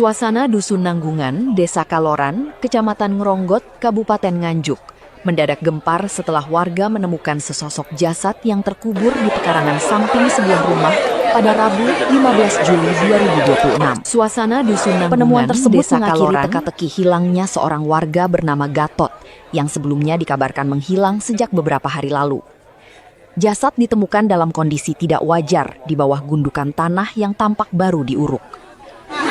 Suasana Dusun Nanggungan, Desa Kaloran, Kecamatan Ngeronggot, Kabupaten Nganjuk, mendadak gempar setelah warga menemukan sesosok jasad yang terkubur di pekarangan samping sebuah rumah pada Rabu 15 Juli 2026. Suasana Dusun Nanggungan, penemuan tersebut Desa mengakhiri teka-teki hilangnya seorang warga bernama Gatot yang sebelumnya dikabarkan menghilang sejak beberapa hari lalu. Jasad ditemukan dalam kondisi tidak wajar di bawah gundukan tanah yang tampak baru diuruk.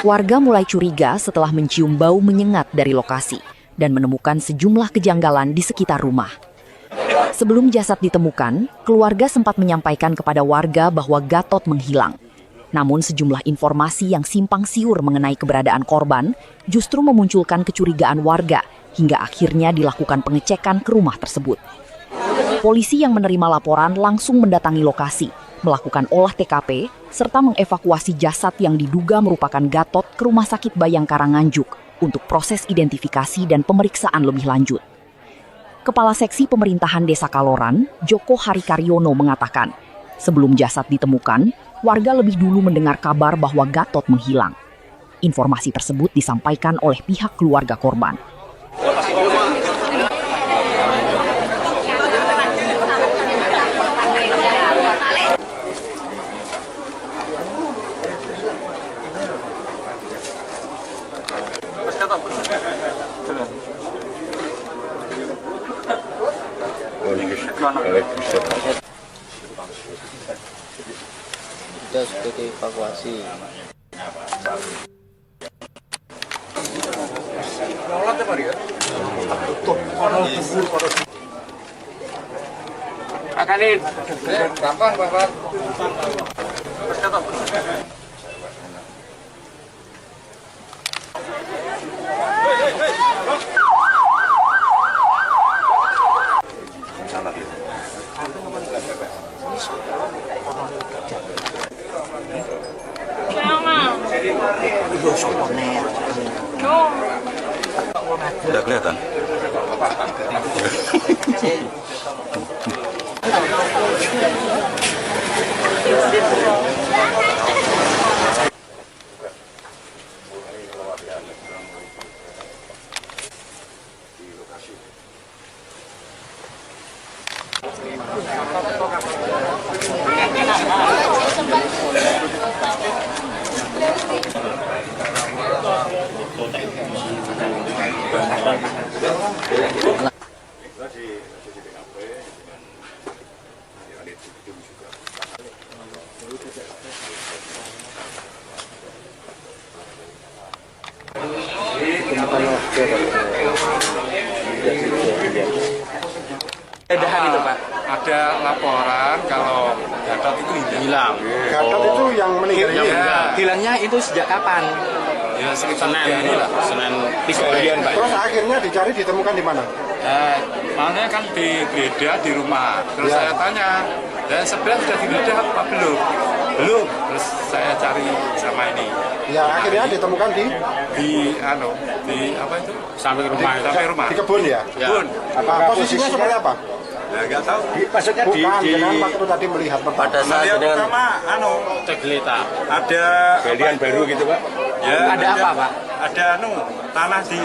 Warga mulai curiga setelah mencium bau menyengat dari lokasi dan menemukan sejumlah kejanggalan di sekitar rumah. Sebelum jasad ditemukan, keluarga sempat menyampaikan kepada warga bahwa Gatot menghilang. Namun sejumlah informasi yang simpang siur mengenai keberadaan korban justru memunculkan kecurigaan warga hingga akhirnya dilakukan pengecekan ke rumah tersebut. Polisi yang menerima laporan langsung mendatangi lokasi, melakukan olah TKP, serta mengevakuasi jasad yang diduga merupakan Gatot ke Rumah Sakit Bayangkara Nganjuk untuk proses identifikasi dan pemeriksaan lebih lanjut. Kepala Seksi Pemerintahan Desa Kaloran, Joko Harikaryono mengatakan, sebelum jasad ditemukan, warga lebih dulu mendengar kabar bahwa Gatot menghilang. Informasi tersebut disampaikan oleh pihak keluarga korban. Kita sudah dievakuasi. Akanin. Gampang, Bapak. Tidak kelihatan. Edahan itu Pak, ada laporan kalau Gatot itu hilang. Gatot itu yang meninggal ini? Ya. Hilangnya itu sejak kapan? Ya sekitar Senin lah, Senin 3 harian Pak. Terus akhirnya dicari ditemukan di mana? Makanya kan digeledah di rumah. Terus Ya. saya tanya, dan sebenarnya sudah digeledah apa belum? Belum. Terus saya cari sama ini. Ya akhirnya ditemukan di apa itu? Sampai rumah. Sampai rumah. di kebun ya? Kebun. Posisinya seperti apa? Ya nggak tahu. Maksudnya bukan dengan waktu tadi melihat Pada saat Melihat dengan pertama, tergeletak. ada Galian baru gitu Pak. Ya, Ada apa, Pak? Ada tanah di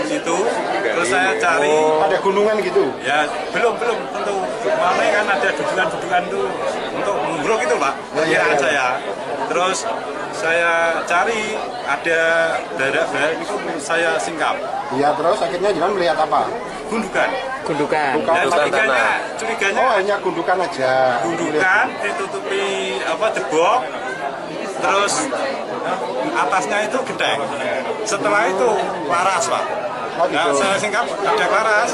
situ. Terus saya cari. ada gunungan gitu? Ya belum tentu. Mana kan ada dudukan tuh untuk menggrok itu Pak. Perkiraan saya. Terus saya cari ada daerah itu saya singkap. Ya terus akhirnya jangan melihat apa? Gundukan. Gundukan. Dan tanah. curiganya Oh hanya gundukan aja. gundukan ditutupi debok. Terus atasnya itu genteng. Setelah itu laras Pak. Oh, gitu. Nah, saya singkap ada laras.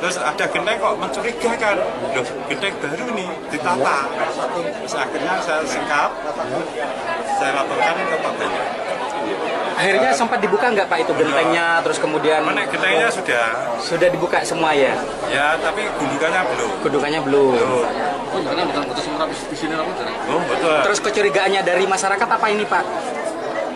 Terus ada genteng kok mencurigakan. Loh, genteng baru nih ditata. Terus akhirnya saya singkap. Saya laporkan ke Pak Banyak. Akhirnya sempat dibuka nggak Pak itu gentengnya, terus kemudian Mana gentengnya sudah dibuka semua ya? ya, tapi gundukannya belum. Gundukannya belum. Oh, betul. Terus kecurigaannya dari masyarakat apa ini Pak?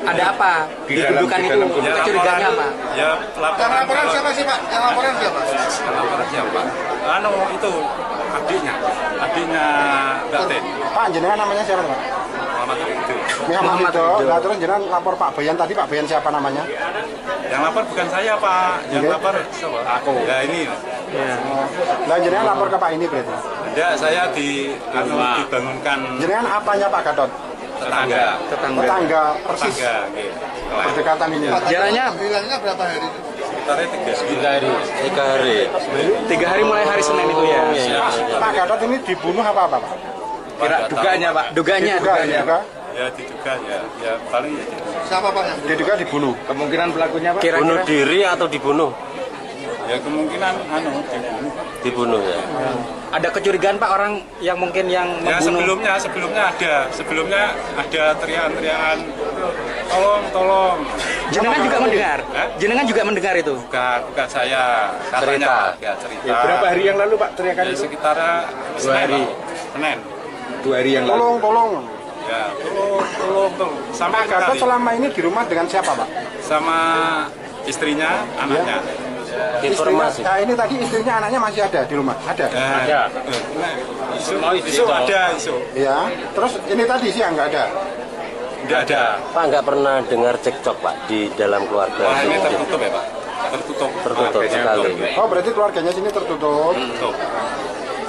Ada apa di gundukan itu? Ya, Kecurigaannya apa? Ya, laporan siapa sih Pak? Yang laporan siapa? Laporan siapa? Itu adiknya Mbak Ten. Pak jenengan namanya siapa Pak? Muhammad itu. Muhammad Ridho. Nah, terus jenengan lapor Pak Bayan tadi, Pak Bayan siapa namanya? Yang lapor bukan saya Pak, yang Oke. lapor aku. Ya ini. Nah, jenengan lapor ke Pak ini berarti. Ya saya dibangunkan Jenengan apanya Pak Gatot? tetangga. Tetangga persis Tetangga, gitu. berdekatan ini. Jaraknya Bilangnya berapa hari? Sekitarnya 3 hari. 3 hari mulai hari Senin itu ya. Pak Gatot ini dibunuh apa Pak? Kira dugaannya Pak. Dugaannya. Diduga. Ya diduga ya paling ya diduga. Siapa Pak yang diduga dibunuh? Kemungkinan pelakunya Pak. Bunuh Kira-kira. diri atau dibunuh? Ya kemungkinan dibunuh. Dibunuh ya. Ada kecurigaan Pak orang yang mungkin yang Ya membunuh. sebelumnya ada teriakan-teriakan tolong. Jenengan juga mendengar. Hah? Jenengan juga mendengar itu. Bukan saya katanya cerita. Berapa hari yang lalu Pak teriakan Ya, itu? sekitar 2 hari. Senin. 2 hari yang lalu. Tolong. Ya, tolong. Sampai Pak Gatot kali selama ini di rumah dengan siapa Pak? sama istrinya, anaknya. Informasi. Nah, ini tadi istrinya anaknya masih ada di rumah? Ada? Ada. Isu ada isu. Ya. Terus ini tadi sih nggak ada? Enggak ada. Pak nggak pernah dengar cekcok Pak di dalam keluarga? Wah, ini tertutup ya, Pak? Tertutup. Tertutup Makanya sekali. tertutup. Oh, berarti keluarganya sini tertutup. Tertutup.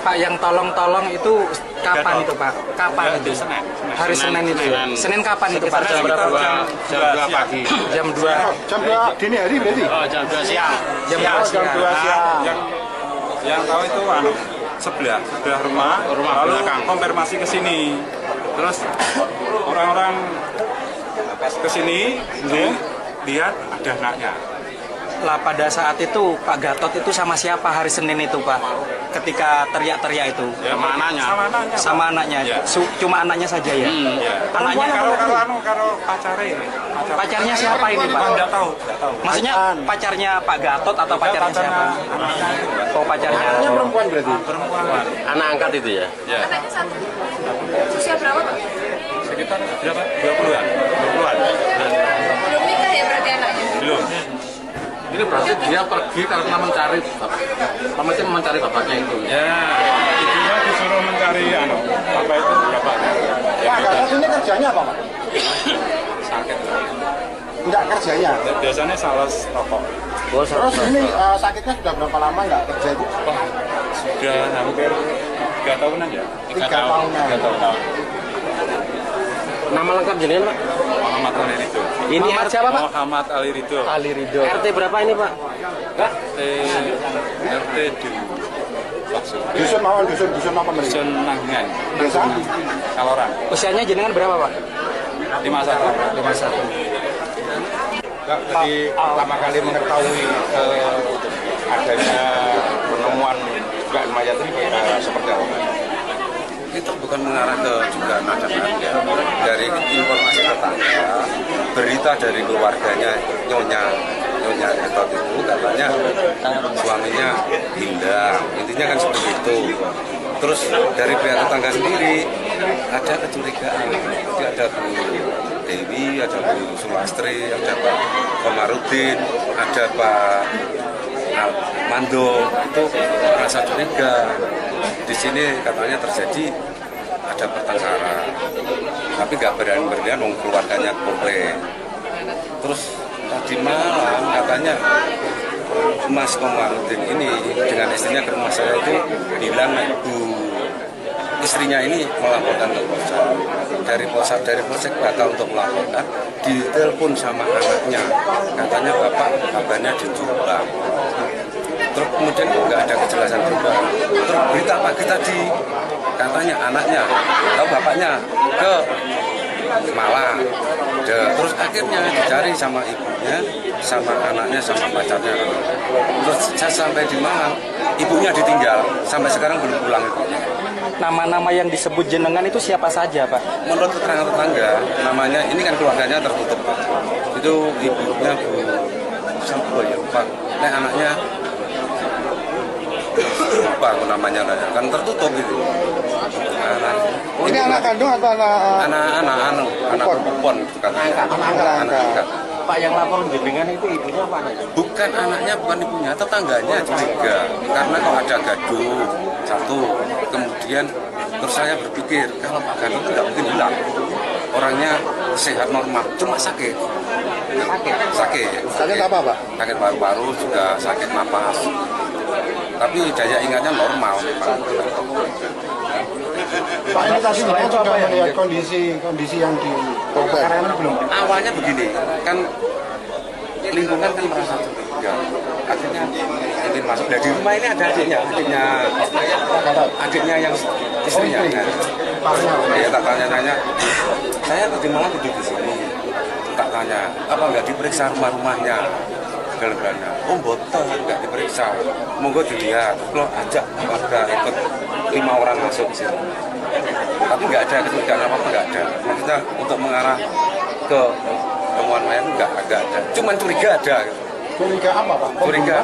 Pak yang tolong itu kapan itu Pak? Kapan Ya, itu? Senin. Hari Senin itu ya. Senin kapan itu Pak? Jam berapa? Jam 2 pagi. Jam 2. Jam 2 dini hari berarti? Jam 2 siang. Jam Oh, jam 2 siang. Yang tahu itu sebelah rumah lalu belakang. Konfirmasi ke sini. Terus orang-orang ke sini lihat ada anaknya. Lah pada saat itu Pak Gatot itu sama siapa hari Senin itu Pak? Ketika teriak-teriak itu. Ya, sama anaknya. Sama anaknya. Ya. Cuma anaknya saja ya. Ya. Anaknya Kalau pacarnya ini. pacarnya siapa ini Pak? Enggak tahu. Maksudnya pacarnya Pak Gatot atau pacarnya siapa? Oh pacarnya. Anaknya perempuan berarti? Perempuan. Anak angkat itu ya? Ya. Anaknya satu. Usia berapa Pak? Sekitar berapa? 20-an. 20-an. Belum nikah ya berarti anaknya? Belum. Ini berarti dia pergi karena mencari bapaknya itu. Ya, ibunya disuruh mencari apa itu bapaknya. Pak Gatot ini kerjanya apa Pak? Sakit. Enggak kerjanya. Ya, biasanya sales rokok. Oh, Terus ini sakitnya sudah berapa lama nggak kerja itu? Sudah hampir 3 tahunan ya. 3 tahunan. 3 tahunan. Nama lengkap jenengan Pak? Muhammad Ali Ridho. Ini Muhammad siapa Pak? Muhammad Ali Ridho. Ali Ridho. RT berapa ini Pak? RT di Bakso. Dusun mawon, dusun apa mereka? Dusun Nangan. Desa? Kaloran. Usianya jenengan berapa Pak? 51. Jadi pertama kali mengetahui adanya penemuan dugaan mayat ini seperti apa? Itu bukan mengarah ke dugaan ada ya. Dari informasi tetangga, berita dari keluarganya nyonya Gatot itu katanya suaminya hilang, intinya kan seperti itu. Terus dari pihak tetangga sendiri ada kecurigaan, jadi ada Bu Dewi, ada Bu Sulastri, ada Pak Komarudin, ada Pak Mando, itu merasa curiga. Di sini katanya terjadi ada pertengkaran, tapi nggak berani-beranian keluarganya komplain. Terus tadi malam katanya Mas Komarudin ini dengan istrinya ke rumah saya itu bilang istrinya ini melaporkan ke Polsek. Dari Polsek batal untuk melaporkan, ditelepon sama anaknya, katanya bapak kabarnya dijual. Terus kemudian nggak ada kejelasan juga. Terus berita pagi tadi katanya anaknya atau bapaknya ke Malang. Terus akhirnya dicari sama ibunya, sama anaknya, sama pacarnya. Terus saya sampai di Malang, ibunya ditinggal, sampai sekarang belum pulang ibunya. Nama-nama yang disebut jenengan itu siapa saja Pak? Menurut keterangan tetangga, namanya ini kan keluarganya tertutup. Itu ibunya Bu siapa ya Pak? Anaknya lupa aku namanya kan tertutup itu. Ini anak kandung atau anak perempuan itu katanya. Anak angkat. Pak yang lapor jenengan itu ibunya apa anaknya? Bukan anaknya, bukan ibunya, tetangganya juga. Karena kalau ada gaduh satu, kemudian terus saya berpikir kalau Pak Gatot tidak mungkin hilang. orangnya sehat normal, cuma sakit. Sakit apa, Pak? Sakit paru-paru, juga sakit napas. Tapi daya ingatnya normal. Pak, ini tadi saya sudah melihat kondisi yang di kebakaran belum? Awalnya begini, kan lingkungan kan merasa curiga. Akhirnya ingin masuk. Nah, di rumah ini ada adiknya yang istrinya. Ya, tak tanya-tanya. Saya tadi malam tidur di sini. Tak tanya, apa nggak diperiksa rumahnya? Galanya, oh boten, nggak diperiksa. Monggo dilihat. Kalau ajak warga ikut 5 orang masuk di sini. Tapi nggak ada kecurigaan apa-apa, nggak ada. Maksudnya untuk mengarah ke temuan mayat nggak ada. Cuman curiga ada. Curiga apa, Pak? Curiga?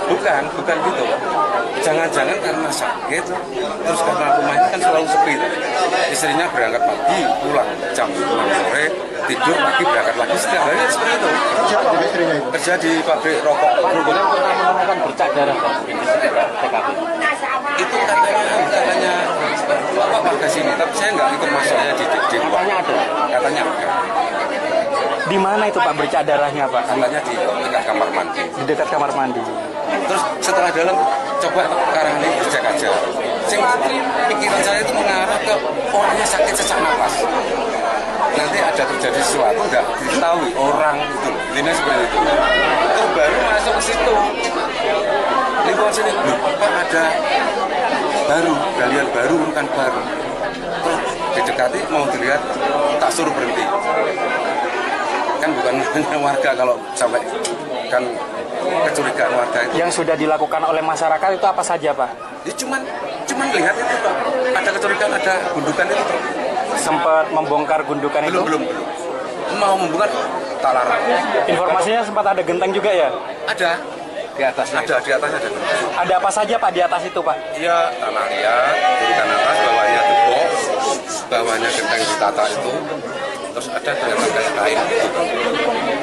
Bukan gitu. Jangan-jangan karena sakit, terus karena rumahnya kan selalu sepi. Istrinya berangkat pagi, pulang jam 6 sore, tidur pagi berangkat lagi setiap hari seperti itu. Kerja apa istrinya itu? Kerja di pabrik rokok. Kemudian pernah menemukan bercak darah Pak di sekitar TKP. Itu katanya bapak warga sini, tapi saya nggak ikut masuknya di Katanya ada. Katanya ada. Di mana itu Pak bercak darahnya Pak? Katanya di dekat kamar mandi. Di dekat kamar mandi. Terus setelah dalam coba sekarang ini dicek aja. Pikiran saya itu mengarah ke orangnya sakit sesak napas. Nanti ada terjadi sesuatu nggak diketahui orang itu. Ini seperti itu. Terus baru masuk ke situ. Lingkungan sini, Pak ada galian baru bukan baru. Terus didekati mau dilihat tak suruh berhenti. Kan bukan hanya warga kalau sampai kan kecurigaan warga itu. Yang sudah dilakukan oleh masyarakat itu apa saja Pak? Ya cuman lihat itu Pak. Ada kecurigaan, ada gundukan itu Pak. Sempat membongkar gundukan itu? Belum. Mau membongkar tak larang. Informasinya sempat ada genteng juga ya? Ada. Di atasnya ada. Ada apa saja Pak di atas itu Pak? Ya tanah liat, gundukan atas, bawahnya tepok, bawahnya genteng ditata itu. Terus ada kelihatan kayak kain gitu.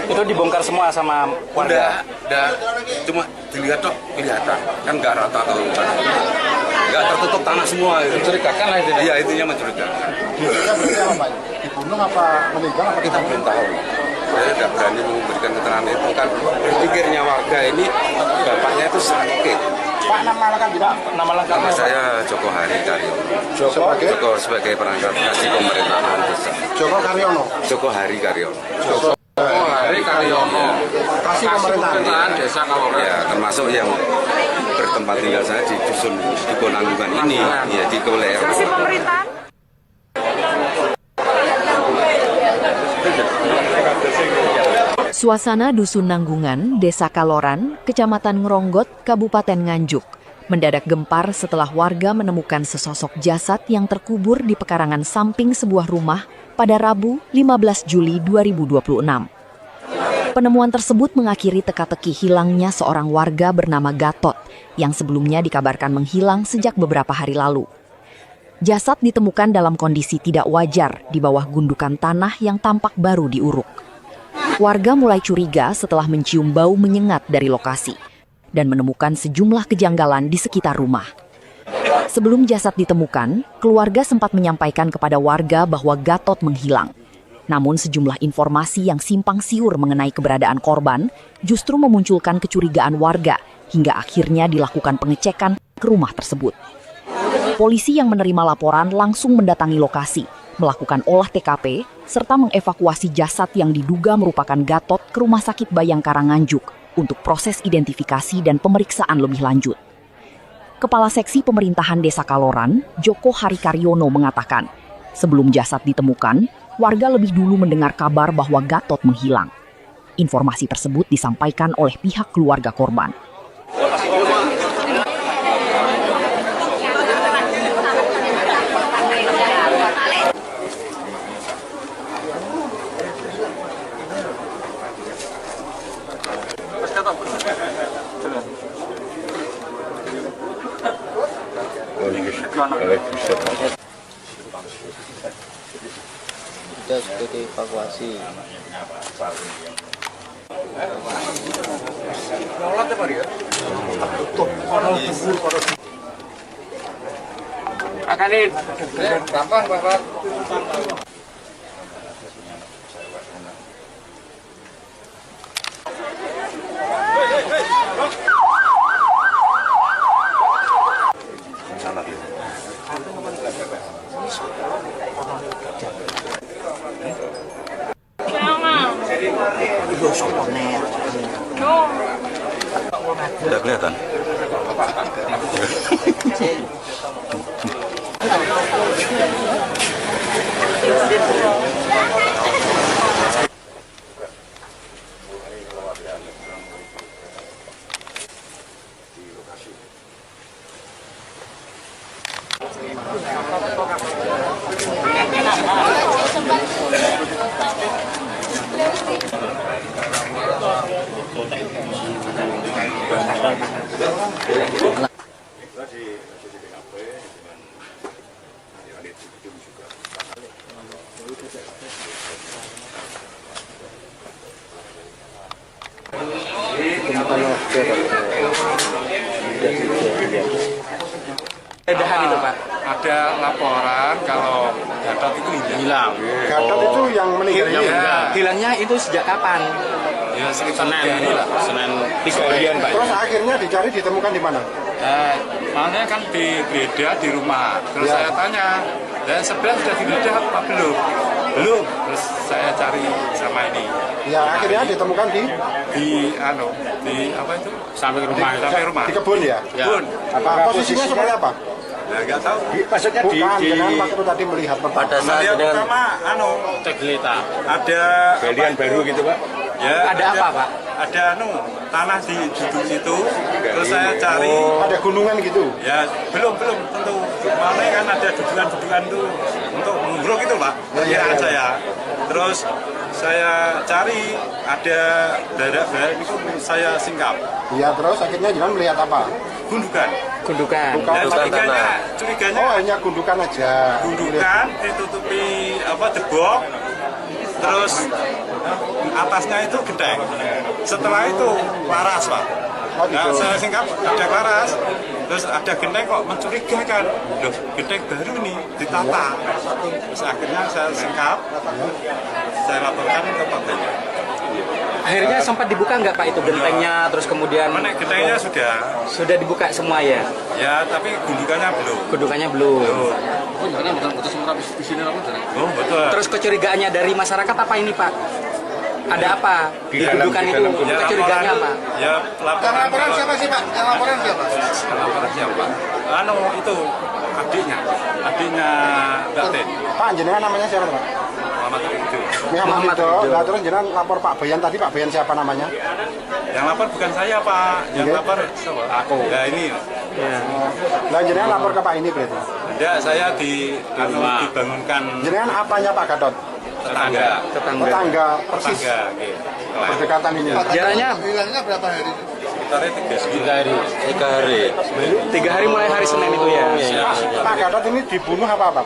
Itu dibongkar semua sama warga? Udah, cuma dilihat dong, kelihatan. Kan nggak rata atau nggak tertutup tanah semua. Mencurigakan lah itu. Iya, intinya mencurigakan. Diduga berarti apa, Pak? Dibunuh apa meninggal apa Kita belum tahu. Saya tidak berani memberikan keterangan itu kan. Berpikirnya warga ini bapaknya itu sakit. Pak, nama lengkap Nama saya Joko Hari Karyono. Sebagai perangkat kasih pemerintahan desa. Joko Hari Karyono. Kasih pemerintahan desa Kaloran. Ya, termasuk yang bertempat tinggal saya di dusun di Konanggungan ini, ya di Koler. Suasana Dusun Nanggungan, Desa Kaloran, Kecamatan Ngeronggot, Kabupaten Nganjuk, mendadak gempar setelah warga menemukan sesosok jasad yang terkubur di pekarangan samping sebuah rumah pada Rabu 15 Juli 2026. Penemuan tersebut mengakhiri teka-teki hilangnya seorang warga bernama Gatot yang sebelumnya dikabarkan menghilang sejak beberapa hari lalu. Jasad ditemukan dalam kondisi tidak wajar di bawah gundukan tanah yang tampak baru diuruk. Warga mulai curiga setelah mencium bau menyengat dari lokasi dan menemukan sejumlah kejanggalan di sekitar rumah. Sebelum jasad ditemukan, keluarga sempat menyampaikan kepada warga bahwa Gatot menghilang. Namun sejumlah informasi yang simpang siur mengenai keberadaan korban justru memunculkan kecurigaan warga hingga akhirnya dilakukan pengecekan ke rumah tersebut. Polisi yang menerima laporan langsung mendatangi lokasi, melakukan olah TKP, serta mengevakuasi jasad yang diduga merupakan Gatot ke Rumah Sakit Bayangkara Nganjuk untuk proses identifikasi dan pemeriksaan lebih lanjut. Kepala Seksi Pemerintahan Desa Kaloran, Joko Hari Karyono mengatakan, sebelum jasad ditemukan, warga lebih dulu mendengar kabar bahwa Gatot menghilang. Informasi tersebut disampaikan oleh pihak keluarga korban. Sudah dievakuasi. Akan ini. Gampang, Bapak. Udah kelihatan. Edahan itu Pak. Ada laporan kalau Gatot itu hilang. Gatot itu yang meninggal ini. Hilangnya itu sejak kapan? Ya sekitar ini lah, Senin 3 harian Pak. Terus akhirnya dicari ditemukan di mana? Makanya kan digeledah di rumah. Terus Ya. saya tanya, dan sebelah sudah digeledah apa belum? Belum. Terus saya cari sama ini Ya akhirnya ditemukan di di apa itu? Sampai rumah. Sampai rumah. di kebun ya. Kebun. Apa posisinya seperti apa? Ya nggak tahu. Maksudnya bukan dengan waktu tadi melihat pertama. Melihat pertama ada Galian baru gitu Pak. ya Ada apa, Pak? Ada tanah di duduk situ. Terus saya cari Ada gunungan gitu. ya belum tentu mana kan ada dudukan tuh untuk mengguruk itu Pak. Perkiraan saya. Terus saya cari ada darah itu saya singkap. Iya terus akhirnya jangan melihat apa? Gundukan. Gundukan. Dan curiganya Oh hanya gundukan aja. gundukan ditutupi debok, terus atasnya itu genteng. Setelah itu laras Pak. Oh, Nah, gitu. saya singkap ada laras, terus ada genteng kok mencurigakan. Loh, genteng baru nih ditata. Terus akhirnya saya singkap, saya laporkan ke Pak Benya. Akhirnya sempat dibuka nggak Pak itu gentengnya, terus kemudian Mana gentengnya sudah dibuka semua ya? ya tapi gundukannya belum. Gundukannya belum. Oh betul. Terus kecurigaannya dari masyarakat apa ini Pak? Ada apa di gundukan itu? Ya, Kecurigaannya apa? Ya laporan siapa sih Pak? Yang laporan siapa? laporan siapa? Itu adiknya Mbak Ten. Pak jenengan namanya siapa Pak? Muhammad itu. Muhammad Ridho. Nah terus jenengan lapor Pak Bayan tadi Pak Bayan siapa namanya? Yang lapor bukan saya Pak, yang Oke. lapor siapa? Aku. Ya ini. Nah jenengan lapor ke Pak ini berarti. Ya saya dibangunkan Jenengan apanya Pak Gatot? tetangga. Tetangga persis Tetangga. Oke. berdekatan ini. Jaraknya Hilangnya berapa hari? Sekitarnya 3 hari. 3 hari mulai hari Senin itu ya. Pak Gatot ini dibunuh apa Pak?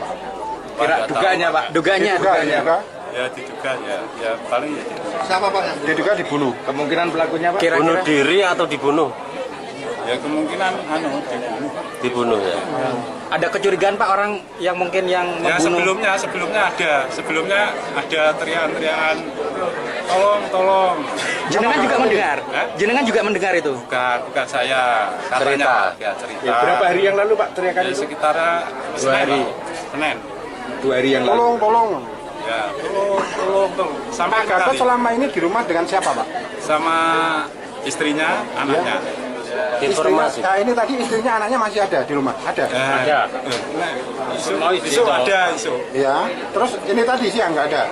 Dugaannya Pak. Dugaannya. Diduga. Ya diduga ya paling ya diduga. Siapa Pak yang diduga dibunuh? Kemungkinan pelakunya Pak. Bunuh Kira-kira diri atau dibunuh? Ya kemungkinan dibunuh. Dibunuh ya. ada kecurigaan Pak orang yang mungkin yang Ya membunuh. sebelumnya ada teriakan-teriakan tolong. Jenengan juga mendengar. Hah? Jenengan juga mendengar itu. Bukan saya katanya cerita. Berapa hari yang lalu Pak teriakan Ya, itu? sekitar 2 hari. Senin. 2 hari yang lalu. Tolong. Ya, tolong. Sampai Pak Gatot kali selama ini di rumah dengan siapa Pak? sama istrinya, anaknya. Informasi. Nah ini tadi istrinya anaknya masih ada di rumah? Ada? Ada. Isu ada isu. Ya. Terus ini tadi siang nggak ada?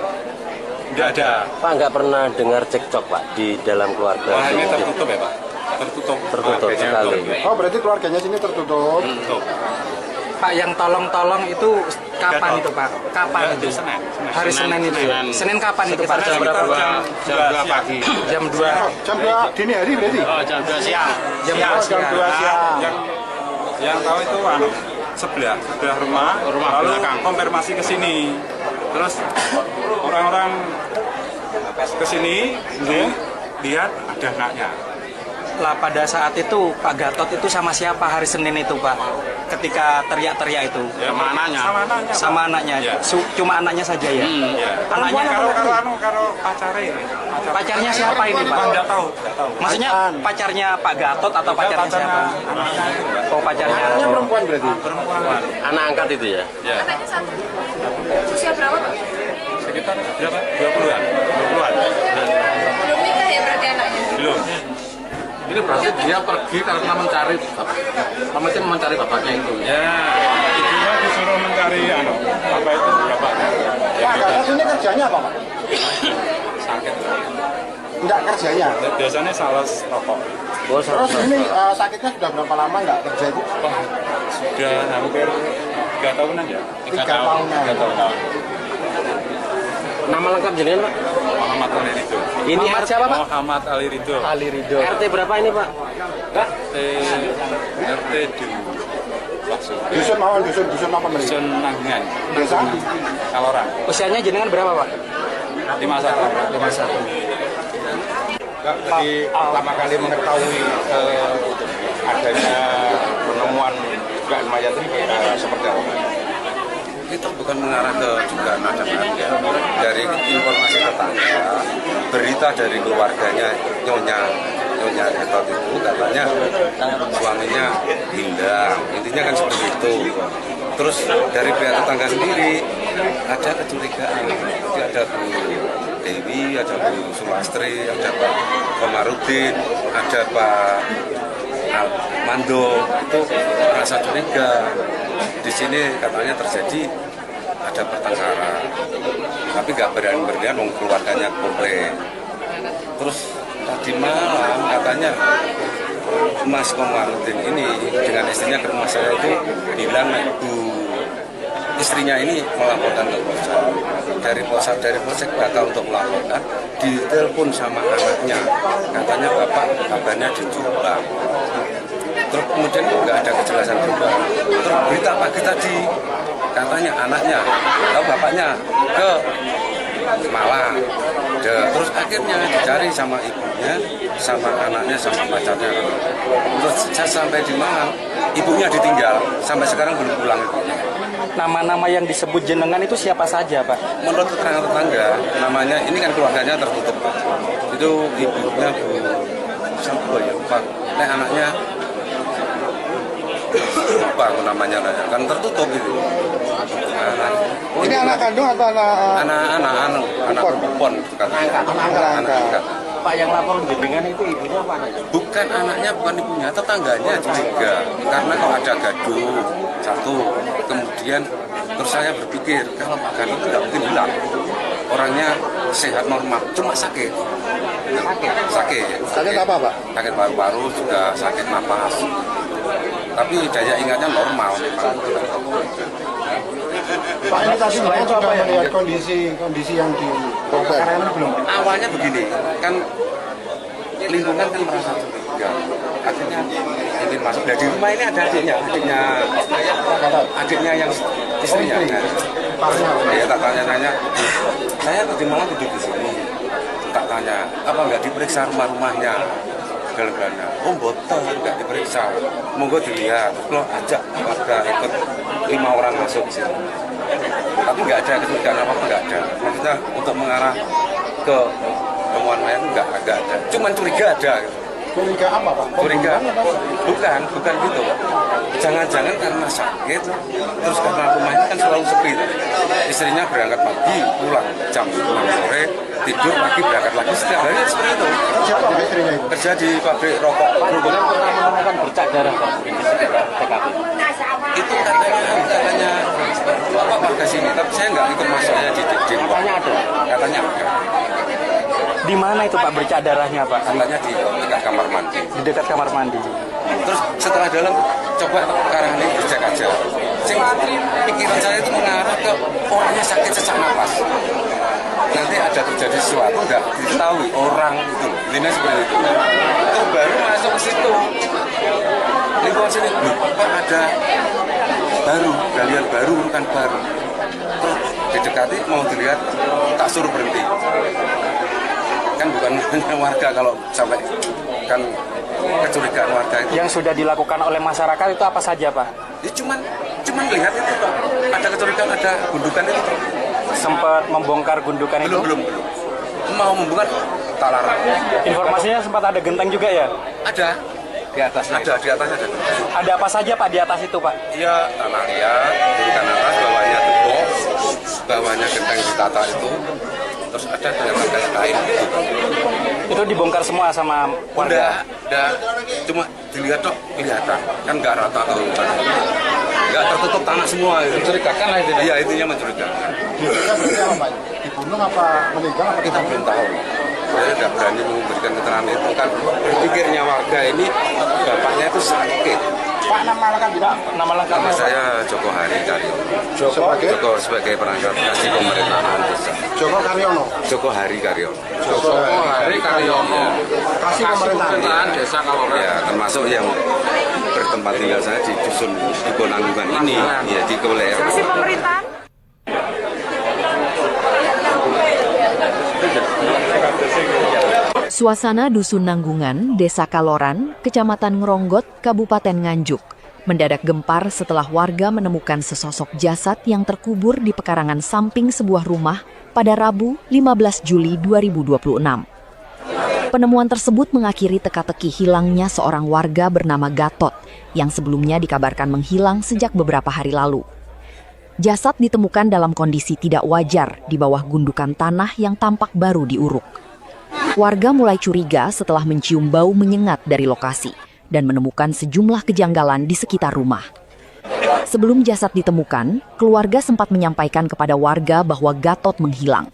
Tidak ada. Pak nggak pernah dengar cekcok Pak di dalam keluarga? Wah ini tertutup ya Pak. Tertutup. Tertutup sekali. Oh berarti keluarganya sini tertutup. Tertutup. Pak yang tolong itu kapan Gatot. itu Pak? Kapan Ya, itu? Senin. Hari Senin itu. Senin kapan itu Pak? Jam berapa? Jam 2 pagi. Jam 2. Jam 2 dini hari berarti? Jam 2 siang. Jam Oh, jam 2 siang. Yang tahu itu sebelah rumah lalu belakang. Konfirmasi ke sini. Terus orang-orang ke sini lihat ada anaknya. Lah pada saat itu Pak Gatot itu sama siapa hari Senin itu Pak? ketika teriak-teriak itu? Ya, sama anaknya. Sama anaknya. Ya. Cuma anaknya saja ya? Ya. Anaknya Kalau pacarnya. pacarnya siapa ini Pak? Enggak tahu. Maksudnya pacarnya Pak Gatot atau pacarnya siapa? Anaknya itu, Pak. Oh pacarnya. Anaknya perempuan berarti? Perempuan. Anak angkat itu ya? Ya. Anaknya satu. Usia berapa Pak? Sekitar berapa? 20-an. 20-an. Belum nikah ya berarti anaknya? Belum. Ini berarti dia pergi karena mencari bapaknya itu. Ya, ibunya disuruh mencari apa itu bapaknya. Pak Gatot ini kerjanya apa Pak? Sakit. Enggak kerjanya. Biasanya sales rokok. Terus ini sakitnya sudah berapa lama nggak kerja itu? Sudah hampir 3 tahunan ya. 3 tahunan. 3 tahunan. Nama lengkap jenengan Pak? Muhammad Ali Ridho. Ini RT siapa Pak? Muhammad Ali Ridho. Ali Ridho. RT berapa ini Pak? RT di Dusun mawon, dusun apa nih? Dusun Nanggungan, Desa? Kaloran. Usianya jenengan berapa Pak? 51. 51. Jadi pertama kali mengetahui adanya penemuan dugaan mayat ini seperti apa? Itu bukan mengarah ke dugaan ada ya. Dari informasi tetangga, berita dari keluarganya Nyonya Gatot itu katanya suaminya hilang, intinya kan seperti itu. Terus dari pihak tetangga sendiri ada kecurigaan, jadi ada Bu Dewi, ada Bu Sulastri, ada Pak Komarudin, ada Pak Mando, itu merasa curiga. Di sini katanya terjadi ada pertengkaran, tapi nggak berani keluarganya komplain. Terus tadi malam katanya Mas Komarudin ini dengan istrinya ke rumah saya itu bilang istrinya ini melaporkan ke Polsek. Dari Polsek batal untuk melaporkan, ditelepon sama anaknya, katanya bapak kabarnya dijual. Terus kemudian nggak ada kejelasan juga. Terus berita pagi tadi katanya anaknya atau bapaknya ke Malang. Terus akhirnya dicari sama ibunya, sama anaknya, sama pacarnya. Terus saya sampai di Malang, ibunya ditinggal, sampai sekarang belum pulang ibunya. Nama-nama yang disebut jenengan itu siapa saja Pak? Menurut keterangan tetangga, namanya ini kan keluarganya tertutup. Itu ibunya Bu siapa ya Pak? Anaknya lupa namanya kan tertutup itu. Ini anak kandung atau anak kupon katanya. Anak angkat. Pak yang lapor jenengan itu ibunya apa anaknya? Bukan anaknya, bukan ibunya, tetangganya juga. Karena kalau ada gaduh satu, kemudian terus saya berpikir kalau Pak Gatot itu tidak mungkin hilang. Orangnya sehat normal, cuma sakit. Sakit apa Pak? Sakit paru-paru, juga sakit napas. Tapi daya ingatnya normal. Pak ini tadi saya coba melihat kondisi yang di kebakaran belum? Awalnya begini, kan lingkungan kan merasa curiga. Akhirnya ingin masuk. Nah, di rumah ini ada adiknya yang istrinya. Ya tak tanya-tanya, saya tadi malam duduk di sini. Tak tanya, apa nggak diperiksa rumahnya? Galanya, botol nggak diperiksa. Monggo dilihat. Lo ajak warga ikut 5 orang masuk di sini. Tapi nggak ada kecurigaan apa nggak ada. Maksudnya untuk mengarah ke temuan mayat nggak ada. Cuman curiga ada. Gitu. Curiga apa Pak? Curiga? Bukan gitu. Jangan-jangan karena sakit, terus karena rumahnya kan selalu sepi. Istrinya berangkat pagi, pulang jam 6 sore, tidur pagi berangkat lagi setiap hari seperti itu. Kerja apa istrinya itu? Kerja di pabrik rokok. Pernah menemukan bercak darah Pak di sekitar TKP? Itu katanya apa warga sini, tapi saya nggak ikut masuknya di Katanya ada. Katanya ada. Di mana itu Pak bercak darahnya Pak? Katanya di dekat kamar mandi. Di dekat kamar mandi. Terus setelah dalam coba sekarang ini dicek aja. Pikiran saya itu mengarah ke orangnya sakit sesak napas. Nanti ada terjadi sesuatu nggak diketahui orang itu. Ini seperti itu. Itu baru masuk ke situ. Lingkungan sini, Pak ada baru, galian baru bukan baru. Terus didekati mau dilihat, tak suruh berhenti. kan bukan hanya warga kalau sampai kan kecurigaan warga itu. Yang sudah dilakukan oleh masyarakat itu apa saja, Pak? Ya cuman lihat itu Pak. Ada kecurigaan, ada gundukan itu Pak. Sempat membongkar gundukan itu? Belum. Mau membongkar tak larang. Informasinya sempat ada genteng juga ya? Ada. Di atasnya. Ada, di atasnya ada. Ada apa saja Pak di atas itu, Pak? Iya, tanah liat, gundukan atas, bawahnya tembok, bawahnya genteng ditata itu. Terus ada kain gitu. Itu dibongkar semua sama warga? Udah, cuma dilihat dok, kelihatan. Kan nggak rata tuh. Nggak tertutup tanah semua. Mencurigakan lah itu. Iya, intinya mencurigakan. Dibunuh apa meninggal apa Kita belum tahu. Saya tidak berani memberikan keterangan itu kan. Berpikirnya warga ini, bapaknya itu sakit. Pak, nama lengkap tidak? Nama lengkapnya Nama Pak? saya Joko Hari Karyono. Joko sebagai perangkat kasih pemerintahan desa. Joko Karyono. Joko Hari Karyono. Joko Hari Karyono. Kasih pemerintahan Desa Kaloran. Ya, termasuk yang bertempat tinggal saya di dusun Diponanggungan ini, ya di Keweler. Kasih pemerintahan. Suasana Dusun Nanggungan, Desa Kaloran, Kecamatan Ngeronggot, Kabupaten Nganjuk, mendadak gempar setelah warga menemukan sesosok jasad yang terkubur di pekarangan samping sebuah rumah pada Rabu 15 Juli 2026. Penemuan tersebut mengakhiri teka-teki hilangnya seorang warga bernama Gatot yang sebelumnya dikabarkan menghilang sejak beberapa hari lalu. Jasad ditemukan dalam kondisi tidak wajar di bawah gundukan tanah yang tampak baru diuruk. Warga mulai curiga setelah mencium bau menyengat dari lokasi dan menemukan sejumlah kejanggalan di sekitar rumah. Sebelum jasad ditemukan, keluarga sempat menyampaikan kepada warga bahwa Gatot menghilang.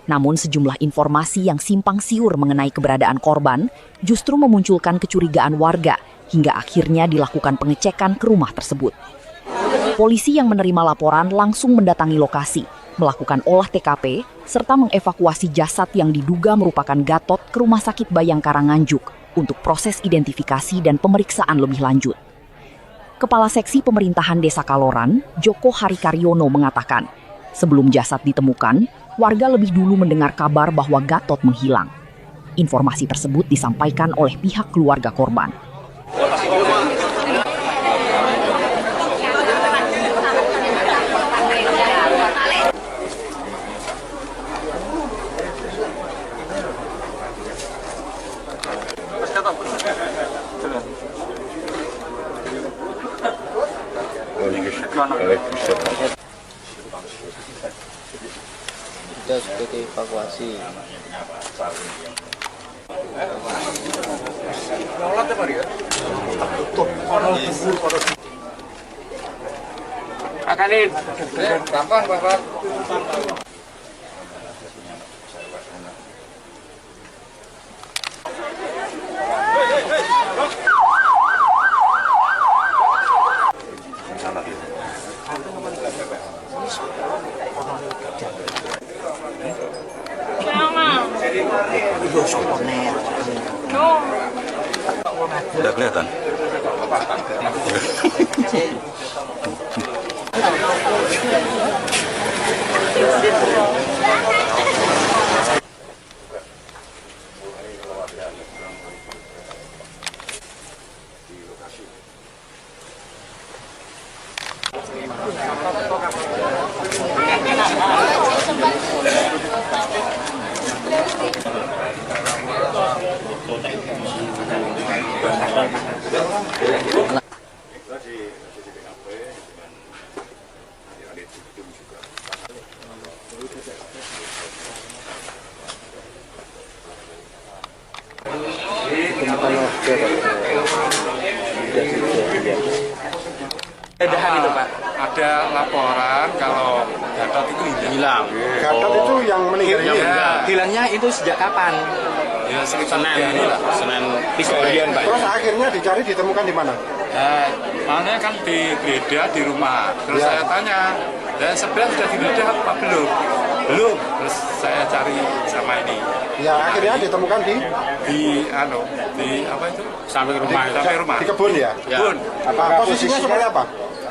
Namun sejumlah informasi yang simpang siur mengenai keberadaan korban justru memunculkan kecurigaan warga hingga akhirnya dilakukan pengecekan ke rumah tersebut. Polisi yang menerima laporan langsung mendatangi lokasi, melakukan olah TKP, serta mengevakuasi jasad yang diduga merupakan Gatot ke Rumah Sakit Bayangkara Nganjuk untuk proses identifikasi dan pemeriksaan lebih lanjut. Kepala Seksi Pemerintahan Desa Kaloran, Joko Hari Karyono mengatakan, sebelum jasad ditemukan, warga lebih dulu mendengar kabar bahwa Gatot menghilang. Informasi tersebut disampaikan oleh pihak keluarga korban. Sudah dievakuasi. Akanin. Gampang, Bapak. Udah kelihatan? Edahan itu Pak, ada laporan kalau Gatot itu hilang. Gatot itu yang meninggal ini. Hilangnya itu sejak kapan? Ya sekitar Senin 3 harian Pak. Terus akhirnya dicari ditemukan di mana? Makanya kan digeledah di rumah. Terus saya tanya, dan sebenarnya sudah digeledah apa belum? Belum. Terus saya cari sama ini. Ya akhirnya ditemukan di Apa itu? Sampai rumah. Sampai rumah. di kebun ya. Kebun. Apa posisinya seperti apa?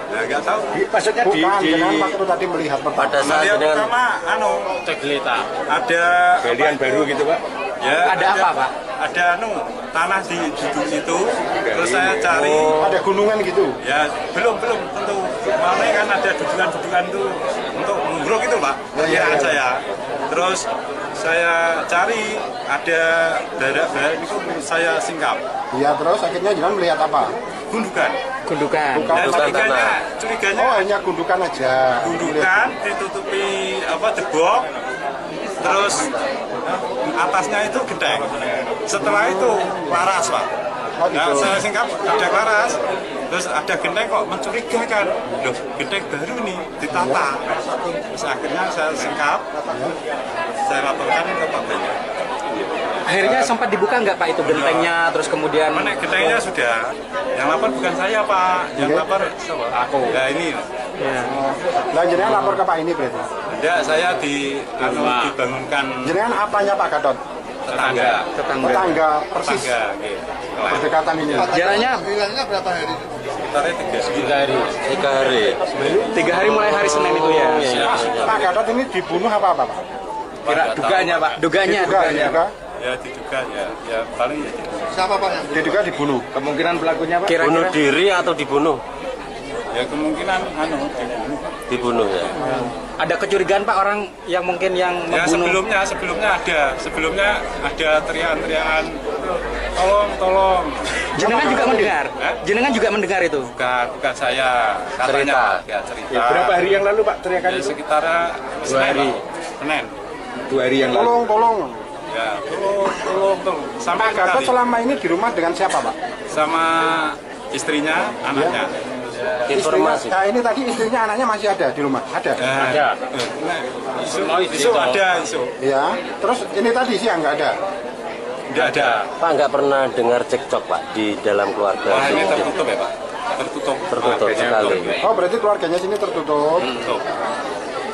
Ya nggak tahu. Maksudnya bukan dengan waktu tadi melihat Pada saat Lihat dengan pertama Cek gelita. ada Galian baru gitu Pak. Ya, Ada apa, Pak? Ada tanah di situ. Terus saya cari. Ada gunungan gitu. Ya belum tentu. Mana kan ada dudukan tuh untuk menggrok itu Pak. Kira aja ya. Terus saya cari ada daerah itu saya singkap. Iya, terus akhirnya jangan melihat apa? Gundukan. Gundukan. Dan curiganya Oh, hanya gundukan aja. gundukan ditutupi debok. Terus atasnya itu genteng. Setelah itu laras Pak. Oh, gitu. Nah, saya singkap ada laras. Terus ada genteng kok mencurigakan. Loh, genteng baru nih ditata. Terus akhirnya saya singkap. Saya laporkan ke Pak Banyak. Akhirnya sempat dibuka nggak Pak itu gentengnya, terus kemudian Mana gentengnya sudah. Yang lapor bukan saya Pak. Yang Oke. lapor aku. Nah ini. Lah jenengan lapor ke Pak ini berarti. Tidak, saya dibangunkan Jenengan apanya Pak Gatot? tetangga. Tetangga persis Tetangga, gitu. berdekatan ini. jaraknya Sekitarnya 3 hari. 3 hari mulai hari Senin itu ya. Pak Gatot ini dibunuh apa Pak? Kira duganya Pak, duganya. Diduga Ya diduga ya paling ya diduga dibunuh. Kemungkinan pelakunya Pak? Bunuh diri atau dibunuh? ya kemungkinan dibunuh. Dibunuh ya. Ada kecurigaan Pak orang yang mungkin yang Ya membunuh? sebelumnya ada teriakan-teriakan tolong. Jenengan juga mendengar? Hah? Jenengan juga mendengar itu? Bukan saya katanya cerita. Ya, berapa hari yang lalu Pak teriakan Ya, itu? sekitar 2 hari. Senin. 2 hari yang lalu. Tolong. Ya tolong. Sampai Pak Gatot kali selama ini di rumah dengan siapa Pak? sama istrinya, anaknya. Informasi. Nah ini tadi istrinya anaknya masih ada di rumah? Ada? Ada. Isu ada isu. Ya. Terus ini tadi siang nggak ada? Tidak ada. Pak nggak pernah dengar cekcok Pak di dalam keluarga? Wah ini tertutup ya Pak. Tertutup. Tertutup Makanya sekali. Oh berarti keluarganya sini tertutup. Tertutup.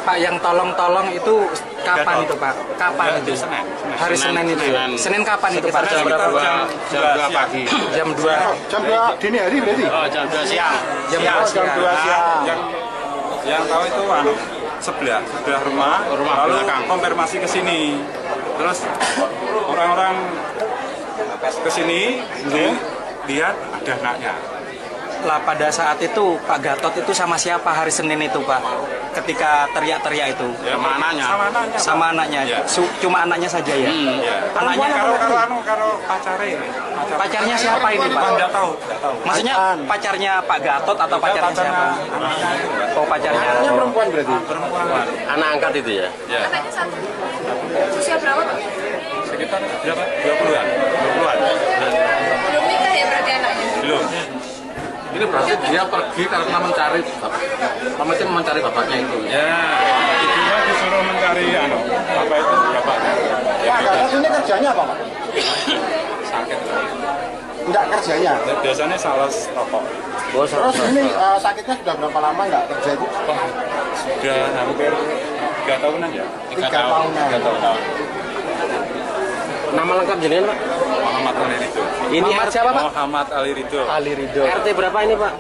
Pak yang tolong itu kapan Gatot. itu Pak? Kapan Ya, itu? Senin. Hari Senin itu. Senin kapan itu Pak? Jam berapa? Jam 2 pagi. Jam 2. Oh, jam 2 dini hari berarti? Jam 2 siang. Jam Siang. 2 siang. Jam 2 siang. Yang tahu itu sebelah rumah lalu konfirmasi ke sini. Terus orang-orang ke sini lihat ada anaknya. Lah pada saat itu Pak Gatot itu sama siapa hari Senin itu Pak? Ketika teriak-teriak itu. Ya, sama anaknya. Sama anaknya. Ya. Cuma anaknya saja ya. Ya. Anaknya karo pacare. Pacarnya siapa ini Pak? Enggak tahu. Maksudnya pacarnya Pak Gatot atau pacarnya siapa? Anaknya itu. Oh pacarnya. Anaknya perempuan berarti? Perempuan. Anak angkat itu ya? Ya. Anaknya satu. Usia berapa Pak? Sekitar berapa? 20-an. 20-an. Belum nikah ya berarti anaknya? Belum. Ini berarti dia pergi karena mencari bapaknya itu. Ya, ibunya disuruh mencari apa itu bapaknya. Pak Gatot ini kerjanya apa Pak? Sakit. Enggak kerjanya. Biasanya sales rokok. Oh, Terus ini sakitnya sudah berapa lama nggak kerja itu? Sudah hampir 3 tahunan ya. 3 tahunan. 3 tahun. Nama lengkap jenengan Pak? Muhammad Ali Ridho. Ini siapa Pak? Muhammad Ali Ridho. Ali Ridho. RT berapa ini Pak?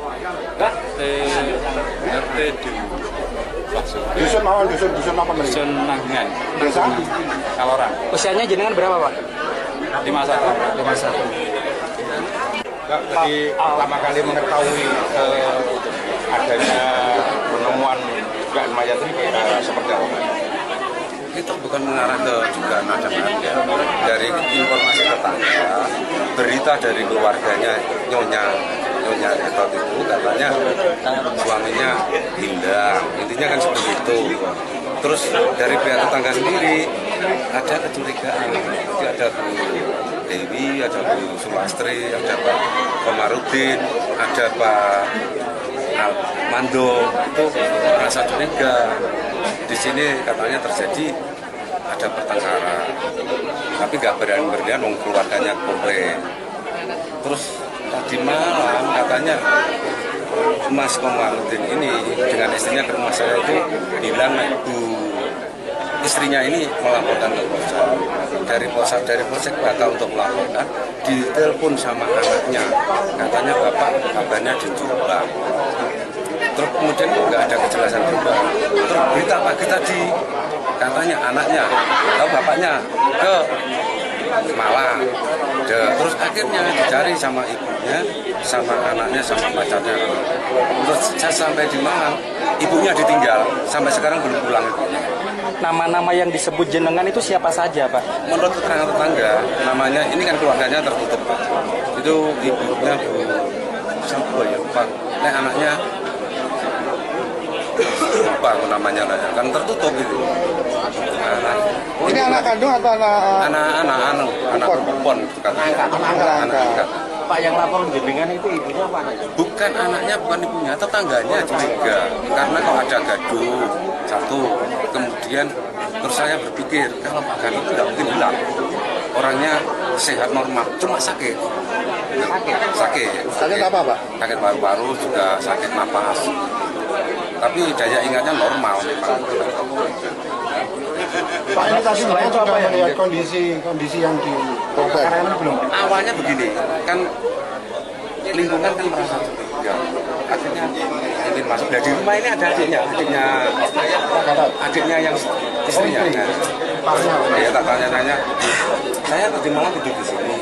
RT Dusun apa mereka? Dusun Nanggingan. Desa? Kaloran. Usianya jenengan berapa Pak? 51. 51. Jadi pertama kali mengetahui adanya penemuan dugaan mayat ini seperti apa? Itu bukan mengarah ke dugaan ada mayat. Dari informasi tetangga, berita dari keluarganya Nyonya Gatot itu katanya suaminya hilang. Intinya kan seperti itu. Terus dari pihak tetangga sendiri ada kecurigaan. Jadi ada Bu Dewi, ada Bu Sulastri, ada Pak Komarudin, ada Pak Mando, itu merasa curiga. Di sini katanya terjadi ada pertengkaran, tapi nggak berani-beranian keluarganya komplain. Terus tadi malam katanya Mas Komarudin ini dengan istrinya ke rumah saya itu bilang istrinya ini melaporkan ke Polsek. Dari Polsek batal untuk melaporkan, ditelepon sama anaknya, katanya kabarnya dijual. Terus kemudian nggak ada kejelasan juga. Terus berita pagi tadi katanya anaknya atau bapaknya ke Malang. Terus akhirnya dicari sama ibunya, sama anaknya, sama pacarnya. Terus saya sampai di Malang, ibunya ditinggal, sampai sekarang belum pulang ibunya. Nama-nama yang disebut jenengan itu siapa saja, Pak? Menurut keterangan tetangga, namanya ini kan keluarganya tertutup, Pak. Itu ibunya siapa ya, Pak? Anaknya lupa namanya, kan tertutup itu. Ini anak kandung atau anak perempuan katanya. Anak angkat. Pak yang lapor jenengan itu ibunya apa anaknya? Bukan anaknya, bukan ibunya, tetangganya curiga. Karena kalau ada gaduh satu, kemudian terus saya berpikir kalau Pak Gatot itu nggak mungkin hilang. Orangnya sehat normal, cuma sakit. Sakit apa, Pak? Sakit paru-paru, juga sakit napas. Tapi daya ingatnya normal. Pak, ini tadi saya juga melihat kondisi yang dibongkar. Awalnya begini, kan lingkungan kan merasa curiga. Akhirnya ingin masuk. Nah, di rumah ini ada adiknya yang istrinya. Ya, tak tanya-tanya. Saya tadi malam tidur di sini.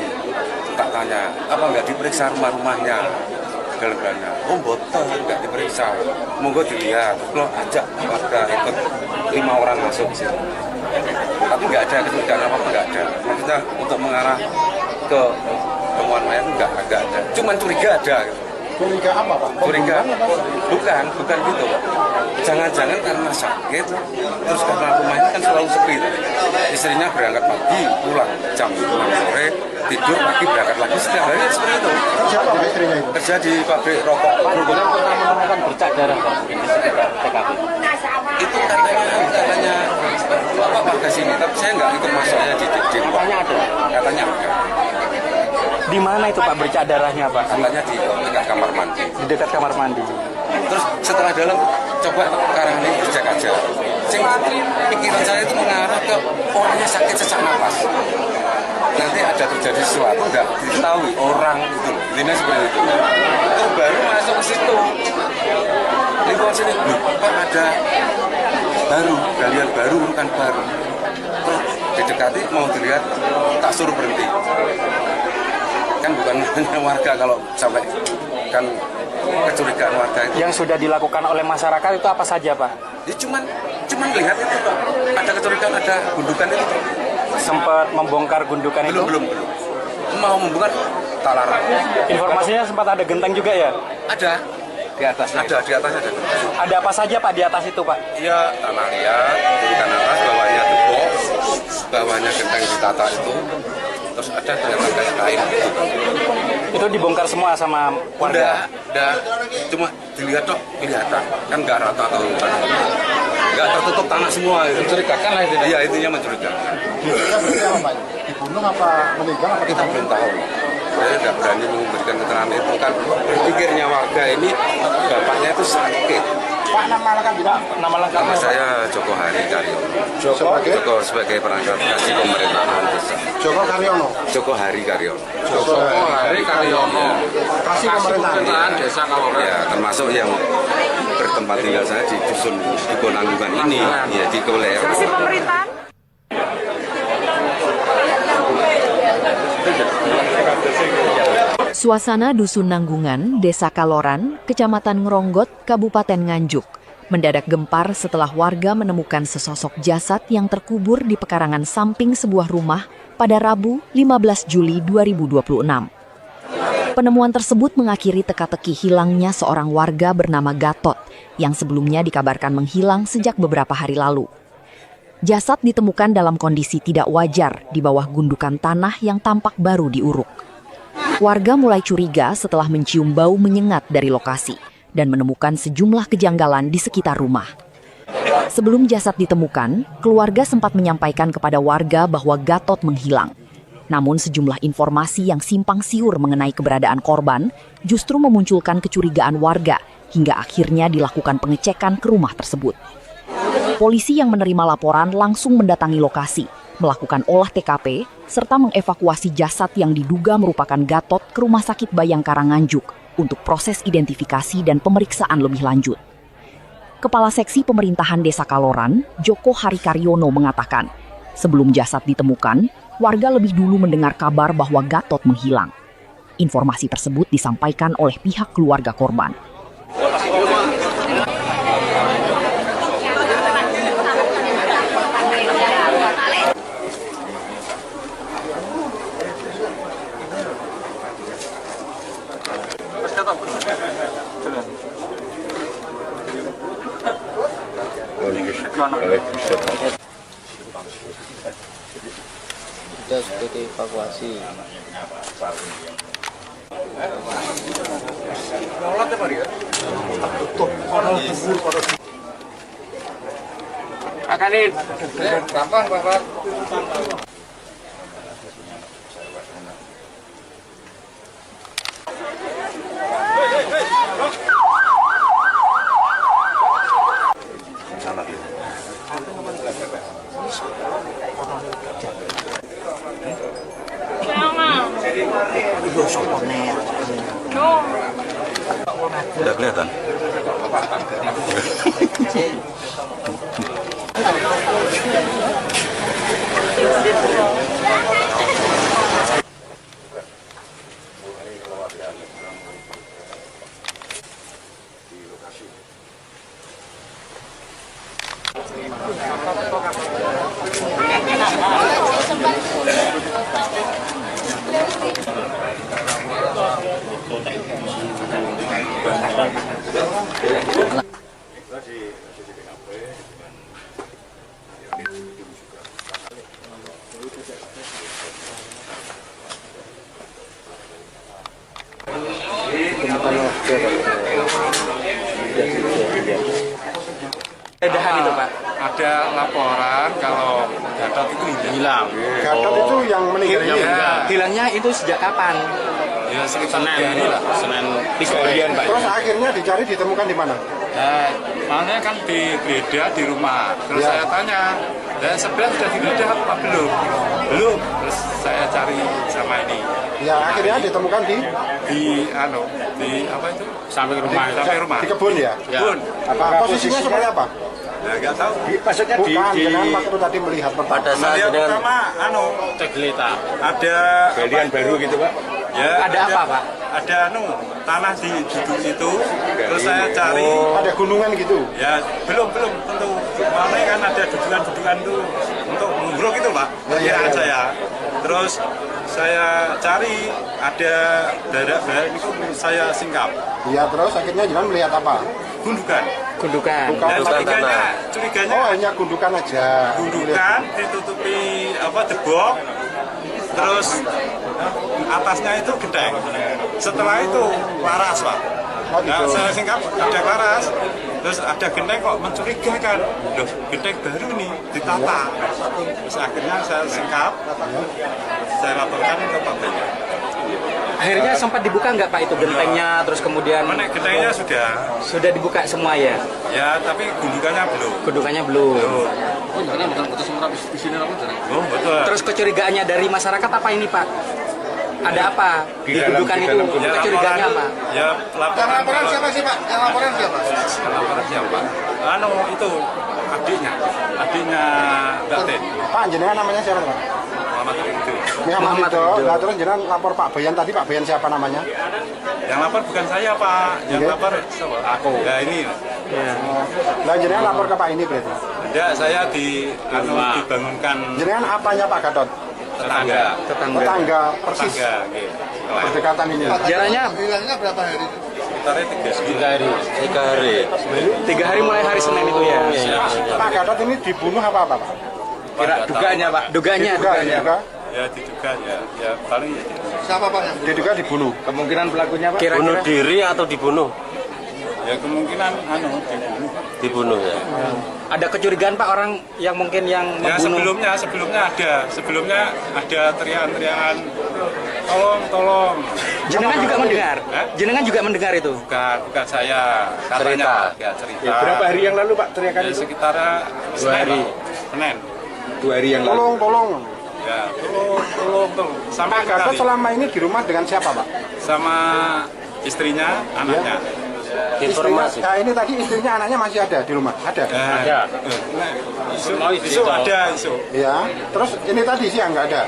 Tak tanya, apa nggak diperiksa rumah-rumahnya? Galanya, boten nggak diperiksa. Monggo dilihat. Lo ajak warga ikut 5 orang masuk di sini. Tapi nggak ada kecurigaan apa-apa, nggak ada. Maksudnya untuk mengarah ke temuan mayat nggak ada. Cuman curiga ada. Curiga apa, Pak? Curiga? Bukan gitu. Jangan-jangan karena sakit, terus karena rumahnya kan selalu sepi. Istrinya berangkat pagi, pulang jam 6 sore, tidur pagi berangkat lagi, setiap hari seperti itu. Siapa istrinya itu? Kerja di pabrik rokok. Yang pernah menemukan bercak darah Pak di sekitar TKP. Itu katanya Bapak warga sini, tapi saya nggak ikut masuknya di Katanya ada. Katanya ada. Di mana itu, Pak, bercak darahnya, Pak? Katanya di dekat kamar mandi. Di dekat kamar mandi. Terus setelah dalam coba sekarang ini dicek aja. Pikiran saya itu mengarah ke orangnya sakit sesak napas. Nanti ada terjadi sesuatu nggak diketahui orang itu. Ini seperti itu. Itu baru masuk ke situ. Lingkungan sini, Pak, ada baru, galian baru, bukan baru. Terus didekati mau dilihat, tak suruh berhenti. Kan bukan hanya warga kalau sampai kan kecurigaan warga itu. Yang sudah dilakukan oleh masyarakat itu apa saja, Pak? Ya cuman lihat itu, Pak. Ada kecurigaan, ada gundukan itu. Sempat membongkar gundukan itu? Belum. Mau membongkar, tak larang. Informasinya sempat ada genteng juga ya? Ada. Di atasnya? Ada, di atasnya ada. Ada apa saja, Pak, di atas itu, Pak? Iya, tanah liat, gundukan atas, bawahnya tepok, bawahnya genteng ditata itu. Terus ada ternyata kain gitu. Itu dibongkar semua sama warga? Udah, cuma dilihat dok, kelihatan. Kan nggak rata atau nggak tertutup tanah semua. Mencurigakan lah itu. Iya, intinya mencurigakan. Berarti apa, Pak? Dibunuh apa meninggal apa Kita belum tahu. Saya nggak berani memberikan keterangan itu kan berpikirnya warga ini bapaknya itu sakit. Pak, nama lengkap tidak? Nama lengkapnya? Nama saya Joko Hari Karyono. Joko sebagai perangkat kasih pemerintahan desa. Joko Karyono. Joko Hari Karyono. Joko Hari Karyono. Kasih pemerintahan desa Kaloran. Ya, termasuk yang bertempat tinggal saya di dusun Diponanggungan ini, ya di Koler. Kasih pemerintahan. Suasana Dusun Nanggungan, Desa Kaloran, Kecamatan Ngeronggot, Kabupaten Nganjuk, mendadak gempar setelah warga menemukan sesosok jasad yang terkubur di pekarangan samping sebuah rumah pada Rabu 15 Juli 2026. Penemuan tersebut mengakhiri teka-teki hilangnya seorang warga bernama Gatot yang sebelumnya dikabarkan menghilang sejak beberapa hari lalu. Jasad ditemukan dalam kondisi tidak wajar di bawah gundukan tanah yang tampak baru diuruk. Warga mulai curiga setelah mencium bau menyengat dari lokasi dan menemukan sejumlah kejanggalan di sekitar rumah. Sebelum jasad ditemukan, keluarga sempat menyampaikan kepada warga bahwa Gatot menghilang. Namun sejumlah informasi yang simpang siur mengenai keberadaan korban justru memunculkan kecurigaan warga hingga akhirnya dilakukan pengecekan ke rumah tersebut. Polisi yang menerima laporan langsung mendatangi lokasi, melakukan olah TKP, serta mengevakuasi jasad yang diduga merupakan Gatot ke Rumah Sakit Bayangkara Nganjuk untuk proses identifikasi dan pemeriksaan lebih lanjut. Kepala Seksi Pemerintahan Desa Kaloran, Joko Hari Karyono mengatakan, sebelum jasad ditemukan, warga lebih dulu mendengar kabar bahwa Gatot menghilang. Informasi tersebut disampaikan oleh pihak keluarga korban. Kita sudah dievakuasi. Akanin. Gampang, Bapak. Udah kelihatan. Edahan itu Pak. Ada laporan kalau Gatot itu hilang. Gatot itu yang meninggal ini. Hilangnya itu sejak kapan? Ya sekitar 3 hari lah. Senin 3 harian, Pak. Terus akhirnya dicari ditemukan di mana? Makanya kan digeledah di rumah. Terus Ya. saya tanya, dan sebenarnya sudah digeledah apa belum? Belum. Terus saya cari sama ini Ya akhirnya ditemukan di di apa itu? Sampai rumah. Sampai rumah. di kebun ya. Kebun. Apa posisinya seperti apa? Ya nggak tahu. Maksudnya Bukan, dengan waktu tadi melihat Pada saat Melihat dengan pertama, Tegelita. ada Galian baru gitu, Pak. ya, Ada apa, Pak? Ada tanah di situ. Terus saya cari. ada gunungan gitu. Ya belum tentu. Mana kan ada dudukan tuh untuk menggrok itu Pak. Kira aja ya. Terus saya cari ada darah itu saya singkap. Ya terus akhirnya jangan melihat apa? Gundukan. Gundukan. Dan Gundukan curiganya Oh hanya gundukan aja. gundukan ditutupi debok. Terus atasnya itu gedeng. Setelah itu laras Pak. Oh, Nah, gitu. saya singkap ada laras. Terus ada genteng kok mencurigakan. Loh, genteng baru nih ditata. Terus akhirnya saya singkap. Saya laporkan ke Pak Benya. Akhirnya sempat dibuka nggak Pak itu gentengnya, terus kemudian Mana gentengnya sudah dibuka semua ya? ya, tapi gundukannya belum. Gundukannya belum. Oh, betul. Terus kecurigaannya dari masyarakat apa ini Pak? Ada apa di gundukan itu? Ya, Kecurigaannya apa? Ya, laporan siapa sih Pak? Yang laporan siapa? Laporan siapa? Itu adiknya Mbak Ten. Pak jenengan namanya siapa Pak? Muhammad itu. Muhammad Ridho. Nah terus jenengan lapor Pak Bayan tadi, Pak Bayan siapa namanya? Yang lapor bukan saya Pak, yang Iya. lapor aku. Ya ini. Lah jenengan lapor ke Pak ini berarti. Ya saya dibangunkan Jenengan apanya Pak Gatot? tetangga. Tetangga persis Tetangga, gitu. berdekatan ini. Jaraknya Hilangnya berapa hari? Sekitarnya 3 hari. 3 hari mulai hari Senin itu ya. Pak Gatot ini dibunuh apa Pak? Dugaannya Pak. Dugaannya. Diduga. Ya diduga ya paling Siapa Pak yang diduga dibunuh? Kemungkinan pelakunya, Pak? bunuh Kira-kira diri atau dibunuh? ya kemungkinan dibunuh. Dibunuh ya. ada kecurigaan Pak orang yang mungkin yang Ya membunuh. sebelumnya ada teriakan tolong. Jenengan juga mendengar. Hah? Jenengan juga mendengar itu. Bukan saya katanya cerita. Ya, berapa hari yang lalu, Pak, teriakan Ya, itu? sekitar 2 hari. Senin. 2 hari yang lalu. Tolong. Ya, tolong. Sampai Pak Gatot kali selama ini di rumah dengan siapa Pak? sama istrinya, anaknya. informasi. Nah, ini tadi istrinya anaknya masih ada di rumah? Ada? Ada. Isu ada, isu. Ya, terus ini tadi siang nggak ada?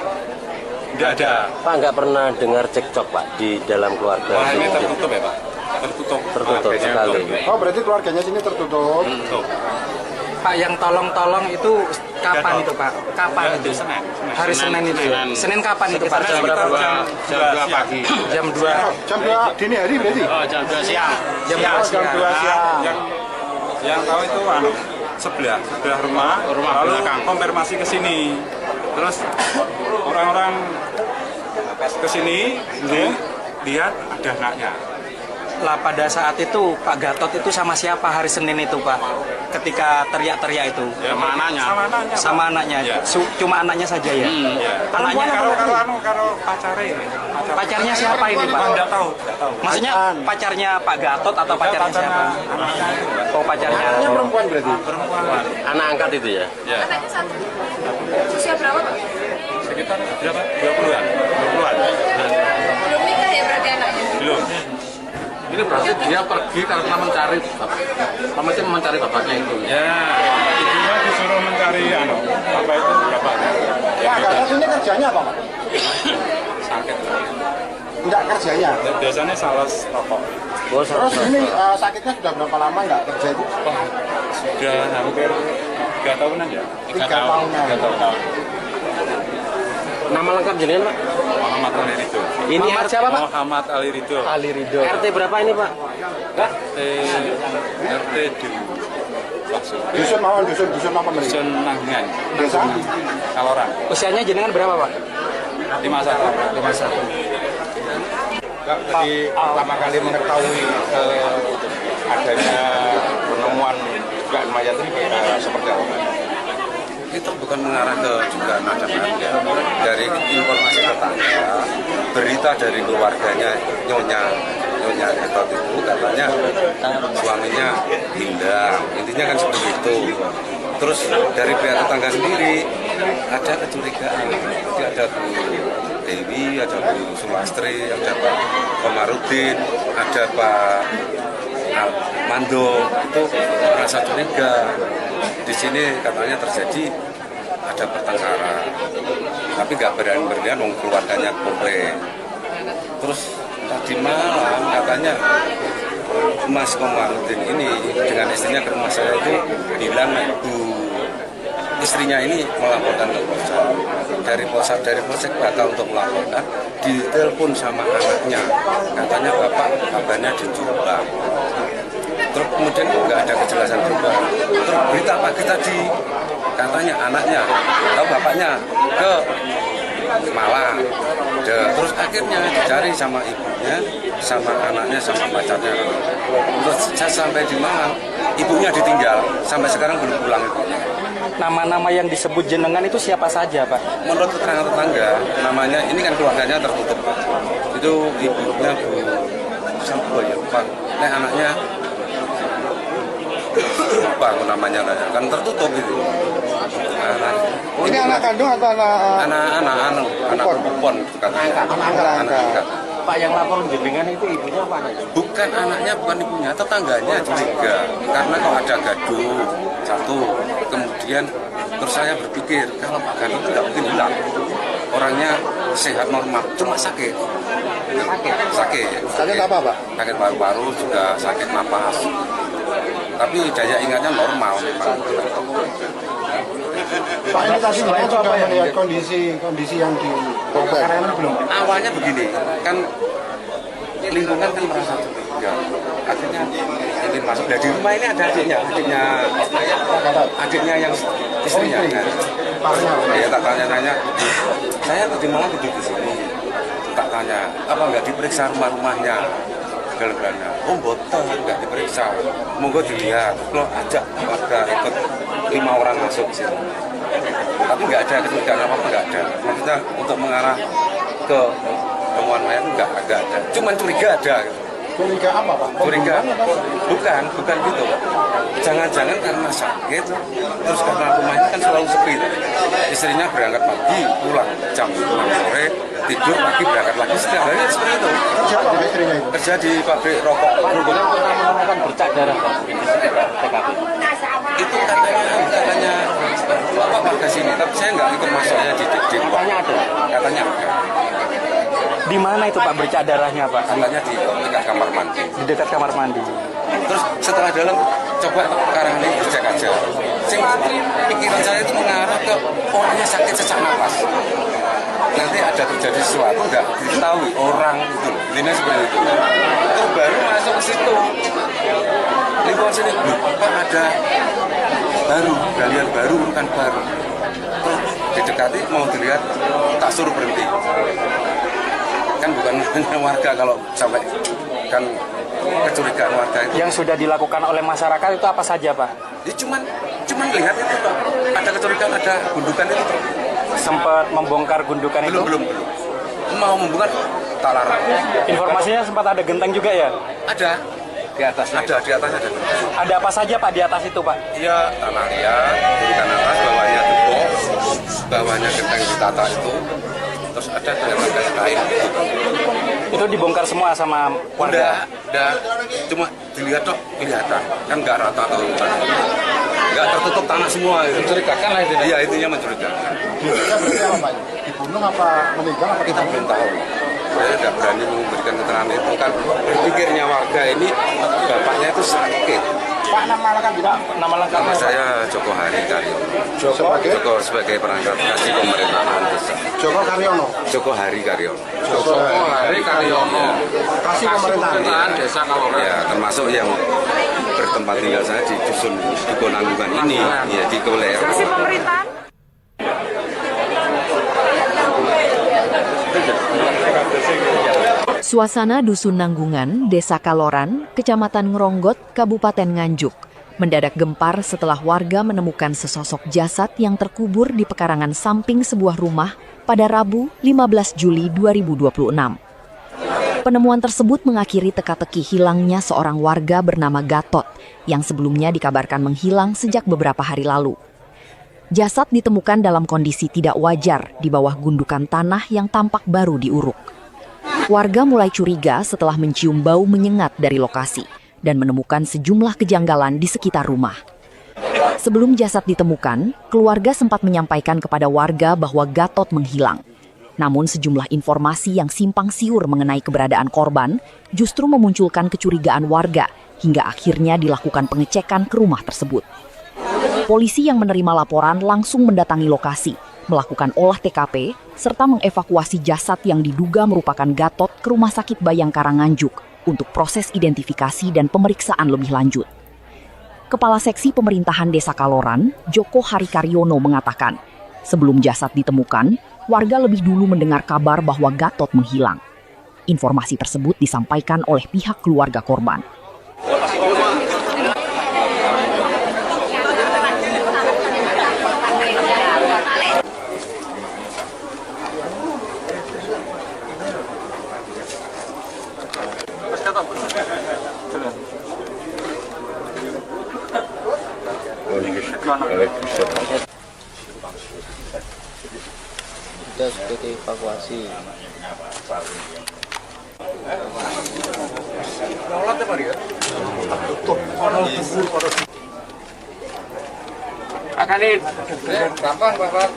Nggak ada. Pak nggak pernah dengar cekcok Pak di dalam keluarga? Wah, ini tertutup ya Pak? Tertutup. Tertutup Makanya sekali. Oh, berarti keluarganya sini tertutup. Tertutup. Pak, yang tolong-tolong itu kapan itu Pak? Kapan itu? Senin. Hari Senin itu ya? Senin kapan itu Pak? Jam berapa? Jam 2 pagi. Jam 2. Jam 2 dini hari berarti? Jam 2 siang. Jam Siang, 2 siang. jam 2 siang. Yang tahu itu sebelah rumah lalu belakang. Konfirmasi ke sini. Terus orang-orang ke sini lihat ada anaknya. Lah pada saat itu Pak Gatot itu sama siapa hari Senin itu Pak? Ketika teriak-teriak itu? Ya, sama anaknya. Sama anaknya. Ya. Cuma anaknya saja ya? Ya. Anaknya Kalau pacarnya ini. pacarnya siapa ini Pak? Enggak tahu. Maksudnya pacarnya Pak Gatot atau pacarnya siapa? Oh, pacarnya. Anaknya perempuan berarti? Perempuan. Anak angkat itu ya? Ya. Anaknya satu. Usia berapa Pak? Sekitar berapa? 20-an. 20-an. Belum nikah ya berarti anaknya? Belum. Ini berarti dia pergi karena mencari bapaknya itu. Ya, ibunya disuruh mencari apa itu bapaknya. Pak Gatot ini kerjanya apa Pak? Sakit. Enggak kerjanya? Biasanya sales rokok. Terus ini sakitnya sudah berapa lama nggak kerja itu? Sudah hampir 3 tahunan ya. 3 tahunan. 3 tahun. Nama lengkap jenengan Pak? Muhammad Ali Ridho. Ini RT siapa Pak? Muhammad Ali Ridho. Ali Ridho. RT berapa ini Pak? RT di Dusun mawon, dusun apa mereka? Dusun Nanggan. Desa? Kaloran. Usianya jenengan berapa Pak? 51. 51. Jadi pertama kali mengetahui adanya penemuan dugaan mayat ini seperti apa? Itu bukan mengarah ke juga macam-macam. Dari informasi tetangga, berita dari keluarganya Nyonya Gatot itu katanya suaminya hilang. Intinya kan seperti itu. Terus dari pihak tetangga sendiri ada kecurigaan. Jadi ada Bu Dewi, ada Bu Sulastri, ada Pak Komarudin, ada Pak Mando, itu merasa curiga. Di sini katanya terjadi ada pertengkaran, tapi nggak berani-beranian keluarganya komplain. Terus tadi malam katanya Mas Komarudin ini dengan istrinya ke rumah saya itu bilang istrinya ini melaporkan ke Polsek. Dari Polsek batal untuk melaporkan, ditelepon sama anaknya, katanya bapak kabarnya di Jombang. Terus kemudian nggak ada kejelasan juga. Terus berita pagi tadi katanya anaknya atau bapaknya ke Malang. Terus akhirnya dicari sama ibunya, sama anaknya, sama pacarnya. Terus saya sampai di Malang, ibunya ditinggal. Sampai sekarang belum pulang ibunya. Nama-nama yang disebut jenengan itu siapa saja Pak? Menurut keterangan tetangga, namanya ini kan keluarganya tertutup. Itu ibunya Bu siapa ya Pak? Anaknya lupa aku namanya kan tertutup itu. Ini anak kandung atau anak perempuan katanya. Anak angkat. Pak yang lapor jenengan itu ibunya apa anaknya? Bukan anaknya, bukan ibunya, tetangganya curiga. Karena kalau ada gaduh satu, kemudian terus saya berpikir kalau Pak Gatot tidak mungkin hilang. Orangnya sehat normal, cuma sakit. Sakit apa Pak? Sakit paru-paru, juga sakit napas. Tapi daya ingatnya normal. Pak ini tadi saya sudah melihat kondisi yang di kebakaran belum? Awalnya begini, kan lingkungan kan merasa curiga. Akhirnya ingin masuk. Nah, di rumah ini ada adiknya yang istrinya. Ya tak tanya-tanya. Saya tadi malam tidur di sini. Tak tanya, apa nggak diperiksa rumahnya? Galanya, oh botol nggak diperiksa. Monggo dilihat. Kalau ajak keluarga ikut 5 orang masuk sini. Tapi nggak ada kecurigaan apa-apa, nggak ada. Maksudnya untuk mengarah ke temuan mayat nggak ada. Cuman curiga ada. Curiga apa Pak? Curiga? Pembunuhan atau? Bukan gitu. Jangan-jangan karena sakit, terus karena rumahnya kan selalu sepi. Istrinya berangkat pagi, pulang jam 6 sore, tidur pagi berangkat lagi, setiap hari seperti itu. Kerja apa Pak istrinya itu? Kerja di pabrik rokok. Pernah menemukan bercak darah Pak di sekitar TKP? Itu katanya Bapak warga sini, tapi saya nggak ikut masuknya di Katanya ada. Katanya ada. Di mana itu Pak bercak darahnya Pak? Katanya di dekat kamar mandi. Di dekat kamar mandi. Terus setelah dalam coba sekarang ini dicek aja. Pikiran saya itu mengarah ke orangnya sakit sesak napas. Nanti ada terjadi sesuatu nggak diketahui orang itu. Ini seperti itu. Terus baru masuk ke situ. Lingkungan sini, Pak ada baru, galian baru bukan baru. Terus didekati mau dilihat, tak suruh berhenti. Kan bukan hanya warga kalau sampai kan kecurigaan warga itu. Yang sudah dilakukan oleh masyarakat itu apa saja Pak? Ya cuman lihat itu Pak. Ada kecurigaan, ada gundukan itu Pak. Sempat membongkar gundukan itu? Belum. Mau membongkar tak larang. Informasinya sempat ada genteng juga ya? Ada. Di atas ada. Ada apa saja Pak di atas itu Pak? Ya tanah liat, gundukan atas, bawahnya gembok, bawahnya genteng ditata itu. Terus ada dengan kain. Itu dibongkar semua sama warga? Udah, cuma dilihat dok, kelihatan. Kan nggak rata atau nggak tertutup tanah semua. Mencurigakan lah itu. Iya, intinya mencurigakan. Kita berarti apa Pak? Dibunuh apa meninggal apa Kita belum tahu. Saya tidak berani memberikan keterangan itu kan berpikirnya warga ini bapaknya itu sakit. Pak nama lengkap juga? Nama lengkap Nama saya Joko Hari Karyono. Joko sebagai perangkat kasih pemerintahan desa. Joko Karyono. Joko Hari Karyono. Joko Hari Karyono. Kasih pemerintahan desa Kaloran. Ya, termasuk yang bertempat tinggal saya di dusun Dukonanggungan ini, ya di Koler. Kasih pemerintahan? Suasana Dusun Nanggungan, Desa Kaloran, Kecamatan Ngeronggot, Kabupaten Nganjuk, mendadak gempar setelah warga menemukan sesosok jasad yang terkubur di pekarangan samping sebuah rumah pada Rabu 15 Juli 2026. Penemuan tersebut mengakhiri teka-teki hilangnya seorang warga bernama Gatot yang sebelumnya dikabarkan menghilang sejak beberapa hari lalu. Jasad ditemukan dalam kondisi tidak wajar di bawah gundukan tanah yang tampak baru diuruk. Warga mulai curiga setelah mencium bau menyengat dari lokasi dan menemukan sejumlah kejanggalan di sekitar rumah. Sebelum jasad ditemukan, keluarga sempat menyampaikan kepada warga bahwa Gatot menghilang. Namun sejumlah informasi yang simpang siur mengenai keberadaan korban justru memunculkan kecurigaan warga hingga akhirnya dilakukan pengecekan ke rumah tersebut. Polisi yang menerima laporan langsung mendatangi lokasi, melakukan olah TKP, serta mengevakuasi jasad yang diduga merupakan Gatot ke Rumah Sakit Bayangkara Nganjuk untuk proses identifikasi dan pemeriksaan lebih lanjut. Kepala Seksi Pemerintahan Desa Kaloran, Joko Hari Karyono mengatakan, sebelum jasad ditemukan, warga lebih dulu mendengar kabar bahwa Gatot menghilang. Informasi tersebut disampaikan oleh pihak keluarga korban. Kita sudah dievakuasi. Akanin, gampang Bapak.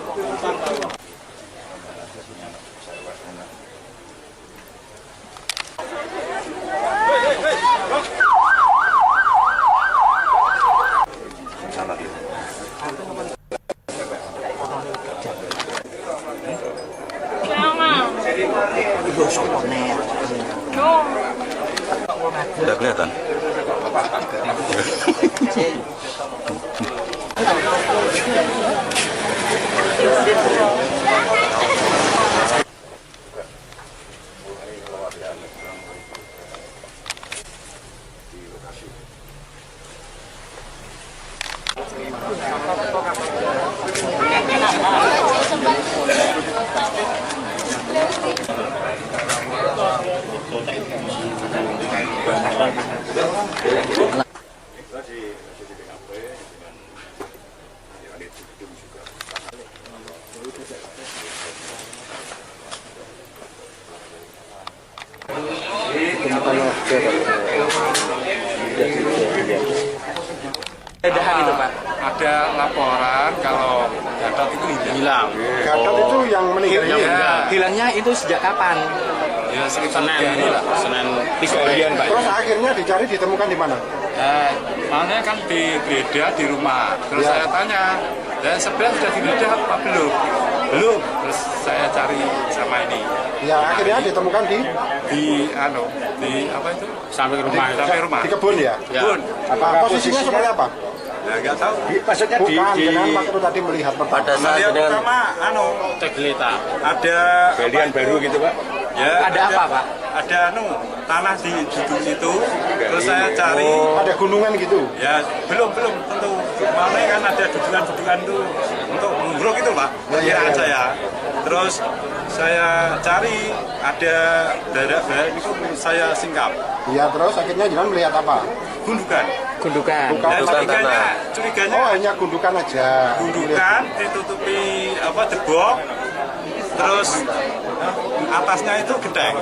Udah kelihatan. Edahan itu Pak. Ada laporan kalau Gatot itu hilang. Gatot itu yang meninggal ini. Hilangnya itu sejak kapan? Ya sekitar 3 hari lah. Senin 3 harian Pak. Terus akhirnya dicari ditemukan di mana? Makanya kan digeledah di rumah. Terus Ya. saya tanya, dan sebenarnya sudah digeledah apa belum? Belum. Terus saya cari sama ini Ya akhirnya ditemukan di di apa itu? Sampai rumah. Sampai rumah. di kebun ya. Kebun. Apa posisinya seperti apa? Ya nggak tahu. Maksudnya Bukan, dengan waktu tadi melihat pertama. Melihat pertama, Teglita. ada Galian baru gitu Pak. ya Ada apa Pak? Ada tanah di situ. Terus saya cari. Ada gunungan gitu. Ya belum tentu. Mana kan ada dudukan tuh untuk mengguruk itu Pak. Kiraan saya. Terus saya cari ada daerah itu saya singkap. Ya terus akhirnya jangan melihat apa? Gundukan. Gundukan. Dan curiganya Oh hanya gundukan aja. gundukan ditutupi jebok. Terus atasnya itu gedeng.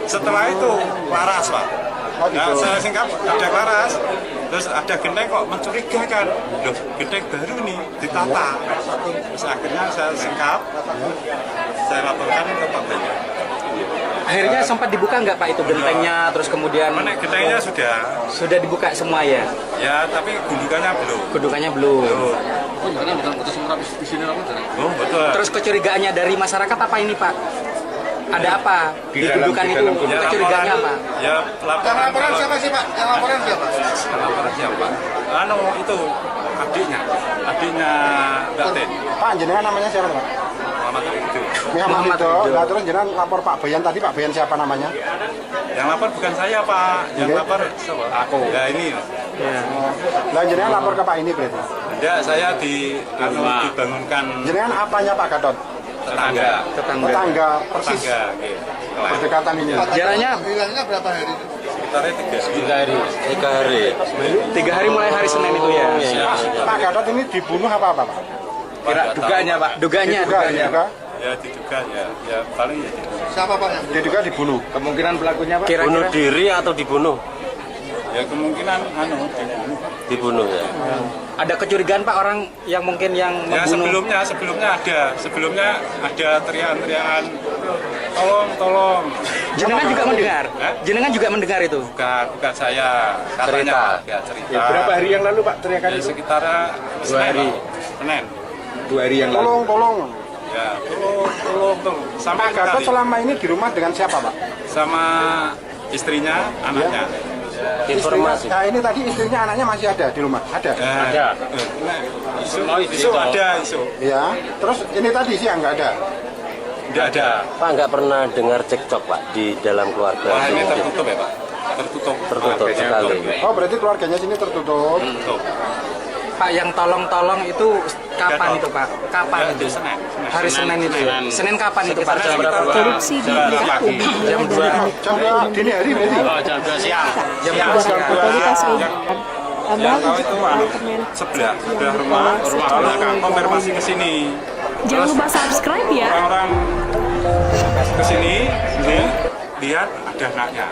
Setelah itu laras Pak. Oh, gitu. Nah, saya singkap ada laras. Terus ada genteng kok mencurigakan. Loh, genteng baru nih ditata. Terus akhirnya saya singkap. Saya laporkan ke Pak Banyak. Akhirnya sempat dibuka nggak Pak itu gentengnya, terus kemudian Mana gentengnya sudah dibuka semua ya? ya, tapi gundukannya belum. Gundukannya belum. Oh, betul. Terus kecurigaannya dari masyarakat apa ini Pak? Ada apa di gundukan itu? Ya, Kecurigaannya apa? Ya, laporan siapa sih Pak? Yang laporan siapa? Laporan siapa? Itu adiknya Mbak Ten. Pak jenengan namanya siapa Pak? Muhammad itu. Muhammad itu. Nah terus jenengan lapor Pak Bayan tadi, Pak Bayan siapa namanya? Yang lapor bukan saya Pak. Yang Oke. lapor siapa? Aku. Ya ini. Lah jenengan lapor ke Pak ini berarti. Ya saya dibangunkan Jenengan apanya Pak Gatot? tetangga. Tetangga persis Tetangga. Oke. berdekatan ini. Jaraknya Hilangnya berapa hari? Sekitarnya 3 hari. 3 hari. 3 hari mulai hari Senin itu ya. Pak Gatot ini dibunuh apa Pak? Dugaannya Pak. Dugaannya. Diduga. Ya diduga ya paling ya diduga. Siapa Pak yang diduga dibunuh? Kemungkinan pelakunya Pak. Kira-kira Bunuh diri atau dibunuh? Ya kemungkinan dibunuh. Dibunuh ya. ada kecurigaan Pak orang yang mungkin yang Ya membunuh. sebelumnya ada teriakan-teriakan tolong. Jenengan juga mendengar? Hah? Jenengan juga mendengar itu? Bukan saya katanya cerita. Berapa hari yang lalu Pak teriakan Ya, itu? sekitar 2 hari. Senin. 2 hari yang lalu. Tolong. Ya, tolong. Sampai Pak Gatot kali selama ini di rumah dengan siapa Pak? sama istrinya, anaknya. Informasi. Nah ini tadi istrinya anaknya masih ada di rumah? Ada? Ada. Isu ada isu. Ya. Terus ini tadi siang nggak ada? Tidak ada. Pak nggak pernah dengar cekcok Pak di dalam keluarga? Wah, ini tertutup ya Pak? Tertutup sekali. Oh berarti keluarganya sini tertutup. Tertutup. Pak yang tolong itu kapan itu Pak? Kapan Ya, itu? Senin. Hari Senin itu ya? Senin kapan itu Pak? Korupsi di wilayah Ubi Jam 2. Jam dini hari berarti? Jam 2 siang. Jam 2 siang. Otoritas Yang tahu itu sebelah rumah belakang konfirmasi ke sini. Jangan lupa subscribe ya. Orang-orang ke sini lihat ada anaknya.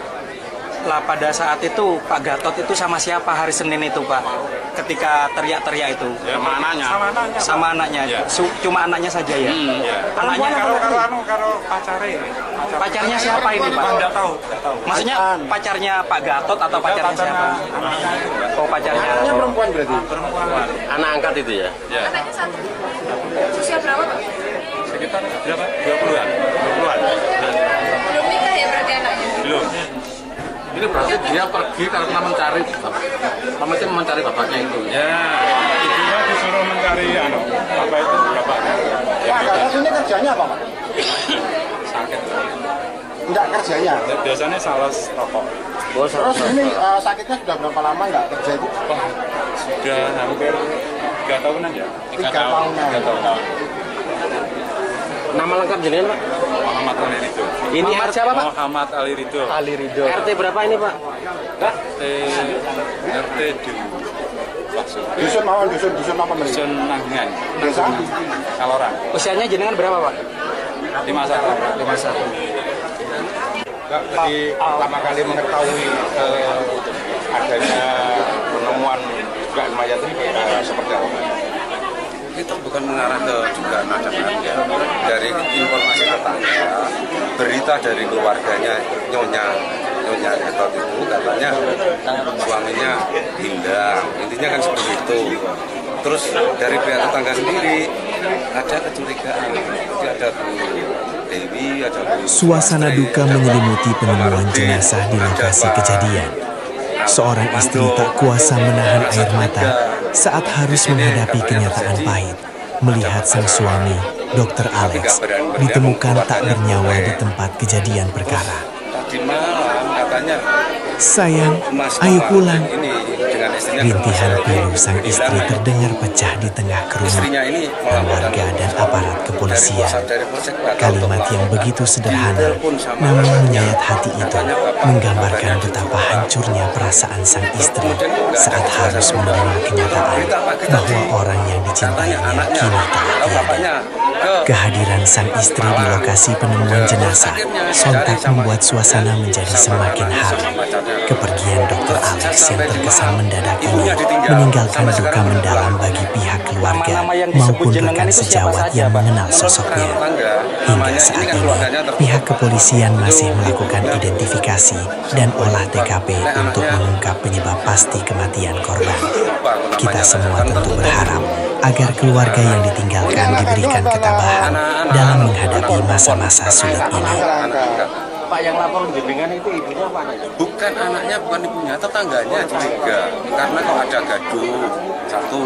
Lah pada saat itu Pak Gatot itu sama siapa hari Senin itu Pak? Ketika teriak-teriak itu. Ya, sama anaknya. Sama anaknya. Ya. Cuma anaknya saja ya. Ya. Anaknya Karo pacare. pacarnya siapa ini Pak? Enggak tahu. Maksudnya pacarnya Pak Gatot atau pacarnya siapa? Oh pacarnya. Anaknya perempuan berarti? Anak angkat itu ya? Ya. Anaknya satu. Usia berapa Pak? Sekitar berapa? 20-an. 20-an. Belum nikah ya berarti anaknya? Belum. Ini berarti dia pergi karena mencari bapaknya itu. Ya, ibunya disuruh mencari apa itu bapaknya. Pak Gatot ini kerjanya apa Pak? Sakit. Enggak kerjanya. Biasanya sales rokok. Terus ini sakitnya sudah berapa lama nggak kerja itu? Sudah hampir 3 tahunan ya. 3 tahunan. 3 tahunan. Nama lengkap jenengan Pak? Muhammad Ali Ridho. Ini RT siapa Pak? Muhammad Ali Ridho. Ali Ridho. RT berapa ini Pak? RT di Dusun mawon, dusun apa mereka? Dusun Nanggingan, Desa? Kaloran. Usianya jenengan berapa Pak? 51. 51. Jadi pertama kali mengetahui adanya penemuan dugaan mayat ini seperti apa? Itu bukan mengarah ke dugaan ada ya. Dari informasi tetangga, berita dari keluarganya Nyonya Gatot itu katanya suaminya hilang, intinya kan seperti itu. Terus dari pihak tetangga sendiri ada kecurigaan, jadi ada Bu Dewi, ada Bu Suasana duka menyelimuti penemuan jenazah di lokasi kejadian. Seorang istri tak kuasa menahan air mata saat harus menghadapi kenyataan pahit melihat sang suami, Dr. Alex, ditemukan tak bernyawa di tempat kejadian perkara. Tadi malam katanya Sayang, ayo pulang. ini dengan istrinya Rintihan pilu sang istri terdengar pecah di tengah istrinya kerumunan ini warga dan aparat kepolisian. dari Polsek Batam Kalimat yang begitu sederhana, namun menyayat hati itu, menggambarkan betapa hancurnya perasaan sang istri saat harus menerima kenyataan bahwa orang yang dicintainya kini tak tiada. Kehadiran sang istri di lokasi penemuan jenazah sontak membuat suasana menjadi semakin haru. Kepergian Dr. Alex yang terkesan mendadak ini meninggalkan duka mendalam bagi pihak keluarga maupun rekan sejawat yang mengenal sosoknya. Hingga saat ini, pihak kepolisian masih melakukan identifikasi dan olah TKP untuk mengungkap penyebab pasti kematian korban. Kita semua tentu berharap agar keluarga yang ditinggalkan diberikan ketabahan dalam menghadapi masa-masa sulit ini. Pak yang lapor jenengan itu ibunya apa anaknya? Bukan anaknya, bukan ibunya, tetangganya juga. Karena kalau ada gaduh satu,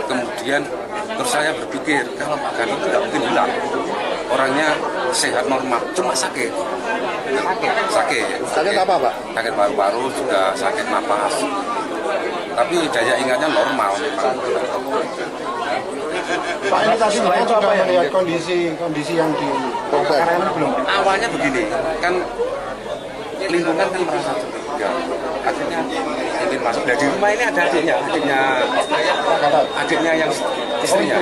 kemudian terus saya berpikir kalau Pak Gatot tidak mungkin hilang. Orangnya sehat normal, cuma sakit. Sakit apa Pak? Sakit paru-paru, juga sakit napas. Tapi daya ingatnya normal. Pak, ini tadi saya coba melihat kondisi yang di kebakaran belum. Awalnya begini, kan lingkungan kan merasa curiga. Akhirnya ingin masuk. Nah, di rumah ini ada adiknya yang istrinya.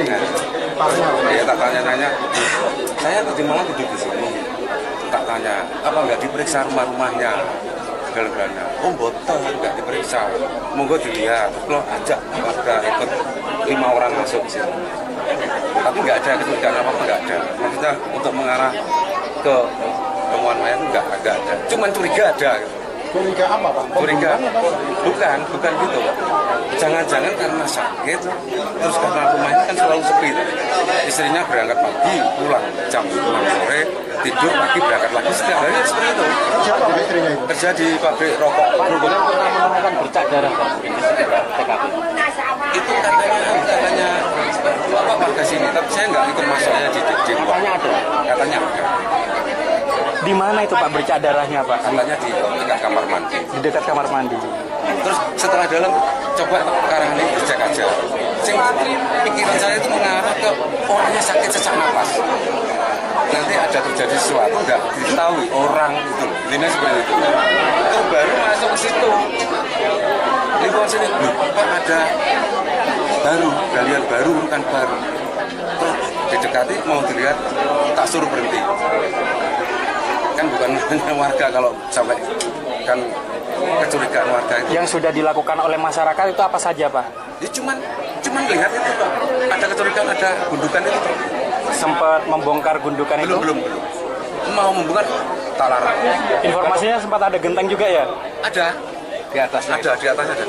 Ya tak tanya-tanya, saya tadi malam duduk di sini. Tak tanya, apa nggak diperiksa rumahnya? Galgana, botol nggak diperiksa. Monggo dilihat, lo ajak warga ikut 5 orang masuk sini. Tapi nggak ada kecurigaan apa-apa, nggak ada. Maksudnya untuk mengarah ke temuan mayat nggak ada. Cuman curiga ada. Curiga apa Pak? Curiga? Bukan gitu. Jangan-jangan karena sakit, terus karena rumahnya kan selalu sepi. Istrinya berangkat pagi, pulang jam 6 sore, tidur pagi berangkat lagi setiap hari seperti itu. Siapa Pak istrinya itu? Kerja di pabrik rokok. Pernah menemukan bercak darah TKP. Itu katanya apa warga sini, tapi saya nggak ikut masuknya di Katanya ada. Katanya ada. Di mana itu Pak bercak darahnya Pak? Katanya di dekat kamar mandi. Di dekat kamar mandi. Terus setelah dalam coba sekarang ini dicek aja. Pikiran saya itu mengarah ke orangnya sakit sesak napas. Nanti ada terjadi sesuatu nggak diketahui orang itu. Ini seperti itu. Terus baru masuk ke situ. Lingkungan sini Pak ada baru, galian baru bukan baru. Terus didekati mau dilihat tak suruh berhenti. Kan bukan hanya warga kalau sampai kan kecurigaan warga itu. Yang sudah dilakukan oleh masyarakat itu apa saja Pak? Ya cuman lihat itu Pak. Ada kecurigaan, ada gundukan itu Pak. Sempat membongkar gundukan itu? Belum. Mau membongkar tak larang. Informasinya sempat ada genteng juga ya? Ada. Di atasnya. Ada, di atasnya ada.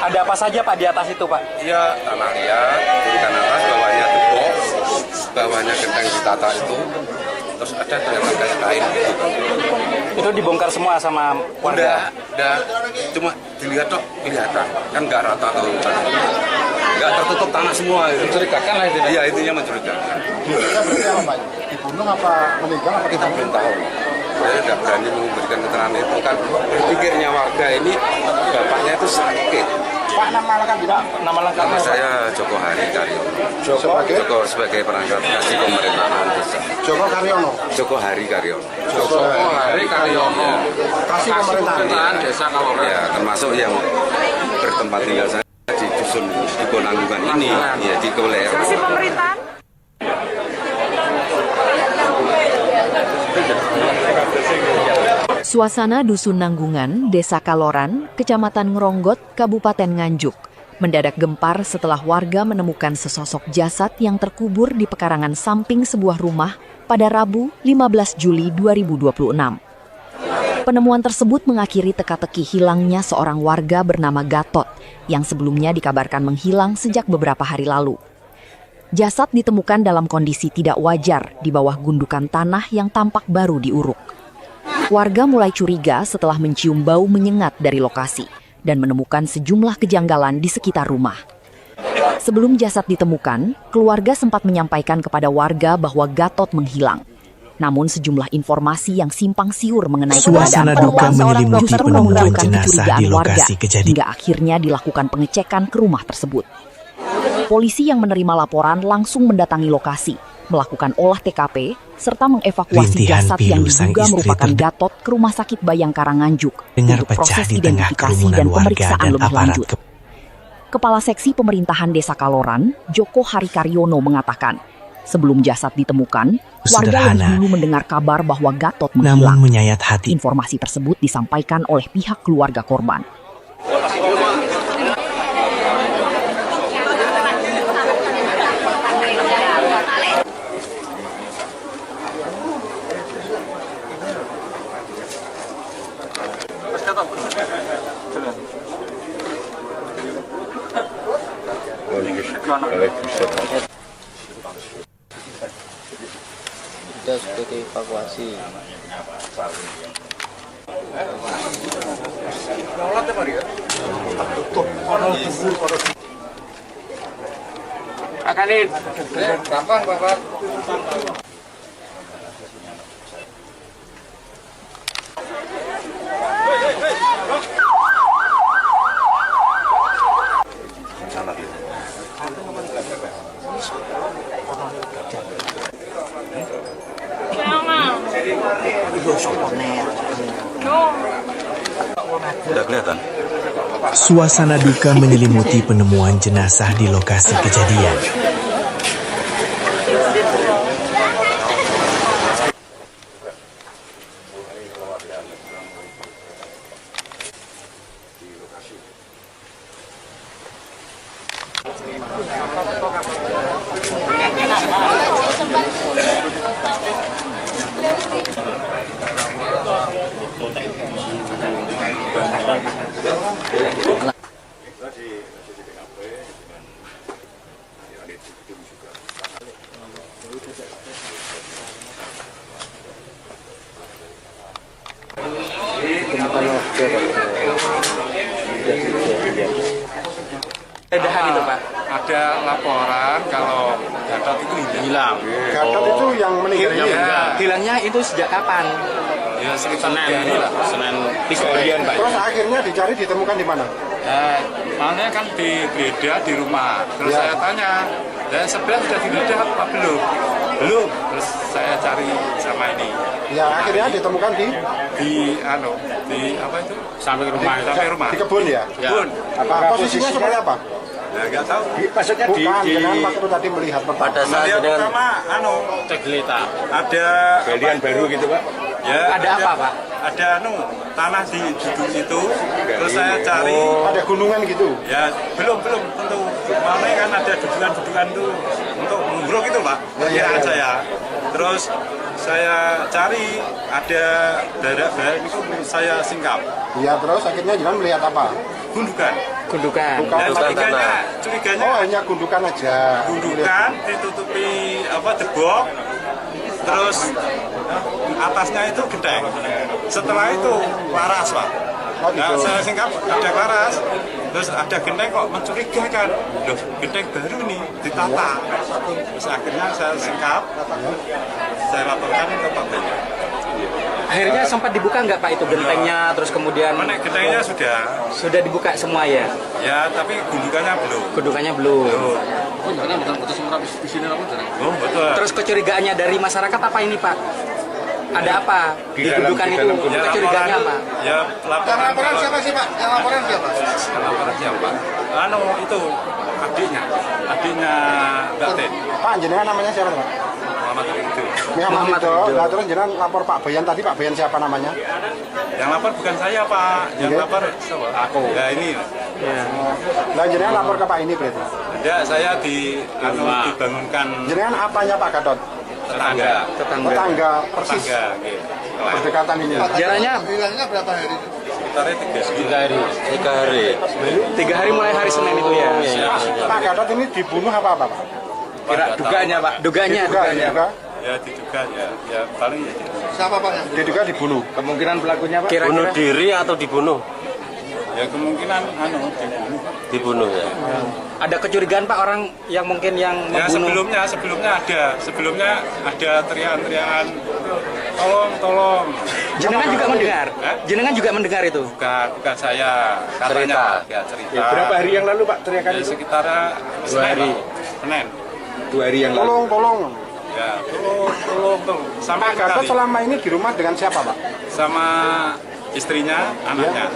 Ada apa saja Pak di atas itu Pak? Ya tanah liat, gundukan atas, bawahnya tepok, bawahnya genteng ditata itu. Terus ada ternyata kayak kain gitu. Itu dibongkar semua sama warga? Udah, cuma dilihat dok, kelihatan. Kan nggak rata atau nggak tertutup tanah semua. Mencurigakan lah itu. Iya, intinya mencurigakan. Kita berarti apa Pak? Dibunuh apa meninggal apa Kita belum tahu. Saya nggak berani memberikan keterangan itu kan. Berpikirnya warga ini bapaknya itu sakit. Pak, nama lengkap tidak? Nama lengkapnya saya Joko Hari Karyono. Joko sebagai perangkat kasih pemerintahan desa. Joko Karyono. Joko Hari Karyono. Joko Hari Karyono. Kasih pemerintahan desa Kaloran. Ya, termasuk yang bertempat tinggal saya di dusun Diponanggungan ini, ya di Koler. Kasih pemerintahan. Suasana Dusun Nanggungan, Desa Kaloran, Kecamatan Ngeronggot, Kabupaten Nganjuk, mendadak gempar setelah warga menemukan sesosok jasad yang terkubur di pekarangan samping sebuah rumah pada Rabu 15 Juli 2026. Penemuan tersebut mengakhiri teka-teki hilangnya seorang warga bernama Gatot yang sebelumnya dikabarkan menghilang sejak beberapa hari lalu. Jasad ditemukan dalam kondisi tidak wajar di bawah gundukan tanah yang tampak baru diuruk. Warga mulai curiga setelah mencium bau menyengat dari lokasi dan menemukan sejumlah kejanggalan di sekitar rumah. Sebelum jasad ditemukan, keluarga sempat menyampaikan kepada warga bahwa Gatot menghilang. Namun sejumlah informasi yang simpang siur mengenai Suasana duka menyelimuti justru penemuan mengundangkan jenazah kecurigaan di warga lokasi kejadian. hingga akhirnya dilakukan pengecekan ke rumah tersebut. Polisi yang menerima laporan langsung mendatangi lokasi, melakukan olah TKP, serta mengevakuasi Rintihan jasad pilu yang sang diduga istri merupakan Gatot ke Rumah Sakit Bayangkara Nganjuk dengar untuk pecah proses di tengah identifikasi kerumunan dan warga pemeriksaan dan lebih aparat lanjut. Kepala Seksi Pemerintahan Desa Kaloran, Joko Hari Karyono mengatakan, sebelum jasad ditemukan, warga lebih dulu mendengar kabar bahwa Gatot namun menghilang. menyayat hati. Informasi tersebut disampaikan oleh pihak keluarga korban. Kita sudah dievakuasi. Akanin. Gampang, Bapak. Sudah kelihatan. Suasana duka menyelimuti penemuan jenazah di lokasi kejadian. Edahan itu, Pak. Ada laporan kalau Gatot itu hilang. Gatot itu yang meninggal ini? Ya. Hilangnya itu sejak kapan? Ya sekitar Senin lah, Senin 3 harian, Pak. Terus akhirnya dicari ditemukan di mana? Makanya kan digeledah di rumah. Terus saya tanya, dan sebenarnya sudah digeledah apa belum? Belum. Terus saya cari sama ini. Ya akhirnya ditemukan di apa itu? Sampai rumah. Sampai rumah. Di kebun ya? Kebun. Apa posisinya seperti apa? Ya nggak tahu. Maksudnya bukan, dengan waktu tadi melihat Pada saat Melihat dengan pertama, Tergeletak. ada Galian baru gitu Pak. ya, Ada apa, Pak? Ada tanah di situ. Terus saya cari. ada gunungan gitu? Ya belum tentu. Mana kan ada dudukan tuh untuk menguruk itu Pak. Kira aja ya. Terus saya cari ada darah itu saya singkap. Iya, terus akhirnya jangan melihat apa? Gundukan. Gundukan. Dan Gundukan curiganya, tanah. curiganya Oh, hanya gundukan aja. gundukan ditutupi debok. Terus atasnya itu genteng. Setelah itu laras Pak. Oh, Nah, gitu. saya singkap ada laras. Terus ada genteng kok mencurigakan. Loh, genteng baru nih ditata. Terus akhirnya saya singkap. Saya laporkan ke Pak Benya. Akhirnya sempat dibuka nggak Pak itu gentengnya, terus kemudian Gentengnya sudah dibuka semua ya? ya, tapi gundukannya belum. Gundukannya belum. Oh, betul. Terus kecurigaannya dari masyarakat apa ini Pak? Ada apa di gundukan itu? Kecurigaannya apa? Ya, Laporan siapa sih Pak? Yang laporan siapa? laporan siapa? Itu adiknya Mbak Ten. Pak, jenengan namanya siapa Pak? Muhammad itu. Muhammad Ridho. Nah, terus jenengan lapor Pak Bayan tadi, Pak Bayan siapa namanya? Yang lapor bukan saya, Pak. Yang Iya. lapor aku. Ya ini. Lah jenengan lapor ke Pak ini berarti. Ya, saya dibangunkan Jenengan apanya Pak Gatot? tetangga. Tetangga persis Tetangga, gitu. berdekatan ini. Jaraknya Bilangnya berapa hari? Sekitarnya 3 hari. 3 hari mulai hari Senin itu ya? Pak Gatot ini dibunuh apa Pak? Dugaannya Pak? Dugaannya. Diduga. Ya diduga ya paling ya. Siapa Pak yang diduga dibunuh? Kemungkinan pelakunya Pak? Bunuh Kira-kira diri atau dibunuh? Ya kemungkinan dibunuh. Dibunuh ya. ada kecurigaan Pak orang yang mungkin yang Ya membunuh? sebelumnya ada teriakan-teriakan tolong. Jenengan juga mendengar? Hah? Jenengan juga mendengar itu? Bukan saya, katanya cerita. Ya, berapa hari yang lalu Pak teriakan Ya, itu? sekitar 2 hari. Senin. 2 hari yang lalu. Tolong. Ya, tolong. Sampai Pak Gatot kali selama ini di rumah dengan siapa Pak? sama istrinya, anaknya.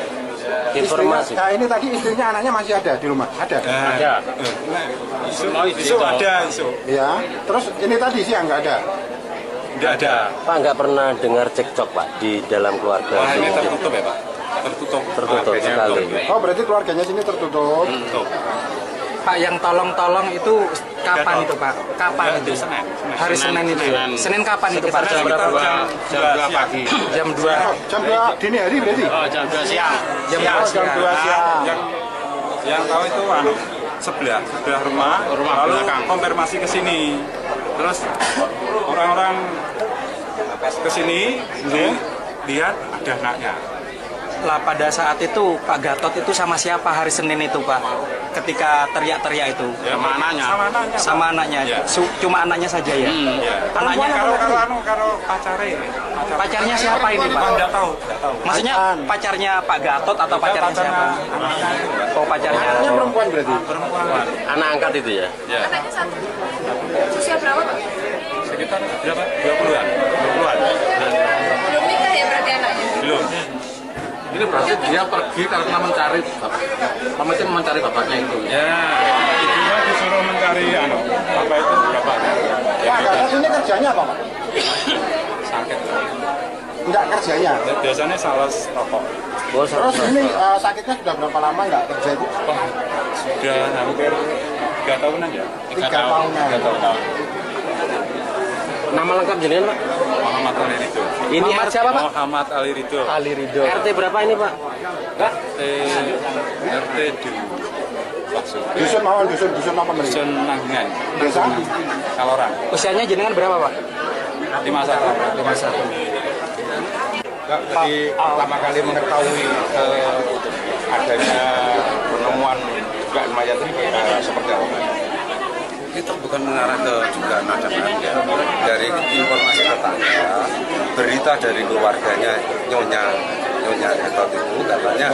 Informasi. Nah ini tadi istrinya anaknya masih ada di rumah? Ada? Ada. Isu ada. Ya. Terus ini tadi sih nggak ada? Tidak ada. Pak nggak pernah dengar cekcok Pak di dalam keluarga? Wah, ini sini? tertutup ya Pak? Tertutup Sekali. Oh berarti keluarganya sini tertutup. Tertutup. Pak yang tolong itu kapan itu Pak? Kapan Ya, itu? Senin. Hari Senin itu ya? Senin kapan itu Pak? Jam berapa? Jam 2 pagi. Jam 2. Jam 2 dini hari berarti? Jam 2 siang. Jam Oh, jam 2 siang. Yang tahu itu sebelah rumah lalu konfirmasi ke sini. Terus orang-orang ke sini lihat ada anaknya. Lah pada saat itu Pak Gatot itu sama siapa hari Senin itu Pak? Ketika teriak-teriak itu? Ya, sama anaknya. Sama anaknya. Ya. Cuma anaknya saja ya? Ya. Anaknya Kalau pacare. pacarnya siapa ini Pak? Enggak tahu. Maksudnya pacarnya Pak Gatot atau pacarnya siapa? Oh pacarnya. Anaknya perempuan berarti? Perempuan. Anak angkat itu ya? Ya. Anaknya satu. Usia berapa Pak? Sekitar berapa? 20-an. Belum nikah ya berarti anaknya? Belum. Ini berarti dia pergi karena mencari bapaknya itu. Ya, ibunya disuruh mencari bapak itu bapaknya. Pak Gatot ini kerjanya apa Pak? Sakit. Enggak kerjanya? Biasanya sales rokok. Terus ini sakitnya sudah berapa lama nggak kerja itu? Sudah hampir 3 tahunan ya. 3 tahunan. 3 tahun. Nama lengkap jenengan Pak? Muhammad Ali Ridho. Ini Muhammad siapa Pak? Muhammad Ali Ridho. Ali Ridho. RT berapa ini Pak? RT di Dusun mawon, dusun apa mereka? Dusun Nanggingan. Desa? Kaloran. Usianya jenengan berapa Pak? 51. Jadi pertama kali mengetahui adanya penemuan dugaan mayat ini seperti apa? Itu bukan mengarah ke dugaan ada ya. Dari informasi tetangga, berita dari keluarganya Nyonya Gatot itu katanya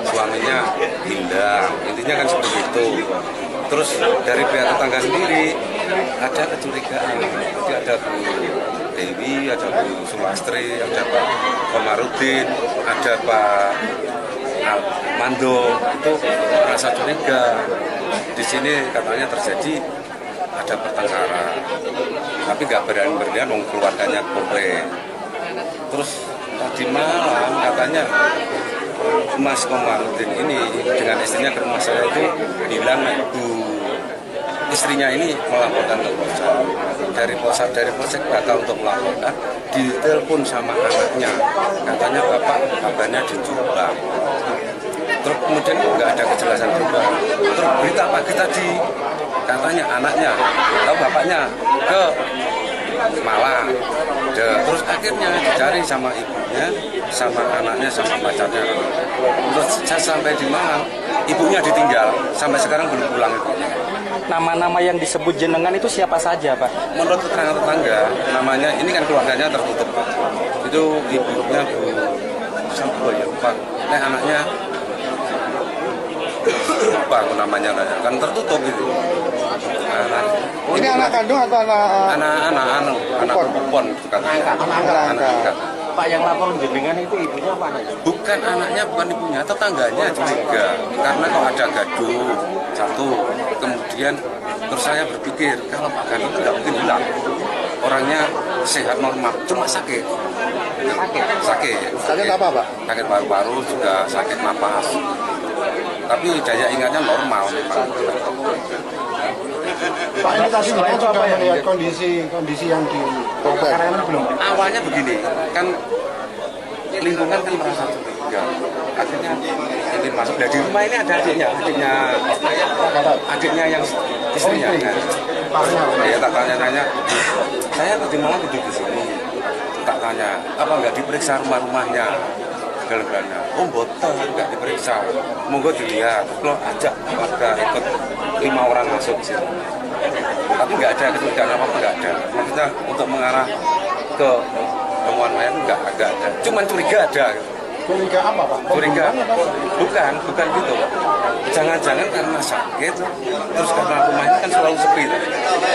suaminya hilang. Intinya kan seperti itu. Terus dari pihak tetangga sendiri ada kecurigaan. Jadi ada Bu Dewi, ada Bu Sumastri, ada Pak Komarudin, ada Pak Mando, itu merasa curiga. Di sini katanya terjadi ada pertengkaran, tapi nggak berani-beranian keluarganya komplain. Terus tadi malam katanya Mas Komarudin ini dengan istrinya ke rumah saya itu bilang istrinya ini melaporkan ke Polsek. Dari Polsek batal untuk melaporkan, ditelepon sama anaknya, katanya bapak kabarnya dijual. Terus kemudian nggak ada kejelasan juga. Terus berita pagi tadi katanya anaknya atau bapaknya ke Malang. Terus akhirnya dicari sama ibunya, sama anaknya, sama pacarnya. Terus saya sampai di Malang, ibunya ditinggal, sampai sekarang belum pulang ibunya. Nama-nama yang disebut jenengan itu siapa saja, Pak? Menurut keterangan tetangga, namanya ini kan keluarganya tertutup. Itu ibunya Bu siapa ya, Pak? Anaknya lupa aku namanya, kan tertutup itu. Ini anak kandung atau anak perempuan katanya. Anak angkat. Pak yang lapor jenengan itu ibunya mana? Bukan anaknya, bukan ibunya, tetangganya juga. Karena kalau ada gaduh satu, kemudian terus saya berpikir kalau Pak Gatot tidak mungkin hilang. Orangnya sehat normal, cuma sakit. Sakit apa, Pak? Sakit paru-paru, juga sakit napas. Tapi daya ingatnya normal. Pak, ini tadi saya juga melihat kondisi yang di belum. Awalnya begini, kan lingkungan kan merasa curiga. Akhirnya ingin masuk. Nah, di rumah ini ada adiknya yang istrinya. Ya, tak tanya-tanya. Saya tadi malam tidur di sini. Tak tanya, apa nggak diperiksa rumah-rumahnya? Segala-galanya. Oh, boten, nggak diperiksa. Monggo dilihat. Kalau ajak warga ikut 5 orang masuk ke sini. Tapi nggak ada kecurigaan apa-apa, nggak ada. Maksudnya untuk mengarah ke temuan mayat nggak ada. Cuman curiga ada. Curiga apa, Pak? Curiga? Bukan gitu. Jangan-jangan karena sakit, terus karena rumahnya kan selalu sepi.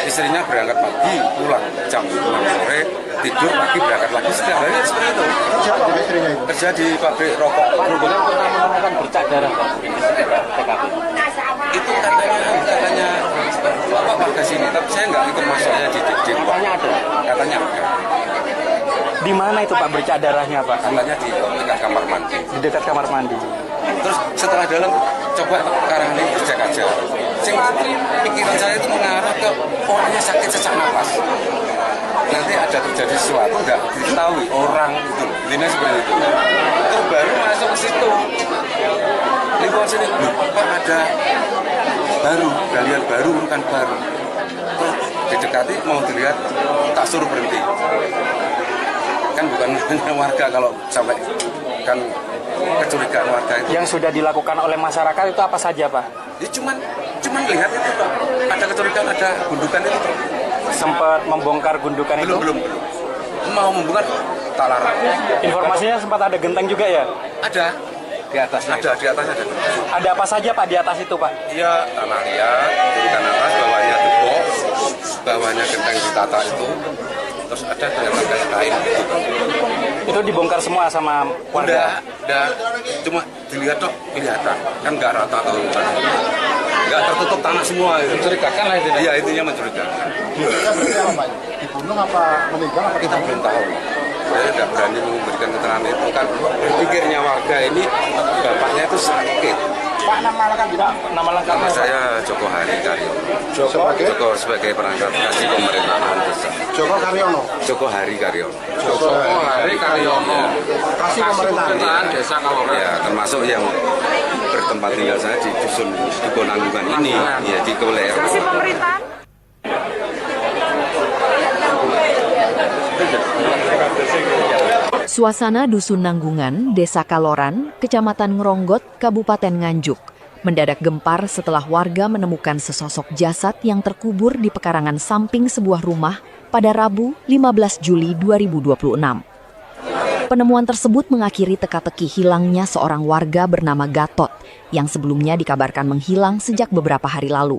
Istrinya berangkat pagi, pulang jam 6 sore, tidur pagi berangkat lagi, setiap hari seperti itu. Kerja apa istrinya itu? Kerja di pabrik rokok. Yang pernah menemukan bercak darah, Pak? TKP. Itu katanya Bapak warga sini, tapi saya nggak ikut masuknya di Katanya ada? Katanya ada. Di mana itu, Pak, bercak darahnya, Pak? Katanya di dekat kamar mandi. Di dekat kamar mandi. Terus setelah dalam, coba sekarang ini dicek aja. Pikiran saya itu mengarah ke orangnya sakit sesak napas. Nanti ada terjadi sesuatu, nggak diketahui orang itu. Ini seperti itu. Terus baru masuk ke situ. Lingkungan sini, Pak, ada galian baru, bukan baru. Terus didekati, mau dilihat, tak suruh berhenti. Kan bukan hanya warga kalau sampai kan kecurigaan warga itu. Yang sudah dilakukan oleh masyarakat itu apa saja, Pak? Ya cuman lihat itu, Pak. Ada kecurigaan, ada gundukan itu, Pak. Sempat membongkar gundukan itu? Belum. Mau membongkar, tak larang. Informasinya sempat ada genteng juga ya? Ada. Di atasnya ada. Ada apa saja, Pak, di atas itu, Pak? Iya, tanah liat, gundukan atas, bawahnya depok, bawahnya genteng ditata itu. Terus ada ternyata kain gitu. Itu dibongkar semua sama warga? Udah, cuma dilihat dok, kelihatan. Kan nggak rata atau nggak tertutup tanah semua. Mencurigakan lah itu? Iya, intinya mencurigakan. Dibunuh apa meninggal apa? Kita belum tahu. Saya tidak berani memberikan keterangan itu kan. Berpikirnya warga ini, bapaknya itu sakit. Pak, nama lengkap Nama saya Joko Hari Karyono. Joko sebagai perangkat kasih pemerintahan desa. Joko Hari Karyono. Kasih pemerintahan desa Kaloran. Ya, termasuk yang bertempat tinggal saya di dusun Nanggungan ini, ya di Koler. Kasih pemerintahan. Suasana Dusun Nanggungan, Desa Kaloran, Kecamatan Ngeronggot, Kabupaten Nganjuk, mendadak gempar setelah warga menemukan sesosok jasad yang terkubur di pekarangan samping sebuah rumah pada Rabu 15 Juli 2026. Penemuan tersebut mengakhiri teka-teki hilangnya seorang warga bernama Gatot yang sebelumnya dikabarkan menghilang sejak beberapa hari lalu.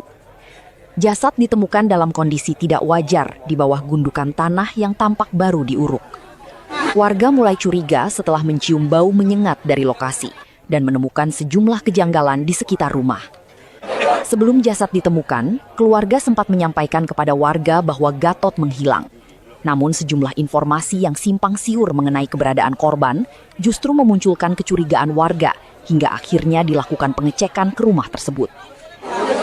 Jasad ditemukan dalam kondisi tidak wajar di bawah gundukan tanah yang tampak baru diuruk. Warga mulai curiga setelah mencium bau menyengat dari lokasi dan menemukan sejumlah kejanggalan di sekitar rumah. Sebelum jasad ditemukan, keluarga sempat menyampaikan kepada warga bahwa Gatot menghilang. Namun sejumlah informasi yang simpang siur mengenai keberadaan korban justru memunculkan kecurigaan warga hingga akhirnya dilakukan pengecekan ke rumah tersebut.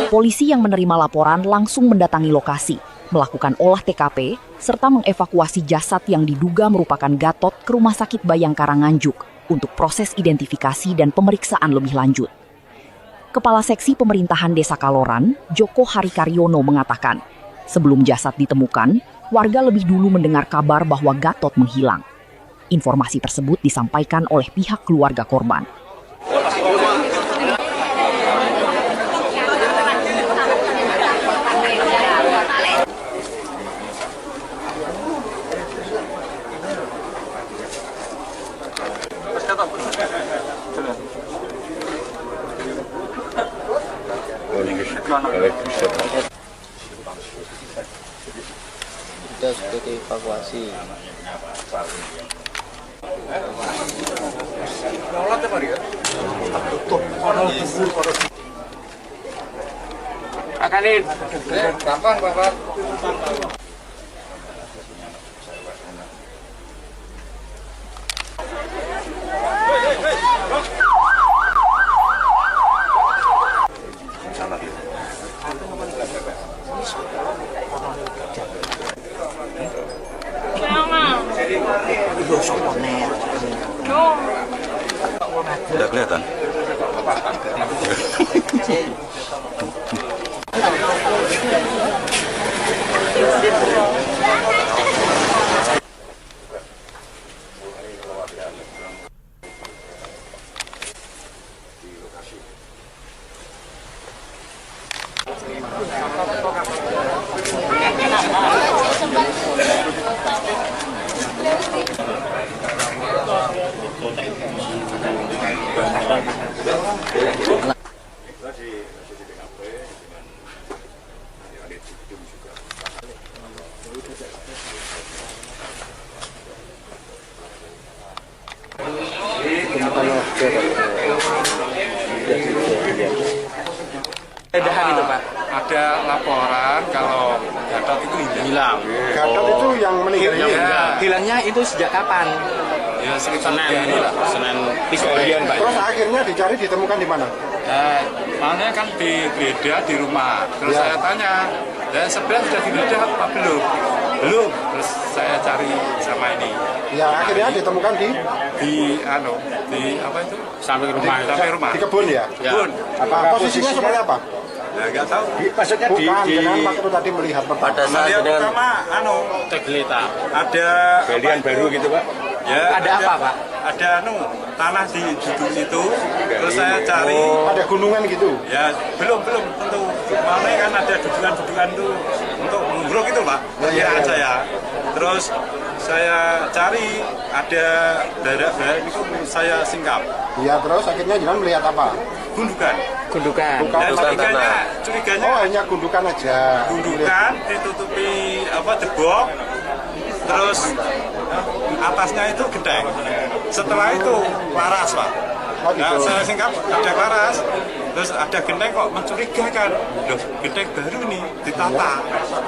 Polisi yang menerima laporan langsung mendatangi lokasi, melakukan olah TKP, serta mengevakuasi jasad yang diduga merupakan Gatot ke Rumah Sakit Bayangkara Nganjuk untuk proses identifikasi dan pemeriksaan lebih lanjut. Kepala Seksi Pemerintahan Desa Kaloran, Joko Hari Karyono mengatakan, sebelum jasad ditemukan, warga lebih dulu mendengar kabar bahwa Gatot menghilang. Informasi tersebut disampaikan oleh pihak keluarga korban. Kita sudah dievakuasi. Akalin. Kapan, Bapak? Tidak kelihatan. Edahan itu Pak. Ada laporan kalau Gatot itu hilang. Gatot itu yang meninggal ini? Hilangnya itu sejak kapan? Ya sekitar Senin lah, Senin 3 harian Pak. Terus akhirnya dicari ditemukan di mana? Makanya kan digeledah di rumah. Terus saya tanya, dan sebenarnya sudah digeledah apa belum? Belum. Terus saya cari sama ini. Ya akhirnya ditemukan di apa itu? Sampai rumah. Sampai rumah. Di kebun ya? Kebun. Apa posisinya seperti apa? Ya nggak tahu. Maksudnya bukan waktu tadi melihat pada saat pertama Teglita. ada Galian baru gitu, Pak. Ya, Ada apa, Pak? Ada tanah di situ. Terus saya cari. Ada gunungan gitu? Ya belum tentu. Mana kan ada dudukan tuh untuk mengguruk itu Pak. Kira saya. Terus saya cari ada daerah itu saya singkap. Iya, terus akhirnya jangan melihat apa? Gundukan. Dan curiganya oh hanya gundukan aja. Gundukan ditutupi debok. Terus atasnya itu gedeng. Setelah itu laras Pak. Nah, saya singkap ada laras. Terus ada genteng kok mencurigakan. Loh, genteng baru nih ditata.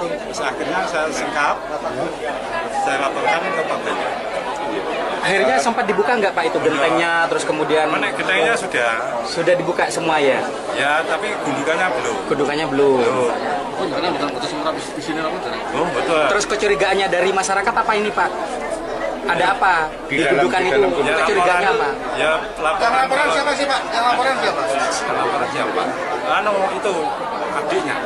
Terus akhirnya saya singkap. Saya laporkan ke Pak Benya. Akhirnya sempat dibuka nggak Pak itu gentengnya, terus kemudian? Mana gentengnya sudah dibuka semua ya? Ya, tapi gundukannya belum. Gundukannya belum. Oh, karena bukan putus semua di sini apa? Oh, betul. Terus kecurigaannya dari masyarakat apa ini Pak? Ada apa di gundukan itu? Kecurigaannya apa? Ya, laporan siapa sih Pak? Yang laporan siapa? Laporan siapa? Itu adiknya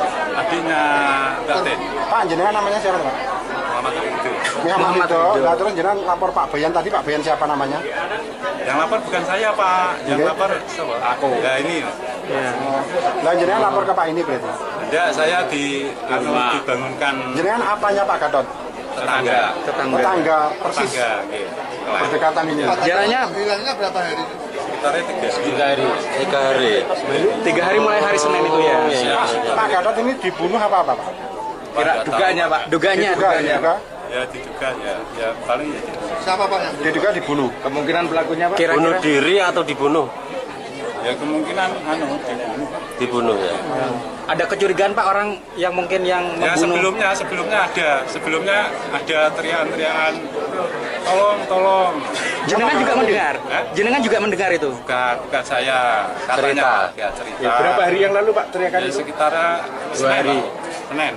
Mbak Ten. Pak, jenengan namanya siapa Pak? Muhammad itu. Nah, terus jenengan lapor Pak Bayan tadi, Pak Bayan siapa namanya? Yang lapor bukan saya Pak, yang lapor siapa? Aku. Ya ini. Nah, jenengan lapor ke Pak ini berarti? Tidak, saya dibangunkan. Jenengan apanya Pak Gatot? Tetangga persis. Berdekatan ini. Jaraknya bilangnya berapa hari? Sekitar 3 hari mulai hari Senin itu ya. Pak Gatot ini dibunuh apa Pak? Dugaannya Pak. Dugaannya. Ya diduga ya paling. Siapa Pak yang diduga dibunuh? Kemungkinan pelakunya Pak. Bunuh diri atau dibunuh? Ya kemungkinan dibunuh ya. Ada kecurigaan Pak orang yang mungkin yang membunuh? Ya sebelumnya ada teriakan-teriakan tolong. Jenengan juga mendengar? Jenengan juga mendengar itu? Bukan saya. Katanya cerita. Ya, berapa hari yang lalu Pak teriakan itu? Sekitar 2 hari. Senin.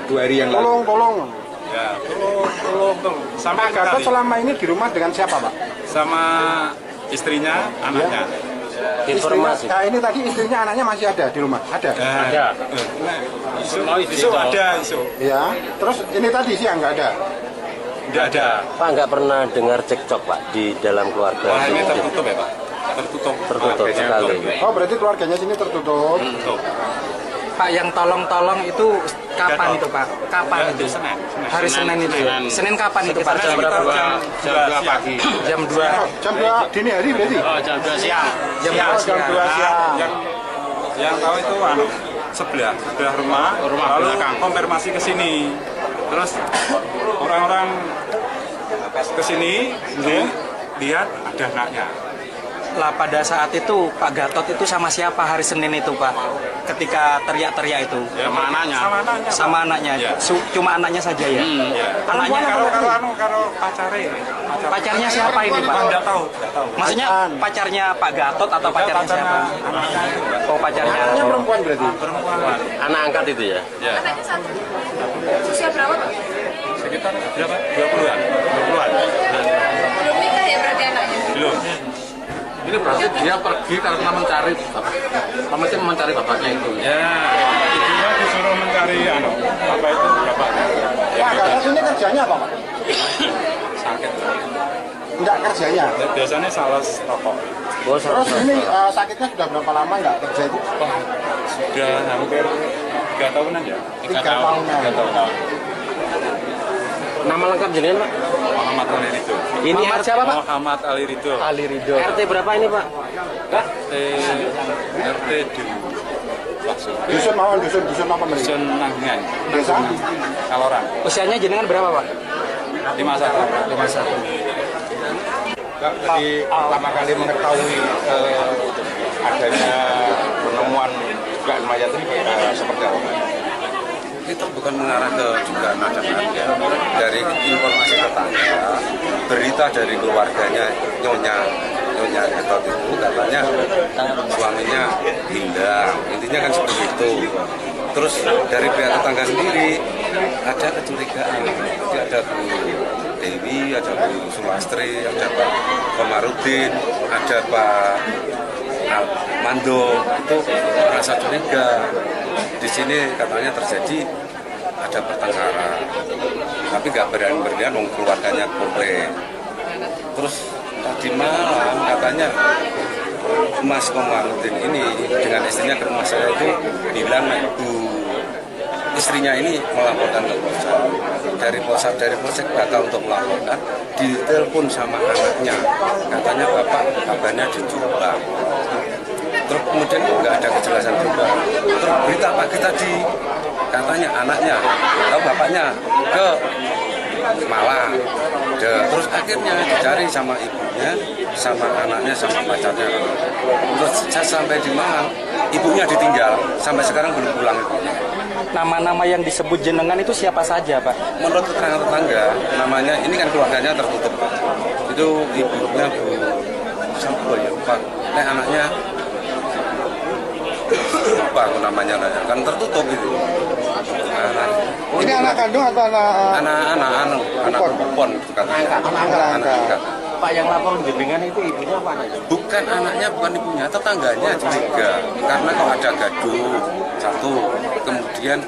2 hari yang lalu. Tolong. Ya, tolong. Pak Gatot selama ini di rumah dengan siapa Pak? Sama istrinya, anaknya. Informasi. Nah ini tadi istrinya anaknya masih ada di rumah? Ada? Ada. Isu ada. Ya, terus ini tadi siang nggak ada? Nggak ada. Pak nggak pernah dengar cekcok Pak di dalam keluarga? Wah ini tertutup ya Pak? Tertutup sekali. Oh berarti keluarganya sini tertutup? Pak yang tolong itu kapan itu Pak? Kapan itu? Hari Senin itu ya? Senin kapan itu Pak? Jam 2 pagi. Jam 2. Jam 2 dini hari berarti? Oh, jam 2 siang. Jam 2 siang. Yang tahu itu sebelah rumah lalu konfirmasi ke sini. Terus orang-orang ke sini lihat ada anaknya. Lah pada saat itu Pak Gatot itu sama siapa hari Senin itu Pak? Ketika teriak-teriak itu? Ya, sama anaknya. Sama anaknya. Ya. Cuma anaknya saja ya? Ya. Anaknya kalau pacarnya. Pacarnya siapa ini Pak? Enggak tahu. Maksudnya pacarnya Pak Gatot atau pacarnya siapa? Oh pacarnya. Anaknya perempuan berarti? Perempuan. Anak angkat itu ya? Ya. Anaknya satu. Usia berapa Pak? Sekitar berapa? 20-an. Belum nikah ya berarti anaknya? Belum. Ini berarti dia pergi karena mencari bapaknya itu. Ya, ibunya disuruh mencari bapaknya. Pak Gatot ini kerjanya apa Pak? Sakit. Enggak kerjanya? Biasanya sales toko. Terus ini sakitnya sudah berapa lama nggak kerja itu? Sudah hampir 3 tahunan ya. 3 tahunan. Nama lengkap jenengan Pak? Muhammad Ali Ridho. Ini RT apa Pak? Muhammad Ali Ridho. Ali Ridho. RT berapa ini Pak? RT di Dusun mawon, dusun apa mereka? Dusun Nanggan. Desa? Kaloran. Usianya jenengan berapa Pak? 51. Jadi pertama kali mengetahui adanya penemuan dugaan mayat ini seperti apa? Itu bukan mengarah ke dugaan ada ya. Dari informasi tetangga, berita dari keluarganya Nyonya Gatot itu katanya suaminya hilang. Intinya kan seperti itu. Terus dari pihak tetangga sendiri ada kecurigaan. Jadi ada Bu Dewi, ada Bu Sumastri, ada Pak Komarudin, ada Pak Mando, itu merasa curiga. Di sini katanya terjadi ada pertengkaran, tapi nggak berani-beranian keluarganya komplain. Terus tadi malam katanya Mas Komarudin ini dengan istrinya ke rumah saya itu bilang istrinya ini melaporkan ke Polsek. Dari Polsek batal untuk melaporkan, ditelepon sama anaknya, katanya bapak kabarnya dijual. Terus kemudian nggak ada kejelasan juga. Terus berita pagi tadi katanya anaknya atau bapaknya ke Malang. Terus akhirnya dicari sama ibunya, sama anaknya, sama pacarnya. Terus saya sampai di Malang, ibunya ditinggal, sampai sekarang belum pulang ibunya. Nama-nama yang disebut jenengan itu siapa saja Pak? Menurut keterangan tetangga, namanya ini kan keluarganya tertutup. Itu ibunya Bu siapa ya Pak? Anaknya lupa aku namanya kan tertutup itu. Ini anak kandung atau anak perempuan katanya. Anak. Pak yang lapor jenengan itu ibunya apa anaknya? Bukan anaknya, bukan ibunya, tetangganya curiga. Karena kalau ada gaduh satu, kemudian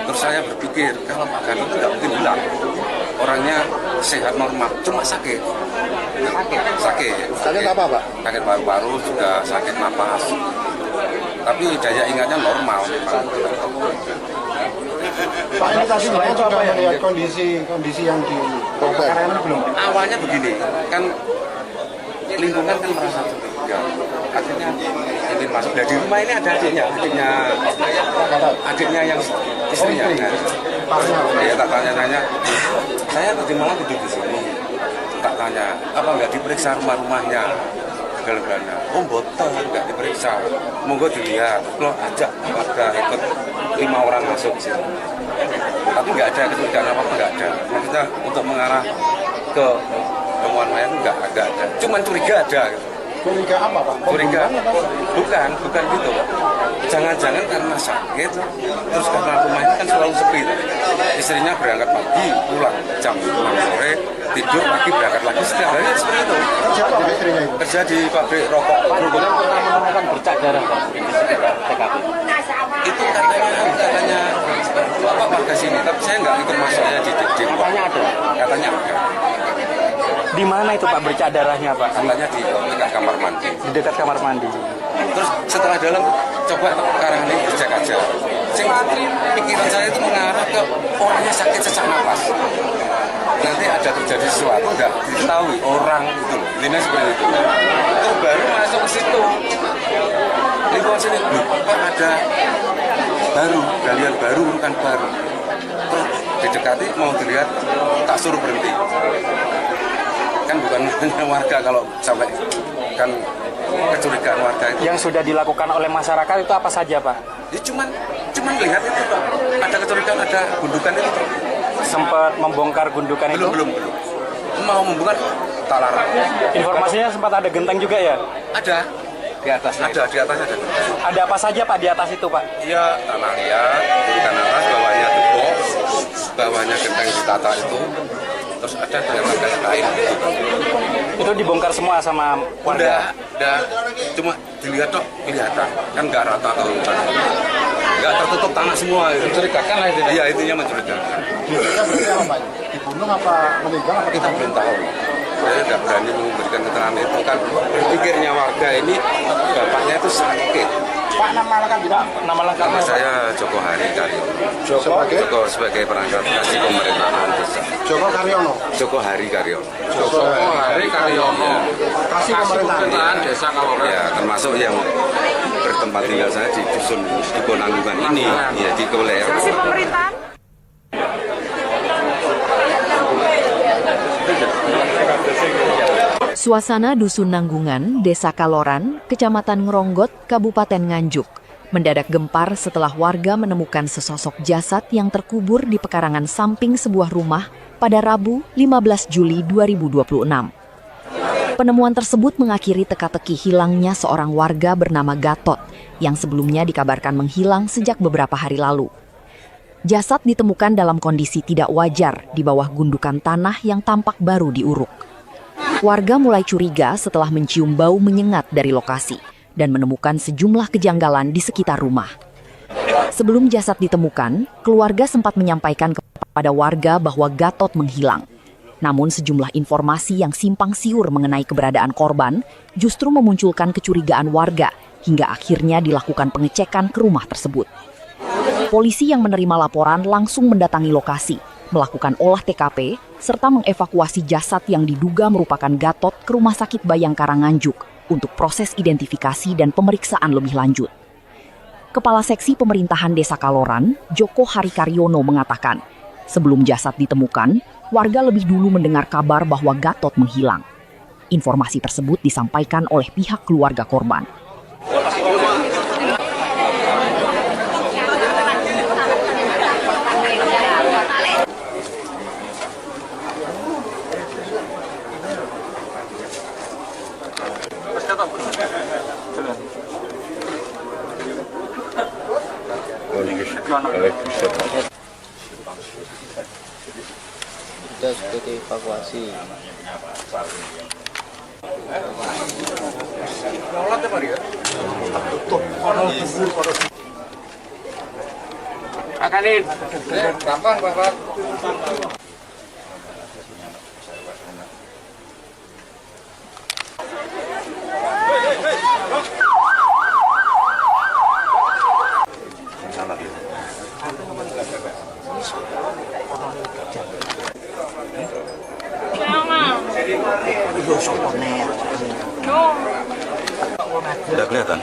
terus saya berpikir kalau Pak Gatot tidak mungkin hilang. Orangnya sehat normal, cuma sakit. Sakit apa Pak? Sakit paru-paru, juga sakit napas. Tapi daya ingatnya normal. Pak ini tadi Bapak sudah melihat kondisi yang di kebakaran belum? Awalnya begini, kan lingkungan kan merasa curiga. Akhirnya ingin masuk. Nah, di rumah ini ada adiknya yang istrinya. Ya tak tanya-tanya. Saya tadi malam duduk di sini. Tak tanya, apa nggak diperiksa rumahnya? Galanya, botol nggak diperiksa. Monggo dilihat. Lo ajak warga ikut 5 orang masuk sini. Tapi nggak ada kecurigaan apa nggak ada. Maksudnya untuk mengarah ke temuan mayat nggak ada. Cuman curiga ada. Gitu. Curiga apa Pak? Curiga? Bukan gitu Pak. Jangan-jangan karena sakit, terus karena rumah ini kan selalu sepi. Istrinya berangkat pagi, pulang jam 6 sore, tidur pagi berangkat lagi setiap hari seperti itu. Kerja apa istrinya itu? Kerja di pabrik rokok. Kemudian pernah menemukan bercak darah Pak di TKP. Itu katanya apa warga sini, tapi saya nggak ikut masuknya di Katanya ada. Katanya ada. Di mana itu Pak bercak darahnya Pak? Katanya di dekat kamar mandi. Di dekat kamar mandi. Terus setelah dalam coba sekarang ini dicek aja. Pikiran saya itu mengarah ke orangnya sakit sesak napas. Nanti ada terjadi sesuatu nggak diketahui orang itu, ini seperti itu. Terus baru masuk ke situ. Lingkungan sini Pak ada galian baru bukan baru. Terus didekati mau dilihat, tak suruh berhenti. Kan bukan hanya warga kalau sampai kan kecurigaan warga itu. Yang sudah dilakukan oleh masyarakat itu apa saja, Pak? Ya cuman lihat itu, Pak. Ada kecurigaan, ada gundukan itu, Pak. Sempat membongkar gundukan itu? Belum. Mau membongkar, tak larang. Informasinya sempat ada genteng juga ya? Ada. Di atasnya? Ada, di atasnya ada. Ada apa saja, Pak, di atas itu, Pak? Iya, tanah liat, gundukan atas, bawahnya tepok, bawahnya genteng ditata itu. Terus ada kayak kain gitu. Itu dibongkar semua sama warga? Udah, cuma dilihat dok, kelihatan. Kan nggak rata kalau nggak tertutup tanah semua. Mencurigakan lah itu. Iya, intinya mencurigakan. Dibunuh apa meninggal apa Kita belum tahu. Saya nggak berani memberikan keterangan itu kan. Berpikirnya warga ini bapaknya itu sakit. Pak, nama lengkap tidak? Nama lengkapnya saya Joko Hari Karyono. Joko sebagai perangkat kasih pemerintahan desa. Joko Karyono. Joko Hari Karyono. Joko Hari Karyono. Kasih pemerintahan desa Kaloran. Ya, termasuk yang bertempat tinggal saya di dusun Diponanggungan ini, ya di Keweler. Kasih pemerintahan. Suasana Dusun Nanggungan, Desa Kaloran, Kecamatan Ngeronggot, Kabupaten Nganjuk, mendadak gempar setelah warga menemukan sesosok jasad yang terkubur di pekarangan samping sebuah rumah pada Rabu 15 Juli 2026. Penemuan tersebut mengakhiri teka-teki hilangnya seorang warga bernama Gatot yang sebelumnya dikabarkan menghilang sejak beberapa hari lalu. Jasad ditemukan dalam kondisi tidak wajar di bawah gundukan tanah yang tampak baru diuruk. Warga mulai curiga setelah mencium bau menyengat dari lokasi dan menemukan sejumlah kejanggalan di sekitar rumah. Sebelum jasad ditemukan, keluarga sempat menyampaikan kepada warga bahwa Gatot menghilang. Namun sejumlah informasi yang simpang siur mengenai keberadaan korban justru memunculkan kecurigaan warga hingga akhirnya dilakukan pengecekan ke rumah tersebut. Polisi yang menerima laporan langsung mendatangi lokasi, melakukan olah TKP, serta mengevakuasi jasad yang diduga merupakan Gatot ke Rumah Sakit Bayangkara Nganjuk untuk proses identifikasi dan pemeriksaan lebih lanjut. Kepala Seksi Pemerintahan Desa Kaloran, Joko Hari Karyono mengatakan, sebelum jasad ditemukan, warga lebih dulu mendengar kabar bahwa Gatot menghilang. Informasi tersebut disampaikan oleh pihak keluarga korban. Kita sudah dievakuasi. Akanin. Gampang, Bapak. Udah kelihatan?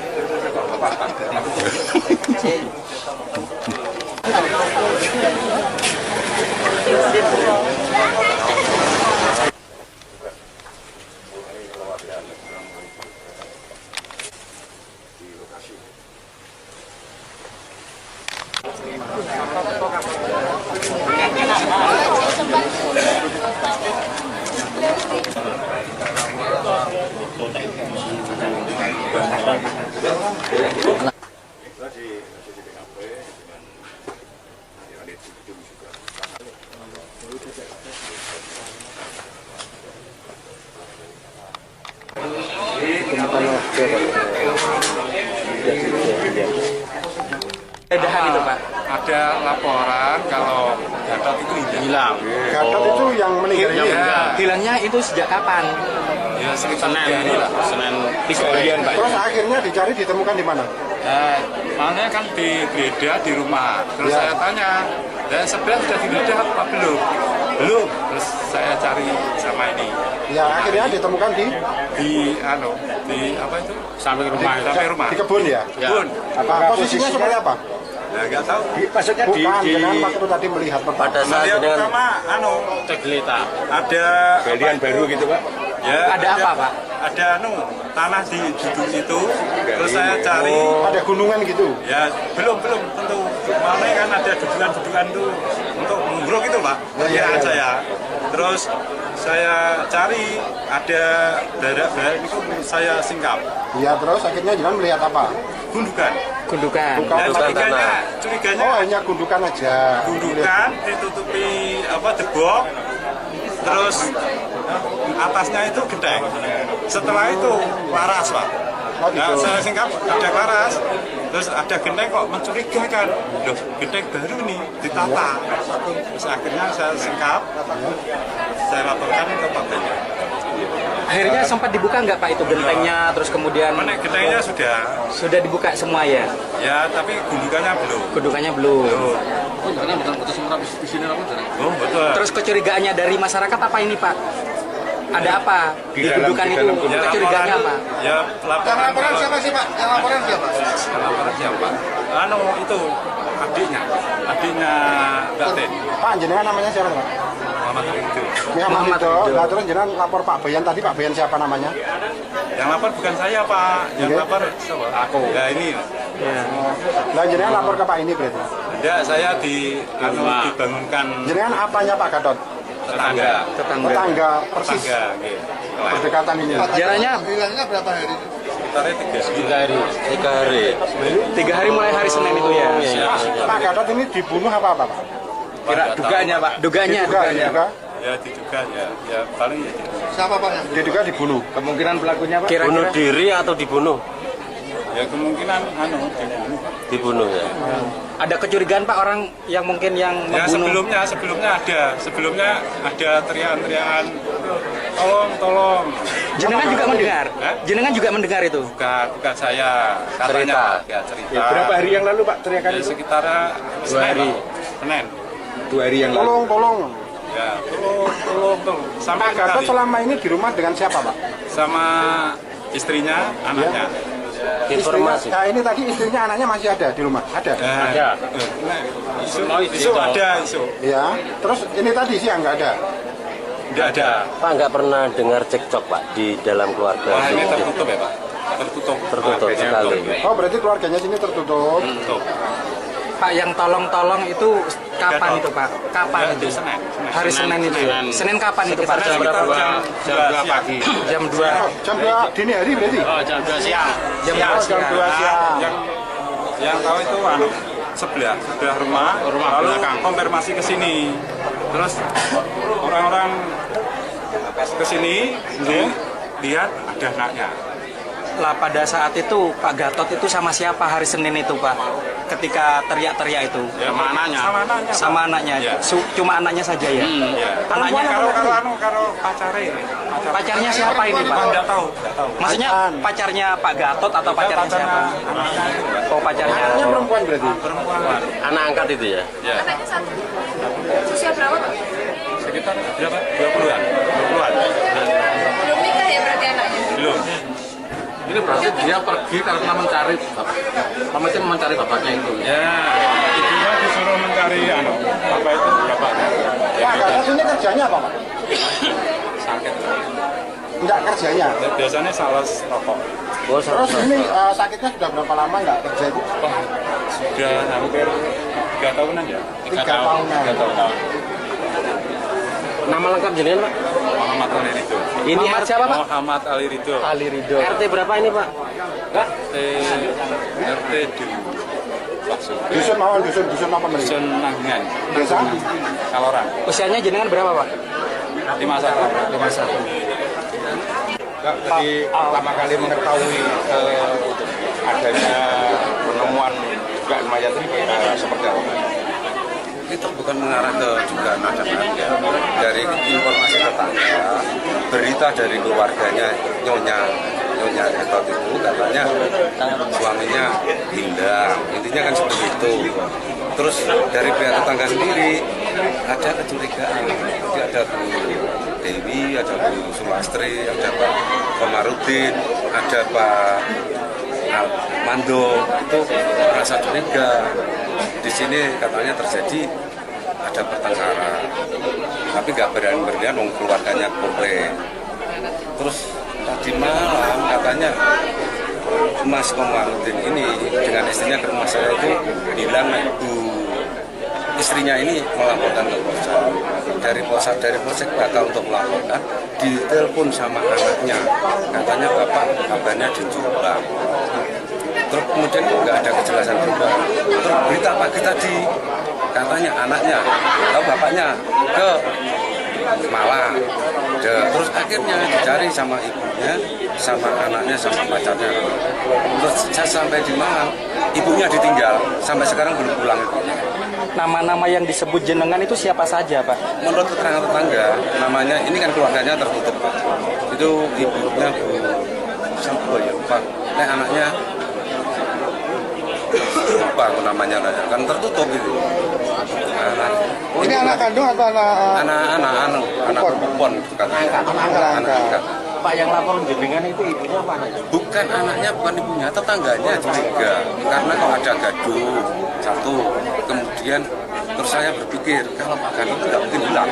Edahan itu, Pak. Ada laporan kalau Gatot itu hilang. Gatot itu yang meninggal ini? Ya. Hilangnya itu sejak kapan? Ya sekitar Senin lah, Senin 3 Pak. Terus akhirnya dicari ditemukan di mana? Makanya kan digeledah di rumah. Terus saya tanya, dan sebenarnya sudah digeledah apa belum? Belum. Terus saya cari sama ini. Ya akhirnya ditemukan di apa itu? Sampai rumah. Sampai rumah. Di kebun ya? Kebun. Apa posisinya seperti apa? Nah, nggak tahu. Maksudnya bukan, dengan waktu tadi melihat Pada saat Melihat dengan pertama, ada galian baru gitu Pak. ya, Ada apa, Pak? Ada tanah di situ. Terus saya cari. ada gunungan gitu. Ya belum tentu. Mana kan ada dudukan tuh untuk menggrok itu Pak. Kira saya. Terus saya cari ada darah itu saya singkap. Iya, terus akhirnya jenengan melihat apa? Gundukan. Gundukan. Dan curiganya Oh, hanya gundukan aja. gundukan ditutupi debok. Terus atasnya itu genteng. Setelah itu laras Pak. Oh, gitu. Nah, saya singkap ada laras. Terus ada genteng kok mencurigakan. Loh, genteng baru nih ditata. Terus akhirnya saya singkap. Saya laporkan ke Pak Benya. Akhirnya sempat dibuka nggak Pak itu gentengnya, terus kemudian Mana gentengnya sudah dibuka semua ya? ya, tapi gundukannya belum. Gundukannya belum. Karena bukan putus semua di sini apa? Oh, betul. Terus kecurigaannya dari masyarakat apa ini Pak? Ada apa di gundukan itu? Kecurigaannya apa? Ya, laporan siapa sih Pak? Yang laporan siapa? Laporan siapa? Itu adiknya Mbak Ten. Pak, jenengan namanya siapa Pak? Muhammad itu. Muhammad itu. Nah, terus jenengan lapor Pak Bayan tadi, Pak Bayan siapa namanya? Yang lapor bukan saya Pak, yang lapor aku. Ya ini. Nah, jenengan lapor ke Pak ini berarti. Ya, saya dibangunkan Jenengan apanya Pak Gatot? Tetangga persis. Tetangga, gitu. Berdekatan ini. Jaraknya Bilangnya berapa hari? Sekitarnya 3 hari. 3 hari mulai hari Senin itu ya. Pak Gatot ini dibunuh apa Pak? Duganya Pak. Duganya. Diduga. Ya diduga ya paling ya. Siapa Pak yang diduga dibunuh? Kemungkinan pelakunya Pak. Bunuh diri atau dibunuh? Ya kemungkinan Dibunuh ya. Ada kecurigaan Pak orang yang mungkin yang Ya membunuh? sebelumnya ada teriakan-teriakan tolong. Jenengan juga mendengar? Hah? Jenengan juga mendengar itu? Bukan saya, katanya cerita. Ya, berapa hari yang lalu Pak teriakan Ya, itu? sekitar 2 hari. Senin. 2 hari yang lalu. Tolong. Ya, tolong. Sampai Pak Gatot kali selama ini di rumah dengan siapa Pak? sama istrinya, anaknya. Informasi. Nah, ini tadi istrinya anaknya masih ada di rumah? Ada? Ada. Isu ada. Ya. Terus ini tadi siang nggak ada? Tidak ada. Pak nggak pernah dengar cekcok Pak di dalam keluarga? Wah, ini tertutup ya Pak? Tertutup sekali. Oh, berarti keluarganya sini tertutup. Tertutup. Pak yang tolong itu kapan itu Pak? Kapan Ya, itu? Senin. Hari Senin itu ya? Senin kapan itu Pak? Jam berapa? Jam 2 pagi. Jam 2. Jam 2 dini hari berarti? Jam 2 siang. Jam 2 Jam 2 siang. Yang tahu itu sebelah rumah lalu konfirmasi ke sini. Terus orang-orang ke sini lihat ada anaknya. Lah pada saat itu Pak Gatot itu sama siapa hari Senin itu Pak? Ketika teriak-teriak itu? Ya, Sama anaknya. Ya. Cuma anaknya saja ya? Ya. Anaknya Kalau pacarnya. pacarnya siapa ini Pak? Enggak tahu. Maksudnya pacarnya Pak Gatot atau pacarnya siapa? Oh pacarnya. Anaknya perempuan berarti? Perempuan. Anak angkat itu ya? Ya. Anaknya satu. Usia berapa Pak? Sekitar berapa? 20-an. Belum nikah ya berarti anaknya? Belum. Ini berarti dia pergi karena mencari bapaknya itu. Ya, ibunya disuruh mencari apa itu bapaknya. Pak Gatot ini kerjanya apa Pak? Sakit. Enggak kerjanya. Biasanya sales rokok. Terus ini sakitnya sudah berapa lama nggak kerja itu? Sudah hampir 3 tahunan ya. 3 tahunan. 3 tahun. Nama lengkap jenengan Pak? Muhammad Ali Ridho. Ini Muhammad siapa Pak? Muhammad Ali Ridho. Ali Ridho. RT berapa ini Pak? RT di Dusun mawon, dusun apa mereka? Dusun Nanggan. Desa? Kaloran. Usianya jenengan berapa Pak? 51. Jadi pertama kali mengetahui adanya penemuan dugaan mayat ini seperti apa? Itu bukan mengarah ke dugaan ada ya. Dari informasi tetangga, berita dari keluarganya Nyonya Gatot itu katanya suaminya hilang. Intinya kan seperti itu. Terus dari pihak tetangga sendiri ada kecurigaan. Jadi ada Bu Dewi, ada Bu Sulastri, ada Pak Komarudin, ada Pak Mando, itu merasa curiga. di sini katanya terjadi ada pertengkaran, tapi nggak berani-beranian mau keluarganya komplain. Terus tadi malam katanya Mas Komarudin ini dengan istrinya ke rumah saya itu bilang istrinya ini melaporkan ke Polsek. Dari Polsek batal untuk melaporkan, ditelepon sama anaknya, katanya bapak kabarnya di Jombang. Terus kemudian nggak ada kejelasan juga. Terus berita pagi tadi katanya anaknya atau bapaknya ke Malang. Terus akhirnya dicari sama ibunya, sama anaknya, sama pacarnya. Terus saya sampai di Malang, ibunya ditinggal, sampai sekarang belum pulang ibunya. Nama-nama yang disebut jenengan itu siapa saja, Pak? Menurut keterangan tetangga, namanya ini kan keluarganya tertutup, Pak. Itu ibunya Bu siapa ya, Pak? Anaknya lupa aku namanya, kan tertutup itu. Ini anak kandung atau anak perempuan katanya. Anak angkat. Pak yang lapor jenengan itu ibunya mana? Bukan anaknya, bukan ibunya, tetangganya juga. Karena kalau ada gaduh satu, kemudian terus saya berpikir kalau Pak Gani itu nggak mungkin hilang.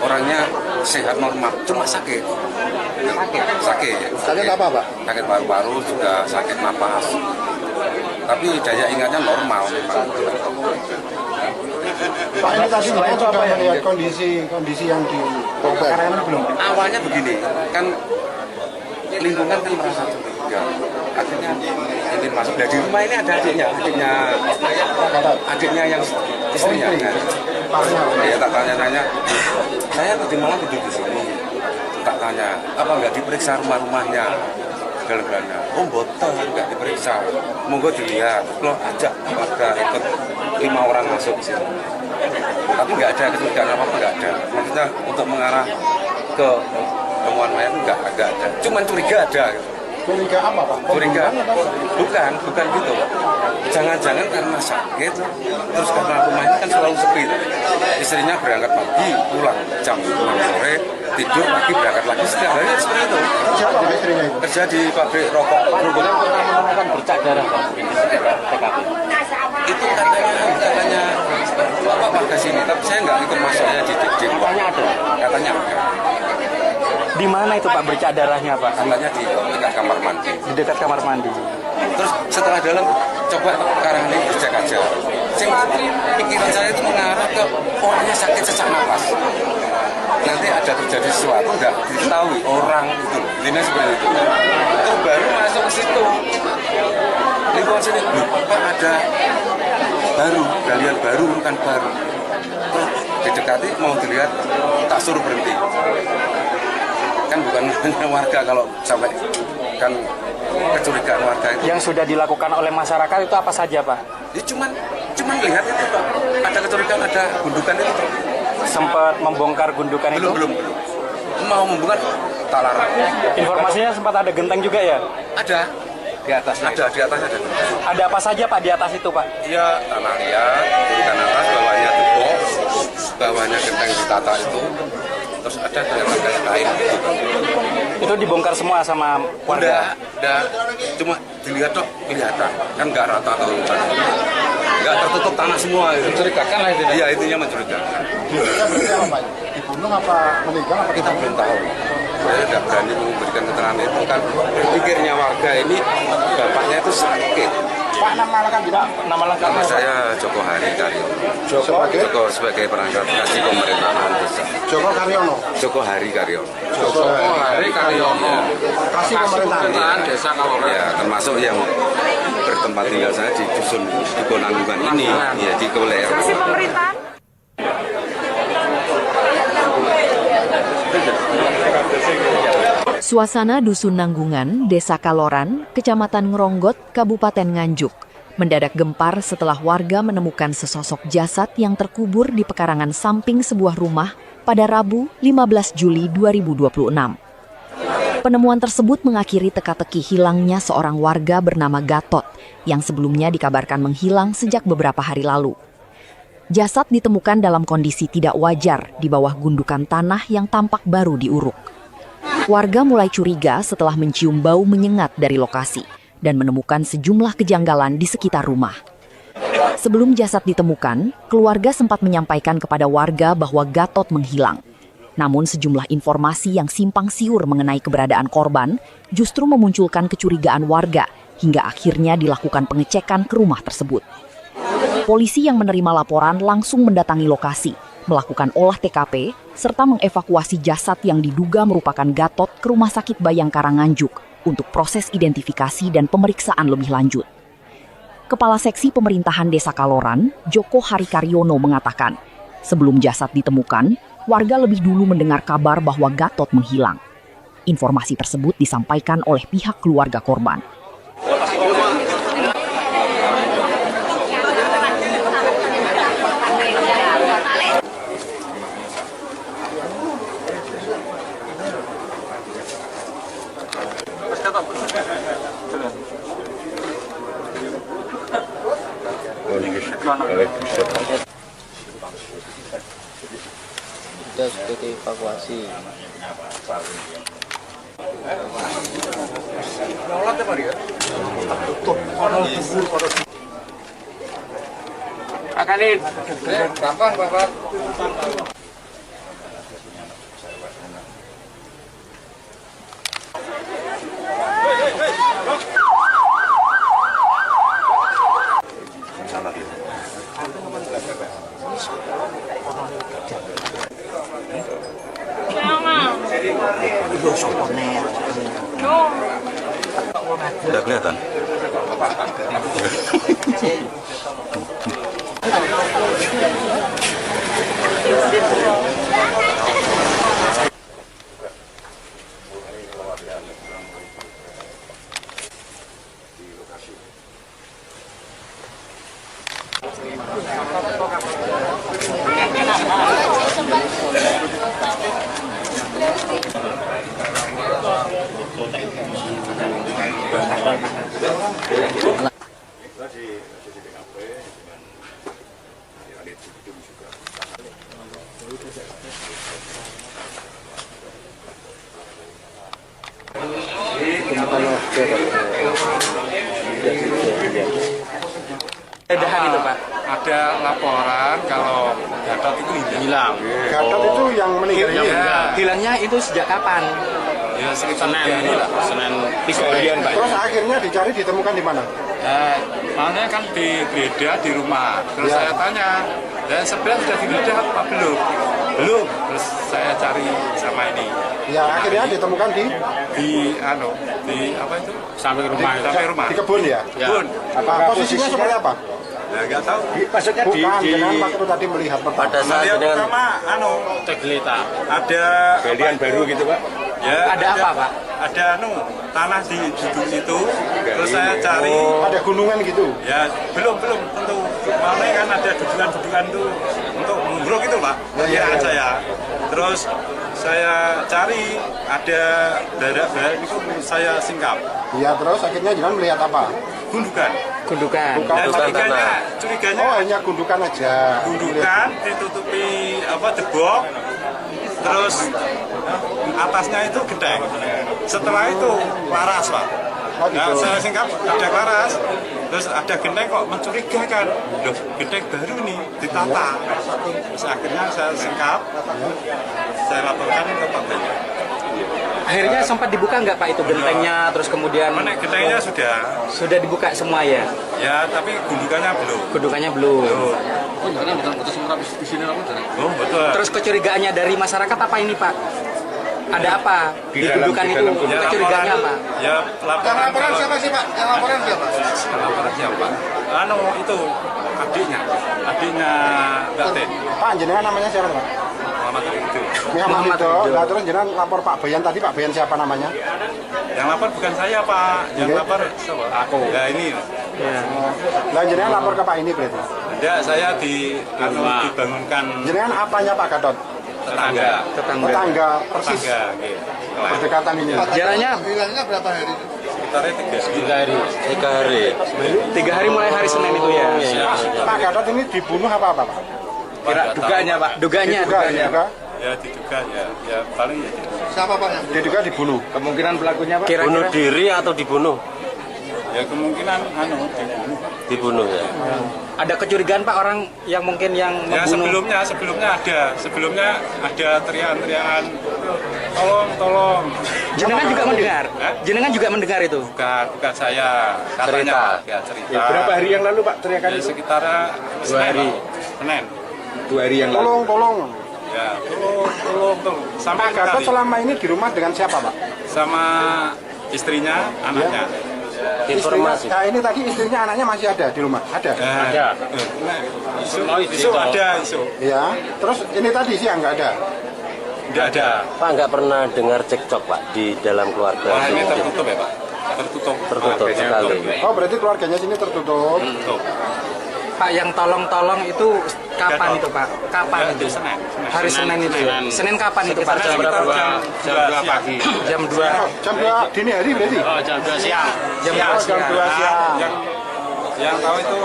Orangnya sehat normal, cuma sakit. Sakit apa, Pak? Sakit paru-paru, juga sakit napas. Tapi daya ingatnya normal. Pak, ini tadi saya sudah melihat kondisi yang di kebakaran belum? Awalnya begini, kan lingkungan kan merasa curiga. Akhirnya ingin masuk. Nah, di rumah ini ada adiknya yang istrinya. Ya, tak tanya-tanya. Saya tadi malam tidur di sini. Tak tanya, apa nggak diperiksa rumahnya? Galanya, oh botol nggak diperiksa. Monggo dilihat. Kalau ajak keluarga ikut 5 orang masuk ke sini. Tapi nggak ada kecurigaan apa-apa, nggak ada. Maksudnya untuk mengarah ke temuan mayat nggak ada. Cuman curiga ada. Curiga apa, Pak? Curiga? Bukan gitu. Jangan-jangan karena sakit, terus karena rumahnya kan selalu sepi. Istrinya berangkat pagi, pulang jam 6 sore, tidur pagi berangkat lagi, setiap hari seperti itu. Siapa Pak istrinya itu? Kerja di pabrik rokok. Yang pernah menemukan bercak darah di TKP. Itu katanya Bapak warga sini, tapi saya nggak ikut masuknya di Katanya ada. Katanya ada. Di mana itu Pak bercak darahnya, Pak? Katanya di dekat kamar mandi. Di dekat kamar mandi. Terus setelah dalam coba sekarang ini dicek aja. Pikiran saya itu mengarah ke orangnya sakit sesak napas. Nanti ada terjadi sesuatu nggak diketahui orang itu. Ini seperti itu. Terus baru masuk ke situ. Lingkungan sini, Pak ada galian baru bukan baru. Terus didekati mau dilihat, tak suruh berhenti. Kan bukan hanya warga kalau sampai kan kecurigaan warga itu. Yang sudah dilakukan oleh masyarakat itu apa saja, Pak? Ya cuman lihat itu, Pak. Ada kecurigaan, ada gundukan itu. Sempat membongkar gundukan itu? Belum. Mau membongkar, tak larang. Informasinya sempat ada genteng juga ya? Ada. Di atasnya ada. Ada apa saja, Pak, di atas itu, Pak? Ya, tanah liat, gundukan atas, bawahnya tepok, bawahnya genteng ditata itu. Terus ada kayak kain gitu. Itu dibongkar semua sama warga? Udah, cuma dilihat dok, kelihatan. Kan nggak rata atau nggak tertutup tanah semua. Mencurigakan lah itu. Iya, itunya mencurigakan. Dibunuh apa meninggal apa kita belum tahu. Saya tidak berani memberikan keterangan itu kan. Berpikirnya warga ini bapaknya itu sakit. Pak, nama lengkap Nama saya Joko Hari Karyono. Sebagai perangkat kasih pemerintahan desa. Joko Hari Karyono. Kasih pemerintahan desa Kaloran. Ya, termasuk yang bertempat tinggal saya di dusun di Nanggungan ini, ya di Koler. Kasih pemerintahan. Suasana Dusun Nanggungan, Desa Kaloran, Kecamatan Ngeronggot, Kabupaten Nganjuk, mendadak gempar setelah warga menemukan sesosok jasad yang terkubur di pekarangan samping sebuah rumah pada Rabu 15 Juli 2026. Penemuan tersebut mengakhiri teka-teki hilangnya seorang warga bernama Gatot yang sebelumnya dikabarkan menghilang sejak beberapa hari lalu. Jasad ditemukan dalam kondisi tidak wajar di bawah gundukan tanah yang tampak baru diuruk. Warga mulai curiga setelah mencium bau menyengat dari lokasi dan menemukan sejumlah kejanggalan di sekitar rumah. Sebelum jasad ditemukan, keluarga sempat menyampaikan kepada warga bahwa Gatot menghilang. Namun sejumlah informasi yang simpang siur mengenai keberadaan korban justru memunculkan kecurigaan warga hingga akhirnya dilakukan pengecekan ke rumah tersebut. Polisi yang menerima laporan langsung mendatangi lokasi, melakukan olah TKP, serta mengevakuasi jasad yang diduga merupakan Gatot ke Rumah Sakit Bayangkara Nganjuk untuk proses identifikasi dan pemeriksaan lebih lanjut. Kepala Seksi Pemerintahan Desa Kaloran, Joko Harikaryono mengatakan, sebelum jasad ditemukan, warga lebih dulu mendengar kabar bahwa Gatot menghilang. Informasi tersebut disampaikan oleh pihak keluarga korban. Sudah dievakuasi. Akalin. Kapan, Bapak? Udah kelihatan? Edahan itu Pak. Ada laporan kalau Gatot itu hilang. Gatot itu yang meninggal ini? Hilangnya itu sejak kapan? Ya sekitar Senin 3 harian Pak. Terus akhirnya dicari ditemukan di mana? Makanya kan digeledah di rumah. Terus saya tanya, dan sebenarnya sudah digeledah apa belum? Belum. Terus saya cari sama ini. Ya akhirnya ditemukan di apa itu? Sampai rumah. Sampai rumah. Di kebun ya? Kebun. Apa posisinya seperti apa? Ya nggak tahu. Maksudnya bukan waktu tadi melihat pada saat Melihat pertama ada galian baru gitu Pak. ya Ada apa Pak? ada tanah di situ. Terus saya cari ada gunungan gitu? ya belum tentu mana kan ada dudukan tuh untuk mengguruk itu Pak. Kira saya. Terus saya cari ada darah itu saya singkap. Iya, terus akhirnya jangan melihat apa? Gundukan. Dan curiganya oh hanya gundukan aja. Gundukan ditutupi debok. Terus atasnya itu gedeng. Setelah itu laras Pak. Oh, gitu. Nah, saya singkap ada laras. Terus ada genteng kok mencurigakan. Loh, genteng baru nih ditata. Terus akhirnya saya singkap. Saya laporkan ke Pak Banyak. Akhirnya sempat dibuka nggak Pak itu gentengnya, terus kemudian Mana gentengnya sudah dibuka semua ya? Ya, tapi gundukannya belum. Gundukannya belum. Oh, jangan betul semua di sini apa? Oh, betul. Terus kecurigaannya dari masyarakat apa ini Pak? Ada apa di gundukan itu? Kecurigaannya apa? Ya, laporan siapa sih Pak? Yang laporan siapa? Laporan siapa? Itu adiknya Mbak Ten. Pak, jenengan namanya siapa Pak? Muhammad itu. Nah, terus jenengan lapor Pak Bayan tadi, Pak Bayan siapa namanya? Yang lapor bukan saya Pak, yang lapor aku. Ya ini. Lah jenengan lapor ke Pak ini berarti? Ya, saya dibangunkan. Jenengan apanya Pak Gatot? Tetangga persis. Berdekatan ini. Jaraknya hilangnya berapa hari? Sekitar 3 hari. 3 hari mulai hari Senin itu ya. Pak Gatot ini dibunuh apa Pak? Dugaannya Pak. Dugaannya. Ya diduga ya paling Siapa Pak yang diduga dibunuh? Kemungkinan pelakunya Pak. Bunuh diri atau dibunuh? Ya kemungkinan dibunuh ya. Ada kecurigaan Pak orang yang mungkin yang ya membunuh? sebelumnya ada teriakan-teriakan tolong. Jenengan juga mendengar? Jenengan juga mendengar itu? Bukan saya, katanya cerita. Ya, berapa hari yang lalu Pak teriakan Ya, itu? sekitar 2 hari. Senin. 2 hari yang lalu. Tolong. Ya, tolong. Sampai Pak Gatot selama ini di rumah dengan siapa Pak? sama istrinya, anaknya. Informasi. Nah ini tadi istrinya anaknya masih ada di rumah? Ada? Ada. Isu ada. Ya. Terus ini tadi siang nggak ada? Nggak ada. Pak nggak pernah dengar cekcok Pak di dalam keluarga? Wah, ini tertutup ya Pak? Tertutup sekali. Oh berarti keluarganya sini tertutup? Pak yang tolong itu kapan itu Pak? Kapan itu? Senin. Hari Senin itu. Senin kapan itu Pak? Jam 2 pagi. Jam 2. Jam 2 dini hari berarti? Jam 2 siang. Jam 2 siang. Yang tahu itu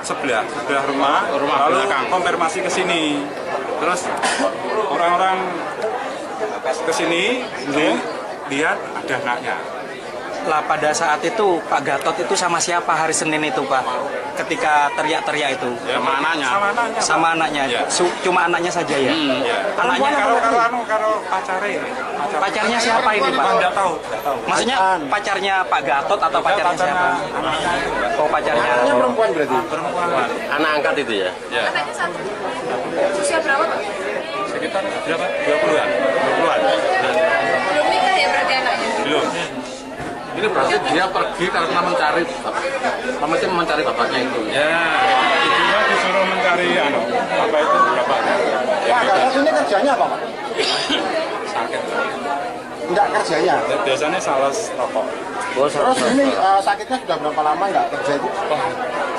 sebelah rumah lalu konfirmasi ke sini. Terus orang-orang ke sini lihat ada anaknya. Lah pada saat itu Pak Gatot itu sama siapa hari Senin itu Pak? Ketika teriak-teriak itu? Sama anaknya. Sama anaknya. Ya. Cuma anaknya saja ya? Ya. Anaknya Karo pacarnya. pacarnya siapa ini Pak? Enggak tahu. Maksudnya pacarnya Pak Gatot atau pacarnya siapa? Oh pacarnya. Anaknya perempuan berarti? Perempuan. Anak angkat itu ya? Ya. Anaknya satu. Usia berapa Pak? Sekitar berapa? 20-an. Belum nikah ya berarti anaknya? Belum. Ini berarti dia pergi karena mencari bapaknya itu. Ya, ibunya disuruh mencari apa itu bapaknya. Pak Gatot ini kerjanya apa Pak? Sakit. Enggak kerjanya? Biasanya sales rokok. Terus ini sakitnya sudah berapa lama nggak kerja itu?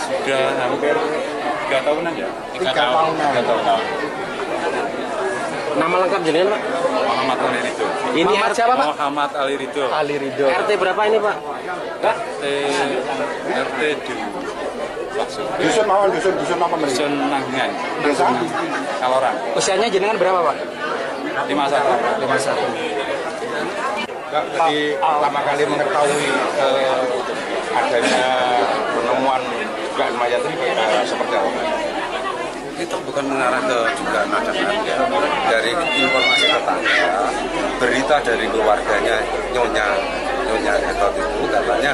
Sudah hampir 3 tahunan ya. 3 tahunan. Nama lengkap jenengan Pak? Muhammad Ali Ridho. Ini RT apa Pak? Muhammad Ali Ridho. Ali Ridho. RT berapa ini Pak? RT di Dusun mawon, dusun apa mereka? Dusun Nanggan. Desa? Kaloran. Usianya jenengan berapa Pak? 51. Jadi pertama kali mengetahui adanya penemuan dugaan mayat ini seperti apa? Itu bukan mengarah ke dugaan ada ya. Dari informasi tetangga, berita dari keluarganya Nyonya Gatot itu katanya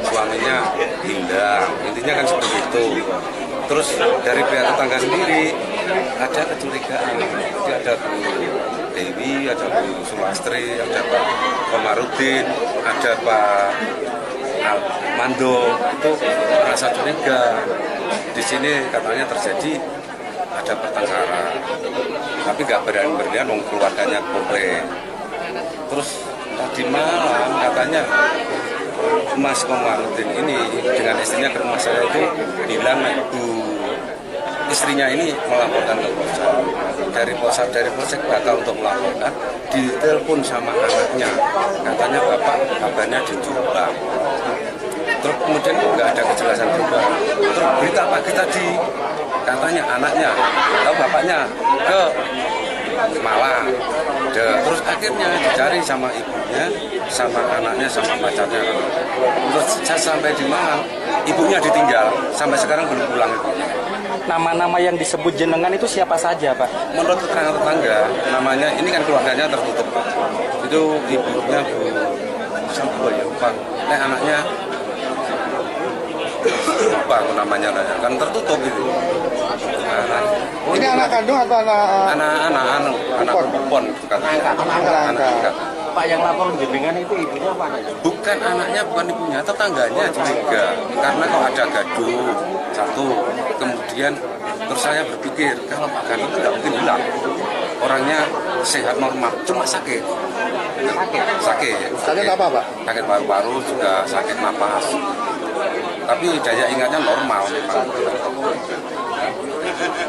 suaminya hilang, intinya kan seperti itu. Terus dari pihak tetangga sendiri ada kecurigaan, jadi ada Bu Dewi, ada Bu Sumastri, ada Pak Komarudin, ada Pak Mando, itu merasa curiga. Di sini katanya terjadi ada pertengkaran, tapi nggak berani-beranian keluarganya komplain. Terus tadi malam katanya Mas Komarudin ini dengan istrinya ke rumah saya itu bilang istrinya ini melaporkan ke Polsek. Dari Polsek batal untuk melaporkan, ditelepon sama anaknya, katanya bapak kabarnya dijual. Terus kemudian nggak ada kejelasan juga. Terus berita pagi tadi katanya anaknya atau bapaknya ke Malang. Terus akhirnya dicari sama ibunya, sama anaknya, sama pacarnya. Terus saya sampai di Malang, ibunya ditinggal, sampai sekarang belum pulang ibunya. Nama-nama yang disebut jenengan itu siapa saja Pak? Menurut keterangan tetangga, namanya ini kan keluarganya tertutup. Itu ibunya Bu siapa ya Pak? Anaknya lupa namanya kan tertutup itu. Ini anak kandung atau anak perempuan anak. Pak yang lapor jenengan itu ibunya apa anaknya? Bukan anaknya, bukan ibunya, tetangganya juga. Karena kalau ada gaduh satu, kemudian terus saya berpikir kalau Pak Gatot tidak mungkin hilang. Orangnya sehat normal, cuma sakit. Sakit apa Pak? Sakit paru-paru juga, sakit napas. Tapi daya ingatnya normal memang.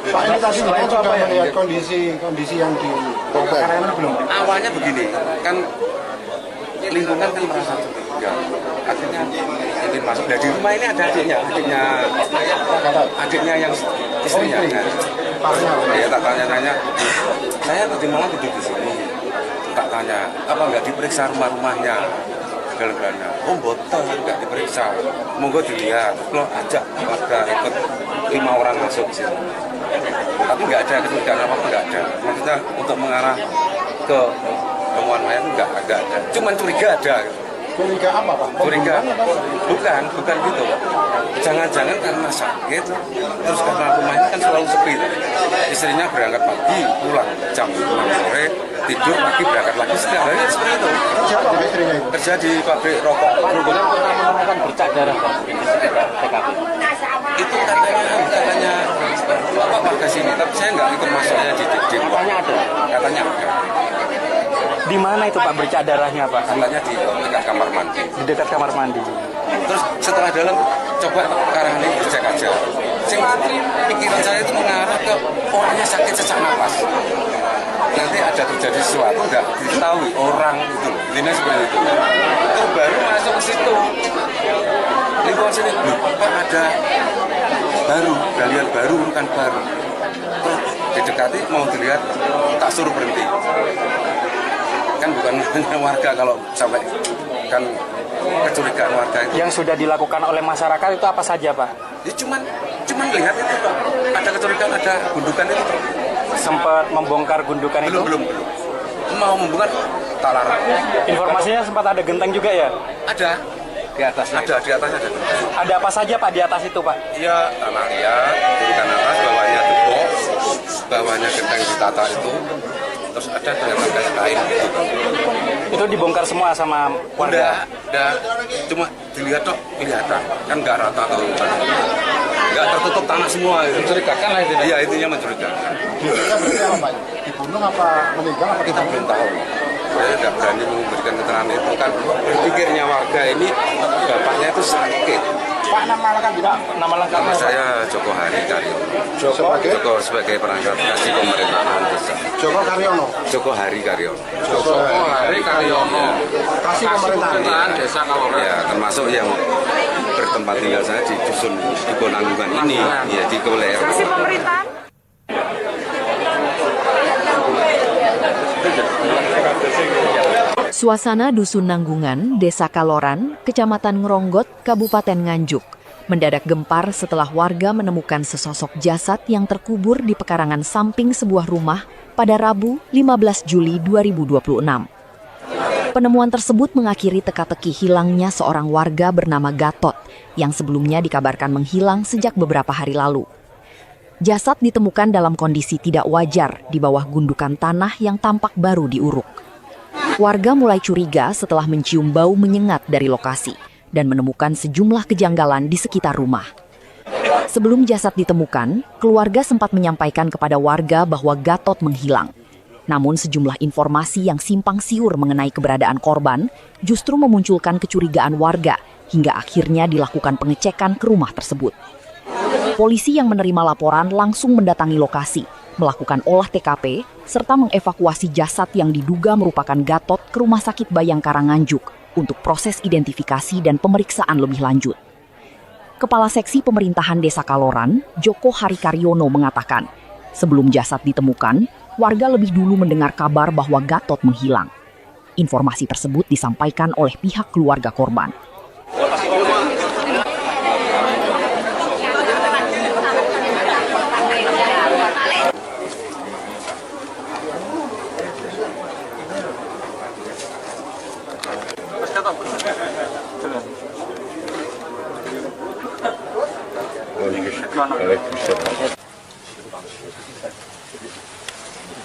Pak ini tadi saya coba melihat kondisi yang di kebakaran belum? Awalnya begini, kan lingkungan kan merasa curiga. Akhirnya ingin masuk. Nah, di rumah ini ada adiknya yang istrinya. Ya tak tanya-tanya. Saya tadi malam tidur di sini. Tak tanya, apa nggak diperiksa rumah-rumahnya? dalam-dalamnya. Oh botol nggak diperiksa, monggo dilihat. Kalau ajak warga ikut 5 orang masuk sini, tapi nggak ada kecurigaan apa nggak ada. Maksudnya untuk mengarah ke temuan mayat nggak ada. Cuman curiga ada. Curiga apa Pak? Curiga? Bukan gitu. Jangan-jangan karena sakit, terus karena rumahnya kan selalu sepi. Istrinya berangkat pagi, pulang jam 6 sore, tidur pagi berangkat lagi setiap hari seperti itu. Siapa istrinya itu? Kerja di pabrik rokok. Kemudian pernah menemukan bercak darah Pak di TKP. Itu katanya apa warga sini, tapi saya nggak ikut masuknya di Katanya ada. Katanya ada. Di mana itu Pak bercak darahnya Pak? Katanya di dekat kamar mandi. Di dekat kamar mandi. Terus setelah dalam coba ke arah ini dicek aja. Pikiran saya itu mengarah ke orangnya sakit sesak napas. Nanti ada terjadi sesuatu nggak diketahui orang itu, intinya seperti itu. Terus baru masuk ke situ. Lingkungan sini Pak ada baru, galian baru bukan baru. Terus didekati mau dilihat tak suruh berhenti. Kan bukan hanya warga kalau sampai kan kecurigaan warga itu. Yang sudah dilakukan oleh masyarakat itu apa saja Pak? Ya cuman lihat itu Pak. Ada kecurigaan, ada gundukan itu Pak. Sempat membongkar gundukan itu? Belum. Mau membongkar tak larang. Informasinya sempat ada genteng juga ya? Ada. Di atasnya. Ada, di atasnya ada. Ada apa saja Pak di atas itu Pak? Iya, tanah liat, gundukan atas, bawahnya tepok, bawahnya genteng ditata itu. Terus ada kain lain gitu. Itu dibongkar semua sama warga? Udah, cuma dilihat dok, kelihatan kan nggak rata atau nggak tertutup tanah semua. Mencurigakan lah itu. Iya, intinya mencurigakan. Dibunuh apa meninggal apa Kita belum tahu. Saya tidak berani memberikan keterangan itu kan berpikirnya warga ini bapaknya itu sakit. Pak, nama lengkap tidak? Nama lengkapnya saya Joko Hari Karyono. Joko sebagai perangkat kasih pemerintahan desa. Joko Karyono. Joko Hari Karyono. Joko Hari Karyono. Kasih pemerintahan desa Kaloran. Ya, termasuk yang bertempat tinggal saya di dusun Diponanggungan ini, ya di Keweler. Kasih pemerintahan. Suasana Dusun Nanggungan, Desa Kaloran, Kecamatan Ngeronggot, Kabupaten Nganjuk, mendadak gempar setelah warga menemukan sesosok jasad yang terkubur di pekarangan samping sebuah rumah pada Rabu 15 Juli 2026. Penemuan tersebut mengakhiri teka-teki hilangnya seorang warga bernama Gatot yang sebelumnya dikabarkan menghilang sejak beberapa hari lalu. Jasad ditemukan dalam kondisi tidak wajar di bawah gundukan tanah yang tampak baru diuruk. Warga mulai curiga setelah mencium bau menyengat dari lokasi dan menemukan sejumlah kejanggalan di sekitar rumah. Sebelum jasad ditemukan, keluarga sempat menyampaikan kepada warga bahwa Gatot menghilang. Namun sejumlah informasi yang simpang siur mengenai keberadaan korban justru memunculkan kecurigaan warga hingga akhirnya dilakukan pengecekan ke rumah tersebut. Polisi yang menerima laporan langsung mendatangi lokasi, melakukan olah TKP, serta mengevakuasi jasad yang diduga merupakan Gatot ke Rumah Sakit Bayangkara Nganjuk untuk proses identifikasi dan pemeriksaan lebih lanjut. Kepala Seksi Pemerintahan Desa Kaloran, Joko Hari Karyono mengatakan, sebelum jasad ditemukan, warga lebih dulu mendengar kabar bahwa Gatot menghilang. Informasi tersebut disampaikan oleh pihak keluarga korban.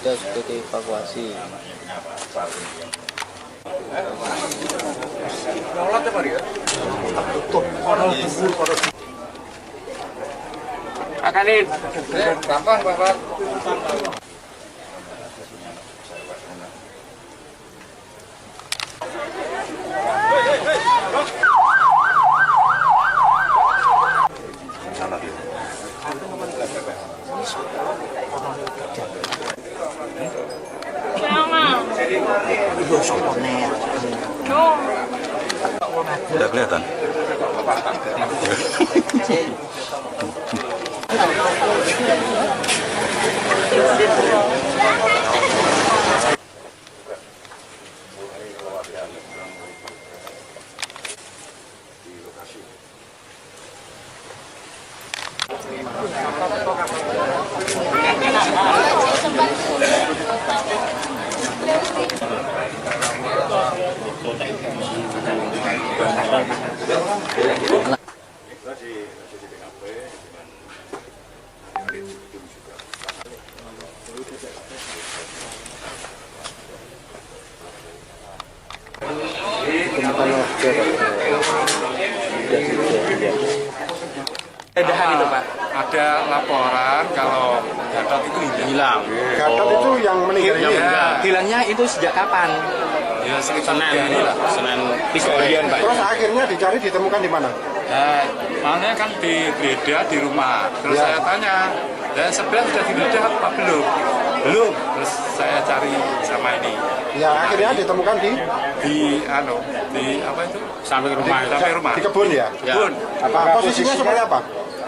Kita sudah dievakuasi. Akanin. Gampang, Bapak. Udah kelihatan. Edahan itu Pak. Ada laporan kalau Gatot itu hilang. Gatot itu yang meninggal ini? Hilangnya itu sejak kapan? Ya sekitar Senin lah. Senin 3 harian Pak. Terus akhirnya dicari ditemukan di mana? Makanya kan digeledah di rumah. Terus saya tanya, dan sebenarnya sudah digeledah apa belum? Belum. Terus saya cari sama ini. Ya akhirnya ditemukan di apa itu? Sampai rumah. Sampai rumah. Di kebun ya? Kebun. Apa posisinya seperti apa?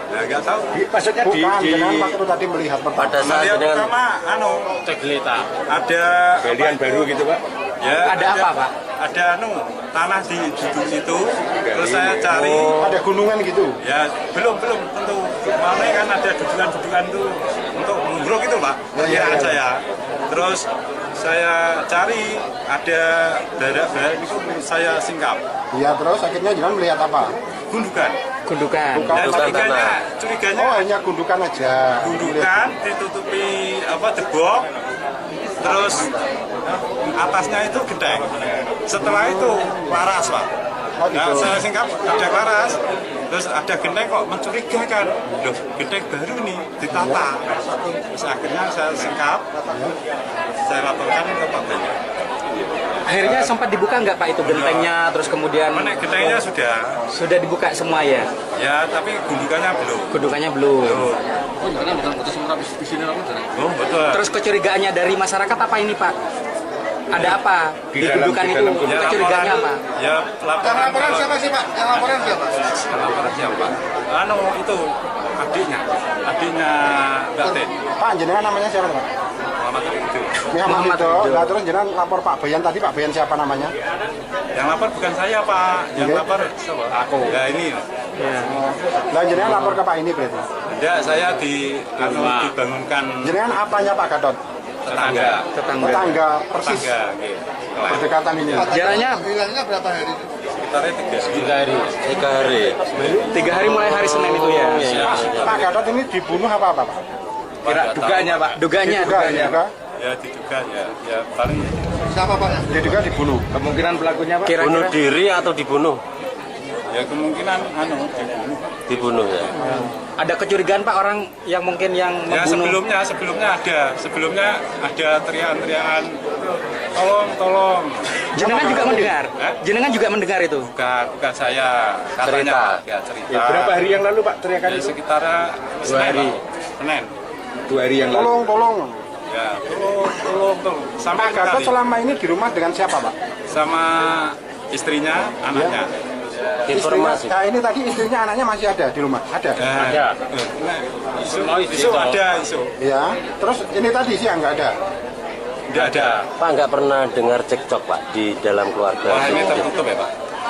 Ya nggak tahu. Maksudnya bukan dengan waktu tadi melihat Pada saat Melihat dengan pertama, cek gelita. ada Galian baru gitu Pak. ya, Ada apa, Pak? Ada tanah di situ. Terus saya cari. Ada gunungan gitu? Ya belum tentu. Mana kan ada dudukan tuh untuk menguruk itu Pak. Perkiraan saya. Terus saya cari ada darah itu saya singkap. Iya, terus akhirnya jangan melihat apa? Gundukan. Gundukan. Dan curiganya Oh, hanya gundukan aja. gundukan ditutupi debok. Terus atasnya itu genteng. Setelah itu laras Pak. Oh, gitu. Nah, saya singkap ada laras. Terus ada genteng kok mencurigakan. Loh, genteng baru nih ditata. Terus akhirnya saya singkap. Saya laporkan ke Pak Banyak. Akhirnya sempat dibuka nggak Pak itu gentengnya, terus kemudian Mana gentengnya sudah dibuka semua ya? ya, tapi gundukannya belum. Gundukannya belum. Oh, jangan betul-betul semua di sini apa? Oh, betul. Terus kecurigaannya dari masyarakat apa ini Pak? Ada apa di gundukan itu? Ya, Kecurigaannya apa? Ya, laporan siapa sih Pak? Yang laporan siapa? Laporan siapa? Itu adiknya Mbak Ten. Pak, jenengan namanya siapa Pak? Muhammad Muhammad itu. Nah, terus jenengan lapor Pak Bayan tadi, Pak Bayan siapa namanya? Yang lapor bukan saya Pak, yang Oke. lapor siapa? Aku. Ya ini. Nah, jenengan lapor ke Pak ini berarti? Ya saya dibangunkan Jenengan apanya Pak Gatot? tetangga. Tetangga persis. Tetangga. Gitu. Berdekatan ini. Jaraknya Hilangnya berapa hari? Sekitarnya 3 hari. 3 hari. 3 hari mulai hari Senin itu ya? Pak Gatot ini dibunuh apa Pak? Dugaannya Pak? Dugaannya. Diduga. Ya diduga ya paling Siapa Pak? Diduga dibunuh. Kemungkinan pelakunya Pak? Bunuh diri atau dibunuh? ya kemungkinan dibunuh. Dibunuh ya. Ada kecurigaan Pak orang yang mungkin yang Ya membunuh? sebelumnya ada teriakan-teriakan tolong. Jenengan juga mendengar? Hah? Jenengan juga mendengar itu? Bukan saya katanya Cerita. ya cerita. Ya, berapa hari yang lalu Pak teriakan Ya, itu? sekitar 2 hari. Senin. 2 hari yang lalu. Tolong. Ya, tolong. Sampai Pak Gatot kali selama ini di rumah dengan siapa Pak? sama istrinya, anaknya. Informasi. Nah ini tadi istrinya anaknya masih ada di rumah? Ada? Ada. Isu ada isu. Ya. Terus ini tadi siang nggak ada? Tidak ada. Pak nggak pernah dengar cekcok Pak di dalam keluarga. Wah ini tertutup ya Pak.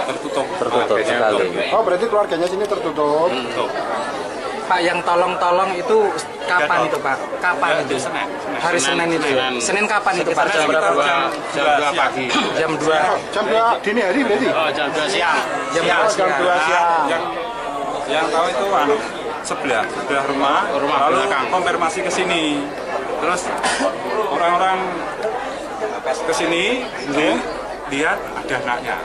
Tertutup. Tertutup sekali. Oh berarti keluarganya sini tertutup. Tertutup. Pak yang tolong-tolong itu kapan itu Pak? Kapan itu? Senin. Hari Senin itu. Senin kapan itu Pak? Jam berapa? Jam 2 pagi. Jam 2. Jam 2 dini hari berarti? Jam 2 siang. Jam 2 Jam 2 siang. Yang tahu itu sebelah rumah lalu konfirmasi ke sini. Terus orang-orang ke sini lihat ada anaknya.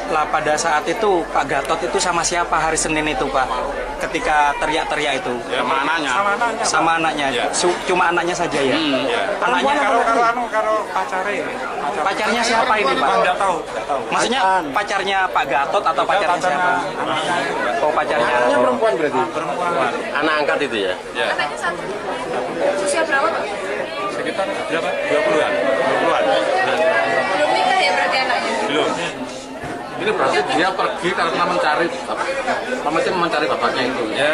Lah pada saat itu Pak Gatot itu sama siapa hari Senin itu Pak? Ketika teriak-teriak itu? Ya, sama anaknya. Sama anaknya. Ya. Cuma anaknya saja ya? Ya. Anaknya Karo pacare. pacarnya siapa ini Pak? Enggak tahu. Maksudnya pacarnya Pak Gatot atau pacarnya siapa? Oh pacarnya. Anaknya perempuan berarti? Perempuan. Anak angkat itu ya. Ya. Anaknya satu. Usia berapa Pak? Sekitar berapa? 20-an. 20-an. Belum nikah ya berarti anaknya? Belum. Ini berarti dia pergi karena mencari bapaknya itu. Ya,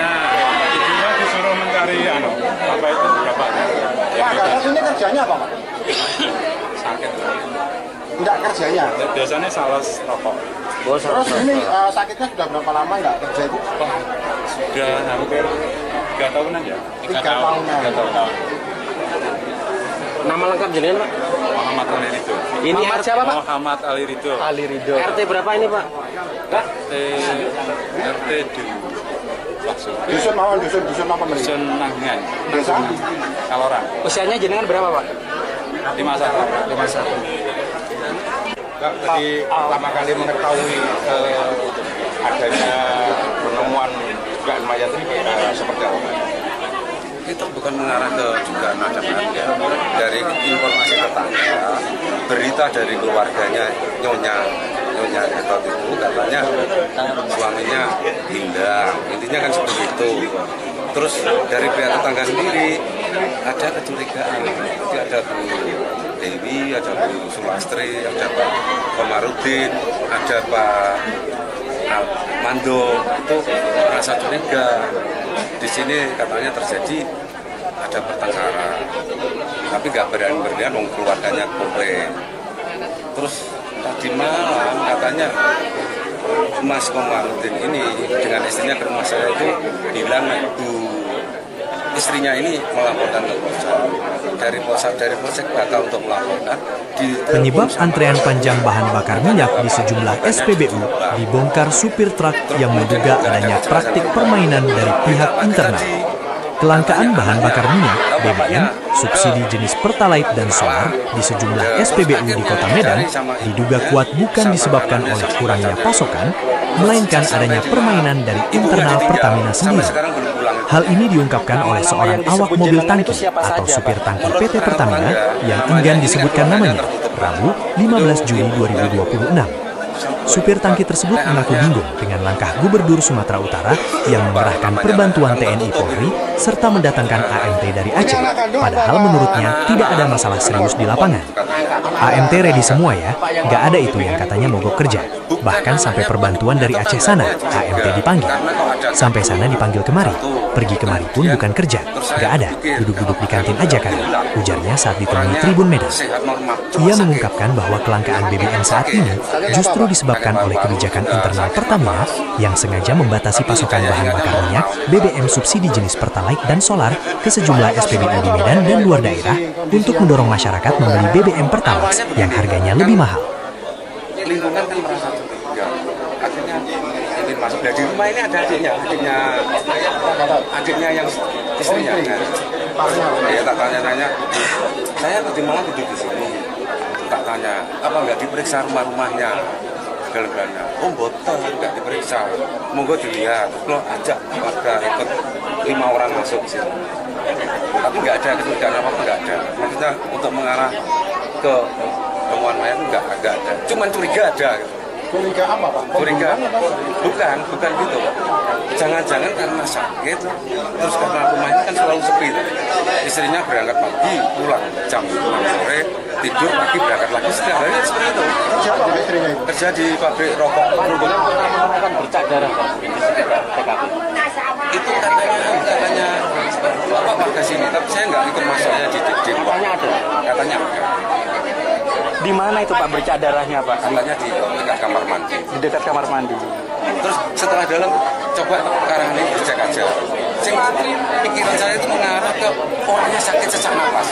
ibunya disuruh mencari apa itu bapaknya. Pak Gatot ini kerjanya apa Pak? Sakit. Enggak kerjanya? Biasanya sales rokok. Terus ini sakitnya sudah berapa lama nggak kerja itu? Sudah hampir 3 tahunan ya. 3 tahunan. 3 tahun. Nama lengkap jenengan Pak? Muhammad Khalil itu. Ini Muhammad siapa Pak? Muhammad Ali Ridho. Ali Ridho. RT berapa ini Pak? RT di Dusun mawon, dusun apa meneh? Dusun Nanggan, Desa? Kaloran. Usianya jenengan berapa Pak? 51. 51. Jadi pertama kali mengetahui adanya penemuan dugaan mayat ini seperti apa? Itu bukan mengarah ke dugaan ada mayat. Dari informasi tetangga, berita dari keluarganya Nyonya Gatot itu katanya suaminya hilang. Intinya kan seperti itu. Terus dari pihak tetangga sendiri ada kecurigaan. Jadi ada Bu Dewi, ada Bu Sulastri, ada Pak Komarudin, ada Pak Mando, itu merasa curiga. Di sini katanya terjadi ada pertengkaran, tapi nggak berani-beranian keluarganya komplain. Terus tadi malam katanya Mas Komarudin ini dengan istrinya ke rumah saya itu bilang istrinya ini melaporkan ke Polsek. Dari Polsek batal untuk melaporkan. Penyebab antrean panjang bahan bakar minyak di sejumlah SPBU dibongkar supir truk yang menduga adanya praktik permainan dari pihak internal. Kelangkaan bahan bakar minyak, BBM, subsidi jenis Pertalite dan solar di sejumlah SPBU di Kota Medan diduga kuat bukan disebabkan oleh kurangnya pasokan, melainkan adanya permainan dari internal Pertamina sendiri. Hal ini diungkapkan oleh seorang awak mobil tangki atau supir tangki PT Pertamina yang enggan disebutkan namanya, Rabu 15 Juli 2026. Supir tangki tersebut mengaku bingung dengan langkah Gubernur Sumatera Utara yang mengerahkan perbantuan TNI Polri serta mendatangkan AMT dari Aceh, padahal menurutnya tidak ada masalah serius di lapangan. AMT ready semua ya, nggak ada itu yang katanya mogok kerja. Bahkan sampai perbantuan dari Aceh sana, AMT dipanggil. Sampai sana dipanggil kemari, pergi kemari pun bukan kerja, nggak ada, duduk-duduk di kantin aja kan, ujarnya saat ditemui Tribun Medan. Ia mengungkapkan bahwa kelangkaan BBM saat ini justru disebabkan oleh kebijakan internal Pertamina yang sengaja membatasi pasokan bahan bakar minyak BBM subsidi jenis Pertalite dan solar ke sejumlah SPBU di Medan dan luar daerah untuk mendorong masyarakat membeli BBM Pertamax yang harganya lebih mahal. Lingkungan kan merasa curiga, akhirnya ingin masuk. Nah, di rumah ini ada adiknya yang istrinya. Ya tak tanya-tanya, saya tadi malam duduk di sini, tak tanya, apa nggak diperiksa rumah-rumahnya? Galanya, botol nggak diperiksa, monggo dilihat, lo ajak warga ikut 5 orang masuk ke sini. Tapi nggak ada kecurigaan apa-apa, nggak ada. Maksudnya untuk mengarah ke temuan mayat nggak ada. Cuman curiga ada. Gitu. Curiga apa Pak? Curiga? Bukan gitu. Jangan-jangan karena sakit, terus karena rumahnya kan selalu sepi. Istrinya berangkat pagi, pulang jam 6 sore, tidur pagi berangkat lagi setiap hari seperti itu. Kerja apa istrinya itu? Kerja di pabrik rokok. Menemukan bercak darah Pak di TKP. Itu katanya Bapak warga sini, tapi saya nggak ikut masuknya di Katanya ada. Katanya ada. Di mana itu Pak bercak darahnya Pak? Katanya di dekat kamar mandi. Di dekat kamar mandi. Terus setelah dalam coba sekarang ini dicek aja. Pikiran saya itu mengarah ke orangnya sakit sesak napas.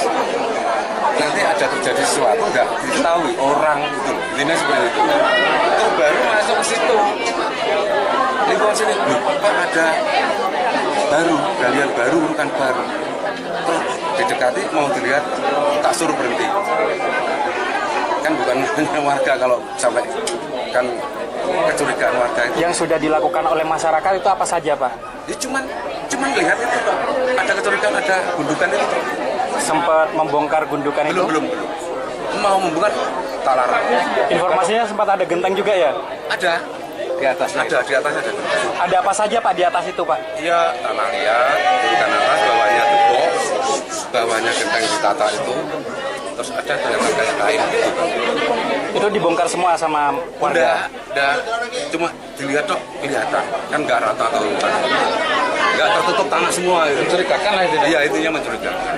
Nanti ada terjadi sesuatu nggak diketahui orang itu. Intinya seperti itu. Itu baru masuk ke situ. Lingkungan sini, Pak ada baru, galian baru bukan baru. Terus didekati mau dilihat tak suruh berhenti. Kan bukan hanya warga kalau sampai kan kecurigaan warga itu. Yang sudah dilakukan oleh masyarakat itu apa saja Pak? Ya cuman lihat itu Pak. Ada kecurigaan, ada gundukan itu. Sempat membongkar gundukan itu? Belum. Mau membongkar tak larang. Informasinya sempat ada genteng juga ya? Ada. Di atasnya ada genteng. Ada apa saja Pak di atas itu Pak? Iya, tanah liat, gundukan atas, bawahnya tepok, bawahnya genteng ditata itu. Terus ada kayak kain gitu. Itu dibongkar semua sama warga? Udah, cuma dilihat dok, kelihatan. Kan nggak rata atau nggak tertutup tanah semua. Mencurigakan lah itu. Iya, intinya mencurigakan.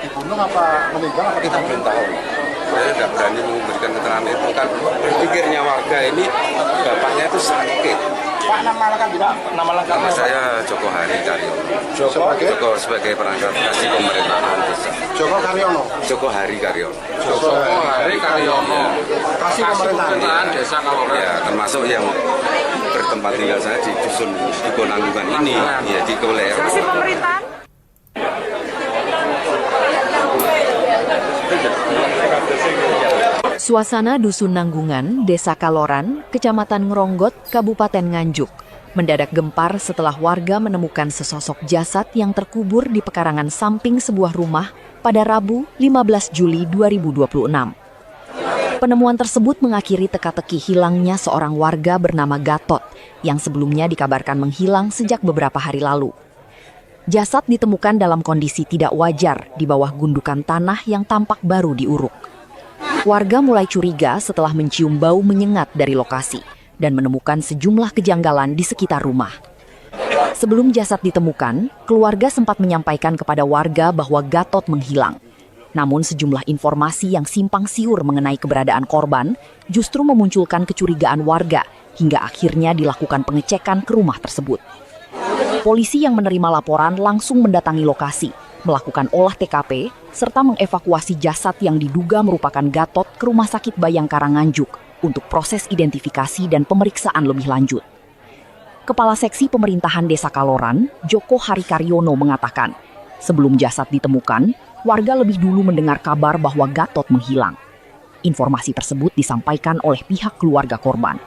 Dibunuh apa meninggal? Apa kita belum tahu. Saya nggak berani memberikan keterangan itu kan. Berpikirnya warga ini bapaknya itu sakit. Pak, nama lengkapnya? Nama saya Joko Hari Karyono. Joko sebagai perangkat kasih pemerintahan desa. Joko Karyono. Joko Hari Karyono. Joko Hari. Karyono. Kasih pemerintahan Desa Kaloran. Ya, termasuk yang bertempat tinggal saya di dusun Diponanggungan ini, ya di Koler. Kasih pemerintahan. Suasana Dusun Nanggungan, Desa Kaloran, Kecamatan Ngeronggot, Kabupaten Nganjuk, mendadak gempar setelah warga menemukan sesosok jasad yang terkubur di pekarangan samping sebuah rumah pada Rabu 15 Juli 2026. Penemuan tersebut mengakhiri teka-teki hilangnya seorang warga bernama Gatot yang sebelumnya dikabarkan menghilang sejak beberapa hari lalu. Jasad ditemukan dalam kondisi tidak wajar di bawah gundukan tanah yang tampak baru diuruk. Warga mulai curiga setelah mencium bau menyengat dari lokasi dan menemukan sejumlah kejanggalan di sekitar rumah. Sebelum jasad ditemukan, keluarga sempat menyampaikan kepada warga bahwa Gatot menghilang. Namun sejumlah informasi yang simpang siur mengenai keberadaan korban justru memunculkan kecurigaan warga hingga akhirnya dilakukan pengecekan ke rumah tersebut. Polisi yang menerima laporan langsung mendatangi lokasi, melakukan olah TKP, serta mengevakuasi jasad yang diduga merupakan Gatot ke Rumah Sakit Bayangkara Nganjuk untuk proses identifikasi dan pemeriksaan lebih lanjut. Kepala Seksi Pemerintahan Desa Kaloran, Joko Harikaryono mengatakan, sebelum jasad ditemukan, warga lebih dulu mendengar kabar bahwa Gatot menghilang. Informasi tersebut disampaikan oleh pihak keluarga korban.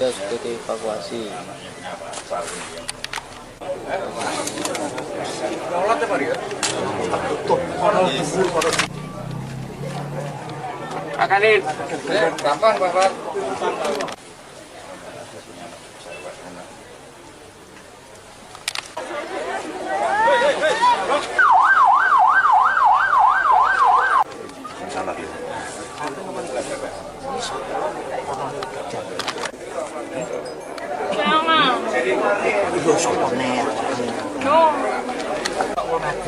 Kita sudah dievakuasi. Akanin. Gampang, Bapak.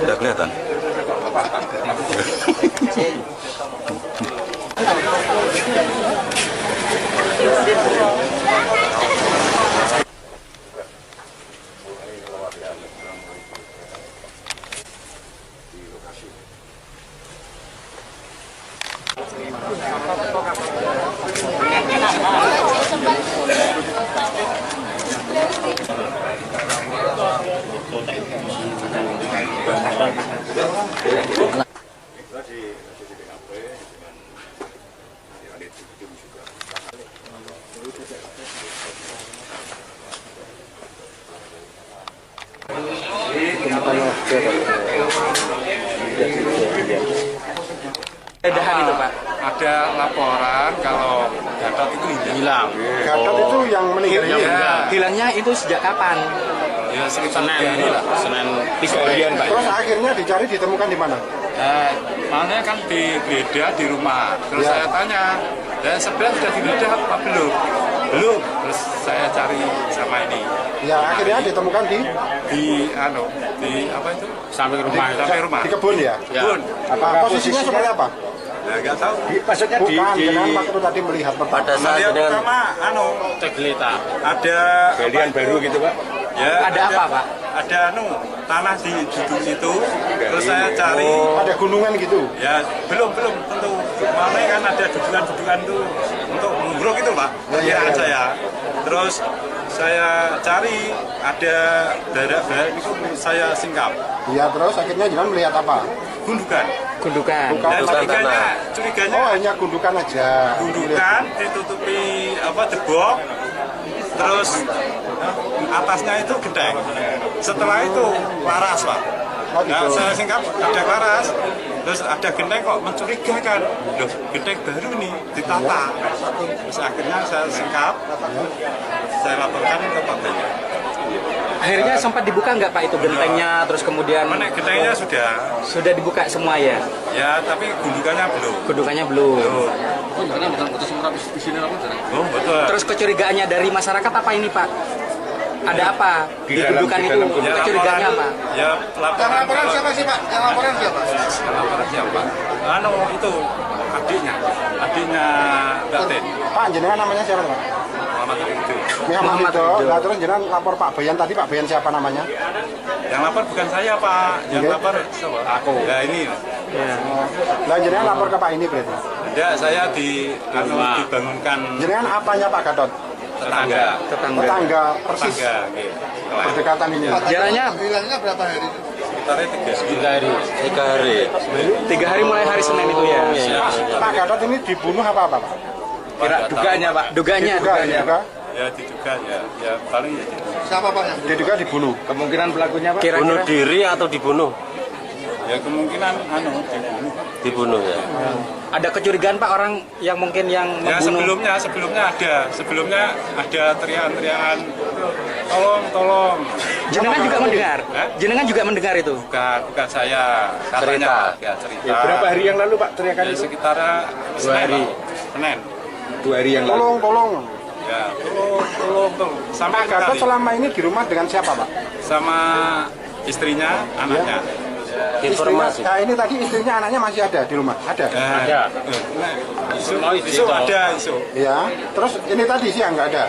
Udah kelihatan? Edahan itu Pak, ada laporan kalau Gatot itu hilang. Gatot itu yang meninggal ini? Ya, hilangnya itu sejak kapan? Ya sekitar Senin 3 Pak. Terus akhirnya dicari ditemukan di mana? Makanya kan digeledah di rumah. Terus saya tanya, dan sebenarnya sudah digeledah apa belum? Belum. Terus saya cari sama ini. Ya akhirnya ditemukan di apa itu? Sampai rumah. Sampai rumah. Di kebun ya? Kebun. Apa posisinya seperti apa? Ya nggak tahu. Maksudnya bukan, dengan waktu tadi melihat Pada saat Melihat dengan pertama, Tegelita. ada Galian baru gitu Pak. Ya, Ada apa, Pak? Ada tanah di situ. Terus saya cari. ada gunungan gitu? Ya belum tentu. Mana kan ada dudukan tuh untuk menggrok itu Pak. Kira saya. Terus saya cari ada darah itu saya singkap. Iya, terus akhirnya jangan melihat apa? Gundukan. Gundukan. Dan curiganya Oh, hanya gundukan aja. gundukan ditutupi debok. Terus atasnya itu genteng. Setelah itu laras Pak. Nah, saya singkap ada laras. Terus ada genteng kok mencurigakan. Loh, genteng baru nih ditata. Terus akhirnya saya singkap. Saya laporkan ke Pak Benya. Akhirnya sempat dibuka nggak Pak itu gentengnya, terus kemudian Gentengnya sudah dibuka semua ya? Ya, tapi gundukannya belum. Gundukannya belum. Oh, betul. Terus kecurigaannya dari masyarakat apa ini Pak? Ada apa? Didudukan itu kecurigaannya apa? Ya, Laporan siapa sih Pak? Yang laporan siapa? laporan siapa? Itu adiknya Mbak Ten. Pak, jenengan namanya siapa Pak? Muhammad itu. Muhammad itu. Nah, terus jenengan lapor Pak Bayan tadi, Pak Bayan siapa namanya? Yang lapor bukan saya Pak, yang lapor aku. Ya ini. Lah jenengan lapor ke Pak ini berarti? Ya saya dibangunkan. Jenengan apanya Pak Gatot? Tetangga persis. Berdekatan ini. Jaraknya berapa hari? Sekitar 3 hari. 3 hari mulai hari Senin itu ya. Pak Gatot ini dibunuh apa Pak? Dugaannya Pak. Dugaannya. Ya diduga ya paling ya. Siapa Pak yang diduga dibunuh? Kemungkinan pelakunya Pak. Bunuh diri atau dibunuh? Ya kemungkinan Dibunuh ya. Ada kecurigaan Pak orang yang mungkin yang ya membunuh? sebelumnya ada teriakan-teriakan tolong. Jenengan juga mendengar? Jenengan juga mendengar itu? Bukan saya, katanya cerita. Ya, berapa hari yang lalu Pak teriakan itu? Sekitar 2 hari. Senin. 2 hari yang lalu. Tolong. Ya, tolong. Sampai Pak Gatot selama ini di rumah dengan siapa Pak? sama istrinya, anaknya. Informasi. Nah ini tadi istrinya anaknya masih ada di rumah? Ada? Ada. Isu ada. Ya, terus ini tadi siang nggak ada?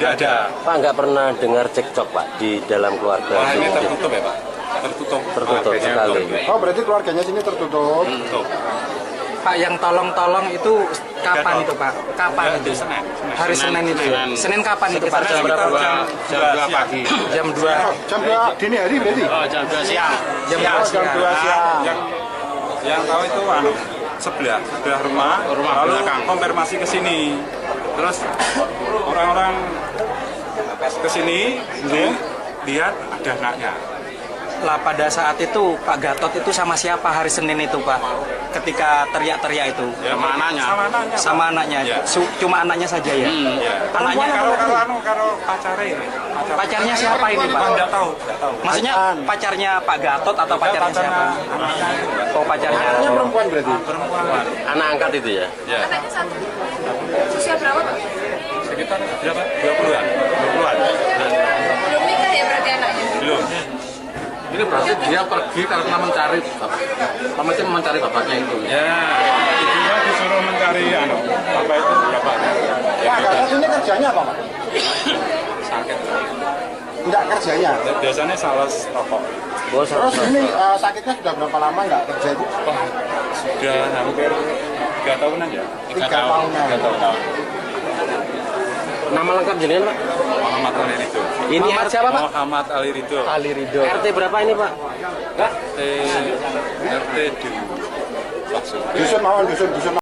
Nggak ada. Pak nggak pernah dengar cekcok Pak di dalam keluarga? Wah, ini tertutup ya Pak? Tertutup sekali. Oh berarti keluarganya sini tertutup? Tertutup. Pak yang tolong itu kapan itu Pak? Kapan itu? Senin. Hari Senin itu ya? Senin kapan itu Pak? Jam 2 pagi. Jam 2. Jam 2 dini hari berarti? Jam 2 siang. Jam 2 siang. Yang tahu itu sebelah rumah lalu belakang. Konfirmasi ke sini. Terus orang-orang ke sini lihat ada anaknya. Lah pada saat itu Pak Gatot itu sama siapa hari Senin itu Pak? Ketika teriak-teriak itu? Ya, Sama anaknya. Ya. Cuma anaknya saja ya? Anaknya kalau pacarnya ini. Pacarnya siapa ini Pak? Enggak tahu. Maksudnya pacarnya Pak Gatot atau pacarnya siapa? Oh pacarnya. Anaknya perempuan berarti? Perempuan. Anak angkat itu ya? Ya. Anaknya satu. Usia berapa Pak? Sekitar berapa? 20-an. Belum nikah ya berarti anaknya? Belum. Ini berarti dia pergi karena mencari bapaknya itu. Ya, ibunya disuruh mencari bapak itu bapaknya. Pak Gatot ini kerjanya apa Pak? Sakit. Enggak kerjanya? Biasanya sales rokok. Terus ini sakitnya sudah berapa lama nggak kerja itu? Sudah hampir 3 tahunan ya. 3 tahunan. 3 tahun. Nama lengkap jenengan Pak? Muhammad Ali Ridho. Ini siapa Pak? Muhammad Ali Ridho. Ali Ridho. RT berapa ini Pak? RT di Dusun mawon, dusun